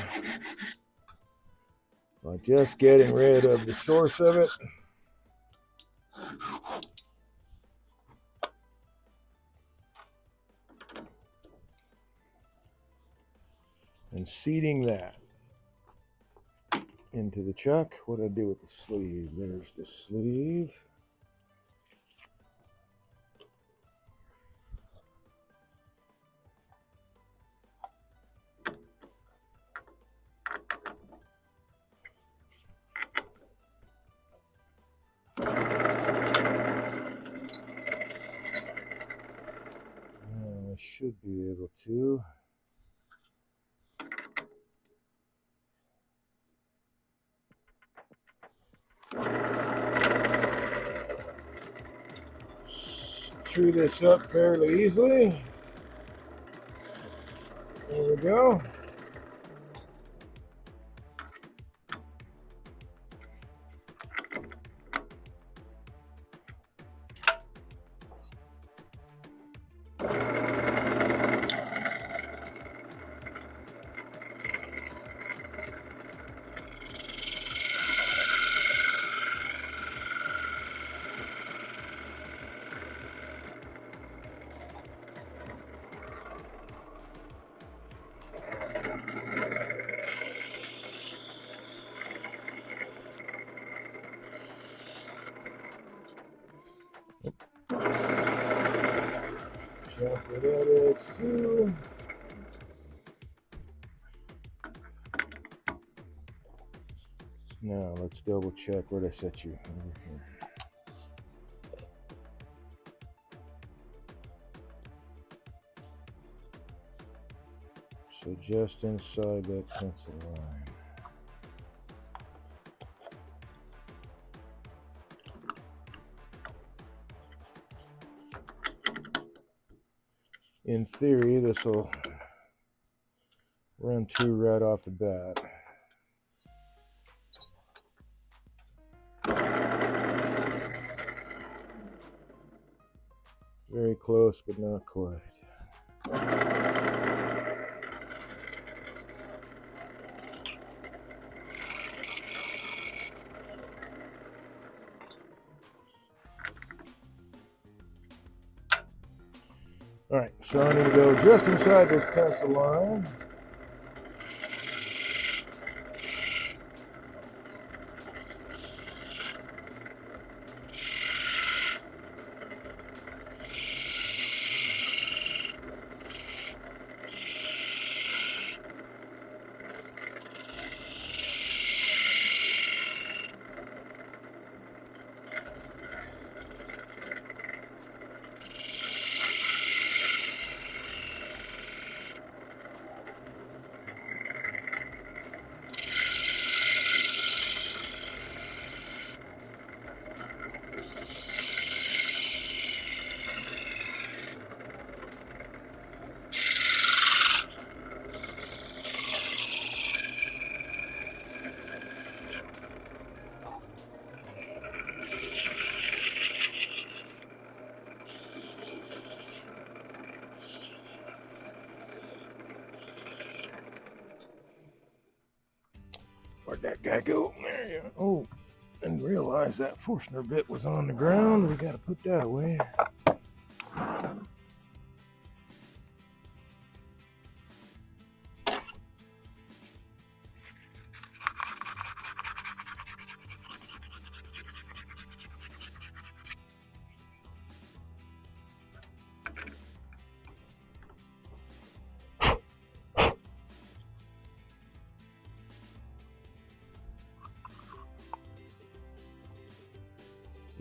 By just getting rid of the source of it. And seating that into the chuck. What do I do with the sleeve? There's the sleeve. I should be able to. Screw this up fairly easily. There we go. Shuffle that edge too. Now let's double check. Where'd I set you? Over here. So just inside that pencil line. In theory, this will run true right off the bat. Very close, but not quite. All right, so I need to go just inside this pencil line. Where'd that guy go? There you go. Oh, didn't realize that Forstner bit was on the ground. We got to put that away.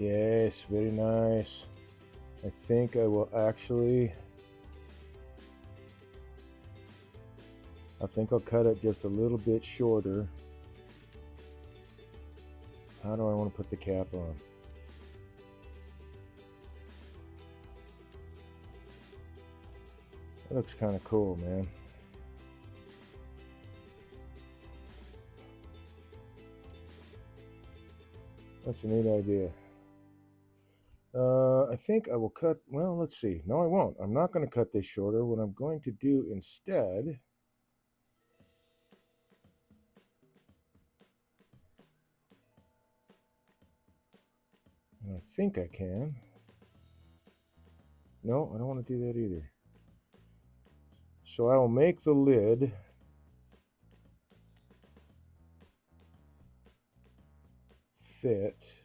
Yes, very nice. I think I will actually, I think I'll cut it just a little bit shorter. How do I want to put the cap on? That looks kind of cool, man. That's a neat idea. I think I will cut, well, let's see. No, I won't. I'm not going to cut this shorter. What I'm going to do instead And I think I can. No, I don't want to do that either. So I will make the lid fit.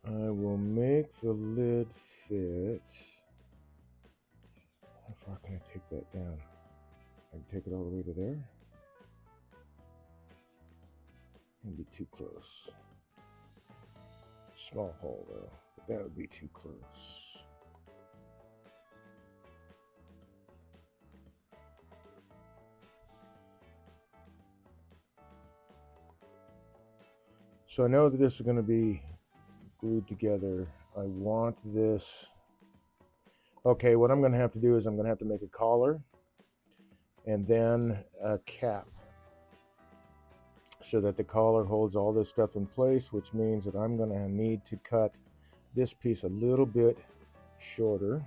I will make the lid fit. How far can I take that down? I can take it all the way to there. It'd be too close. Small hole though, but that would be too close. So I know that this is going to be glued together. I want this. Okay, what I'm going to have to do is I'm going to have to make a collar and then a cap so that the collar holds all this stuff in place, which means that I'm going to need to cut this piece a little bit shorter.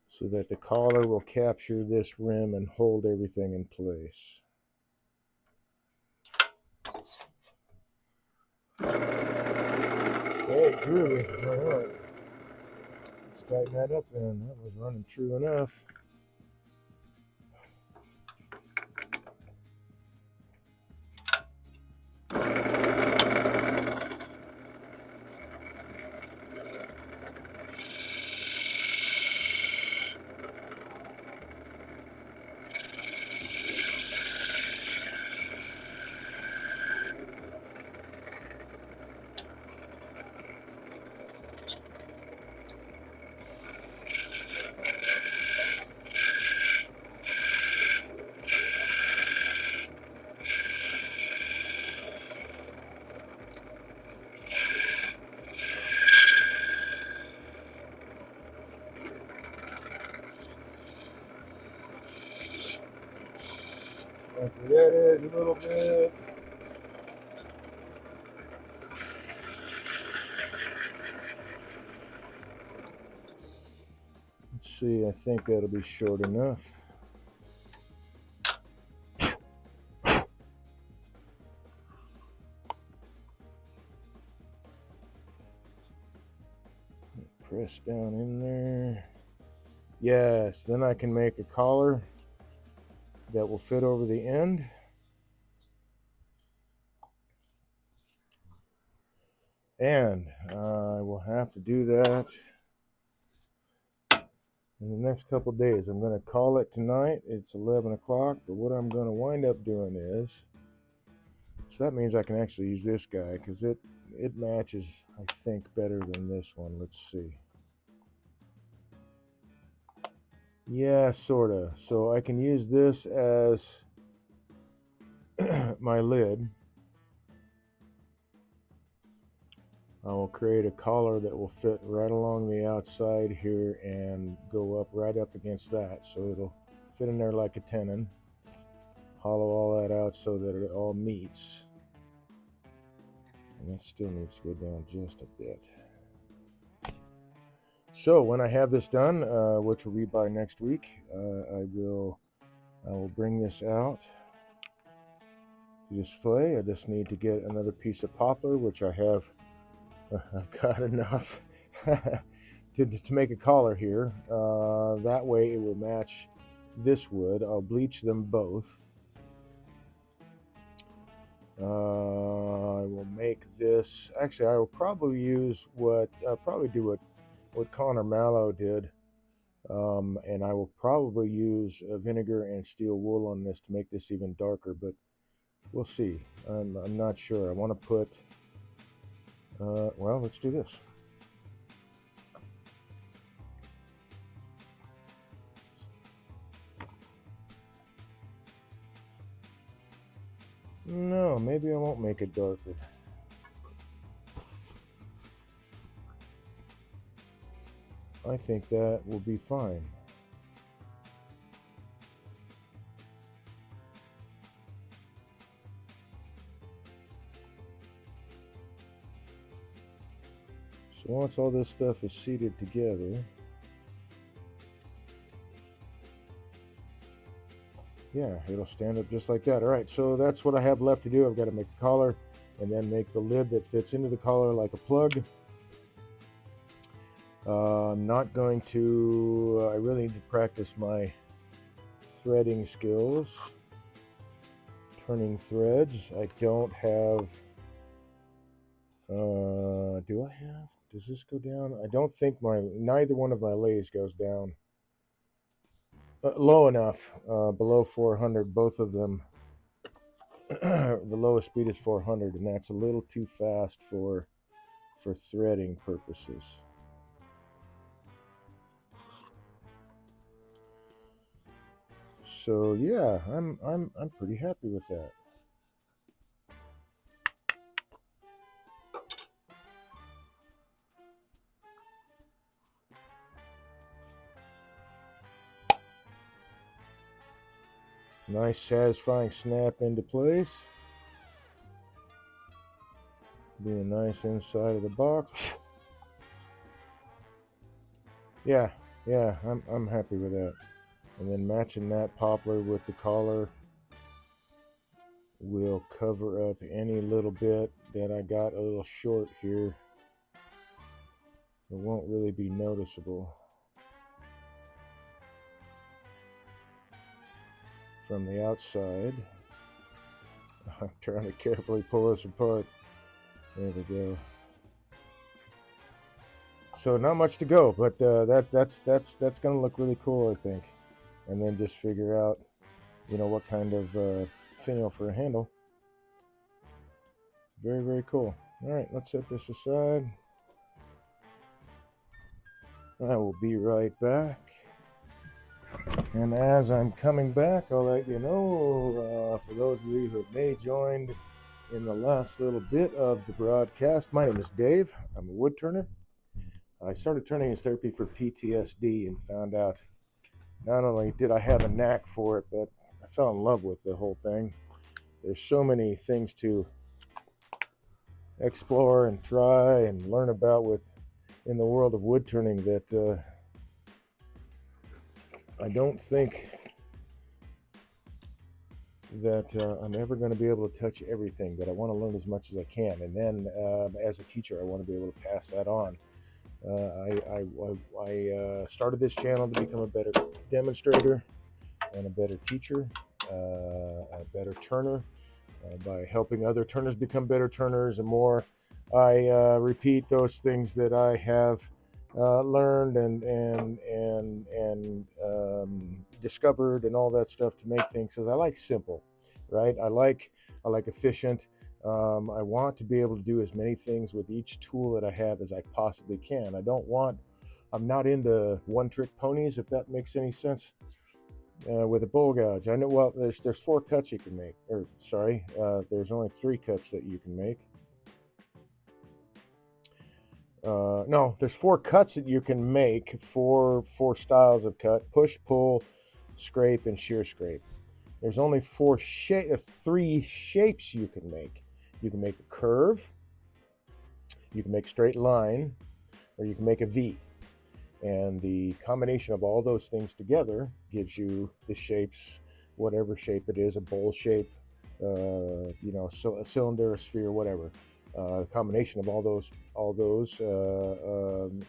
So that the collar will capture this rim and hold everything in place. Hey, groovy. All right. Let's tighten that up then. That was running true enough. After that edge a little bit. Let's see, I think that'll be short enough. Press down in there. Yes, then I can make a collar that will fit over the end. And I will have to do that in the next couple of days. I'm going to call it tonight. It's 11 o'clock, but what I'm going to wind up doing is, so that means I can actually use this guy because it matches, I think, better than this one. Let's see. Yeah, sort of. So I can use this as my lid. I will create a collar that will fit right along the outside here and go up right up against that. So it'll fit in there like a tenon. Hollow all that out so that it all meets. And that still needs to go down just a bit. So when I have this done, which will be by next week, I will bring this out to display. I just need to get another piece of poplar, which I have. I've got enough to make a collar here. That way it will match this wood. I'll bleach them both. I will make this. Actually, I will probably use I'll probably do what Connor Mallow did. And I will probably use vinegar and steel wool on this to make this even darker, but we'll see. I'm not sure. I want to put, well, let's do this. No, maybe I won't make it darker. I think that will be fine. So once all this stuff is seated together, yeah, it'll stand up just like that. All right, so that's what I have left to do. I've got to make the collar and then make the lid that fits into the collar like a plug. I'm not going to, I really need to practice my threading skills, turning threads. I don't have, do I have, does this go down? I don't think neither one of my lathes goes down low enough, below 400, both of them. The lowest speed is 400, and that's a little too fast for threading purposes. So yeah, I'm pretty happy with that. Nice satisfying snap into place. Being nice inside of the box. Yeah, I'm happy with that. And then matching that poplar with the collar will cover up any little bit that I got a little short here. It won't really be noticeable from the outside. I'm trying to carefully pull this apart. There we go. So not much to go, but that's going to look really cool, I think. And then just figure out, what kind of finial for a handle. Very, very cool. All right, let's set this aside. I will be right back. And as I'm coming back, I'll let you know, for those of you who may joined in the last little bit of the broadcast, my name is Dave. I'm a wood turner. I started turning as therapy for PTSD and found out not only did I have a knack for it, but I fell in love with the whole thing. There's so many things to explore and try and learn about in the world of wood turning that I don't think that I'm ever going to be able to touch everything, but I want to learn as much as I can. And then as a teacher, I want to be able to pass that on. I started this channel to become a better demonstrator and a better teacher, a better turner, by helping other turners become better turners. And more I repeat those things that I have learned and discovered and all that stuff to make things, because I like simple, right? I like efficient. I want to be able to do as many things with each tool that I have as I possibly can. I'm not into one-trick ponies, if that makes any sense. With a bowl gouge, I know. Well, there's 4 cuts you can make, or sorry, there's only 3 cuts that you can make. No, there's 4 cuts that you can make, four styles of cut: push, pull, scrape, and shear scrape. There's only 3 shapes you can make. You can make a curve, you can make a straight line, or you can make a V. And the combination of all those things together gives you the shapes, whatever shape it is, a bowl shape, a cylinder, a sphere, whatever. A combination of all those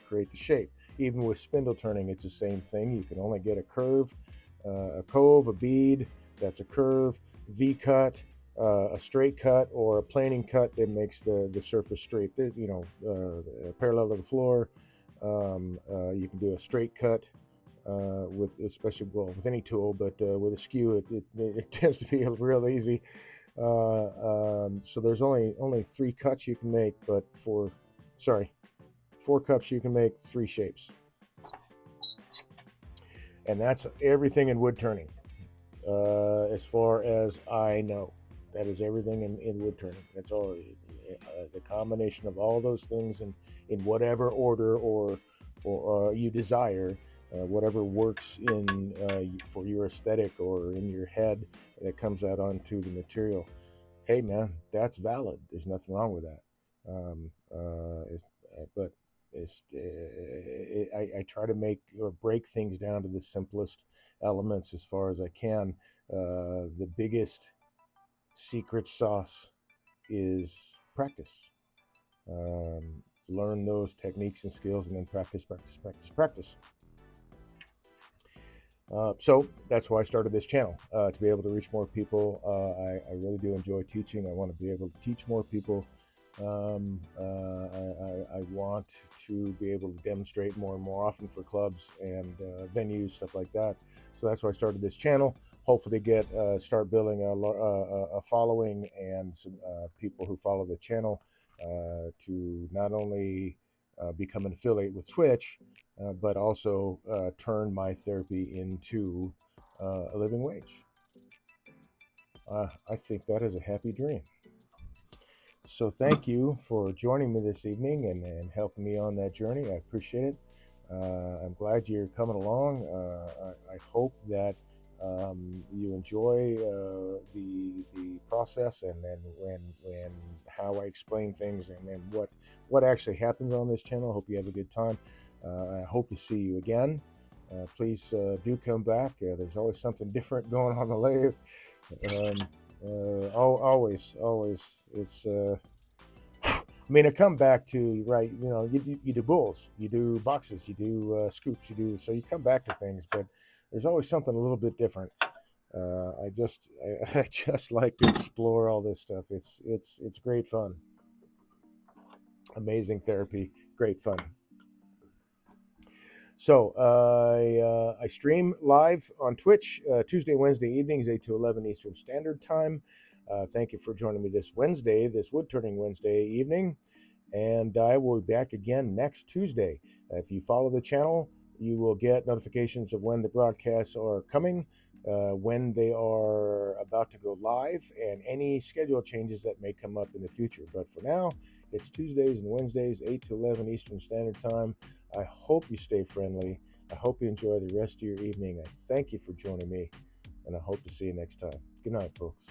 create the shape. Even with spindle turning, it's the same thing. You can only get a curve, a cove, a bead, that's a curve, V cut, a straight cut, or a planing cut that makes the surface straight, parallel to the floor. You can do a straight cut with any tool, but with a skew, it tends to be real easy. So there's only 3 cuts you can make, but 4 cups you can make 3 shapes, and that's everything in wood turning. As far as I know, that is everything in wood turning. That's all. The combination of all those things in whatever order or you desire, whatever works for your aesthetic or in your head, that comes out onto the material. Hey man, that's valid. There's nothing wrong with that. But I try to make or break things down to the simplest elements as far as I can. The biggest secret sauce is practice. Learn those techniques and skills, and then practice, practice, practice, practice. So that's why I started this channel, to be able to reach more people. I really do enjoy teaching. I want to be able to teach more people. I want to be able to demonstrate more and more often for clubs and venues, stuff like that. So that's why I started this channel. Hopefully, start building a following and some people who follow the channel to not only become an affiliate with Twitch, but also turn my therapy into a living wage. I think that is a happy dream. So thank you for joining me this evening and helping me on that journey. I appreciate it. I'm glad you're coming along. I hope that you enjoy the process, and then when how I explain things, and then what actually happens on this channel. I hope you have a good time. I hope to see you again. Please do come back. There's always something different going on the lathe. Always, it's I mean, I come back to, right, you do bulls, you do boxes, you do scoops, so you come back to things, but there's always something a little bit different. I just like to explore all this stuff. It's great fun. Amazing therapy, great fun. So I stream live on Twitch Tuesday, Wednesday evenings, 8 to 11 Eastern Standard Time. Thank you for joining me this Woodturning Wednesday evening. And I will be back again next Tuesday. If you follow the channel, you will get notifications of when the broadcasts are coming, when they are about to go live, and any schedule changes that may come up in the future. But for now, it's Tuesdays and Wednesdays, 8 to 11 Eastern Standard Time. I hope you stay friendly. I hope you enjoy the rest of your evening. I thank you for joining me, and I hope to see you next time. Good night, folks.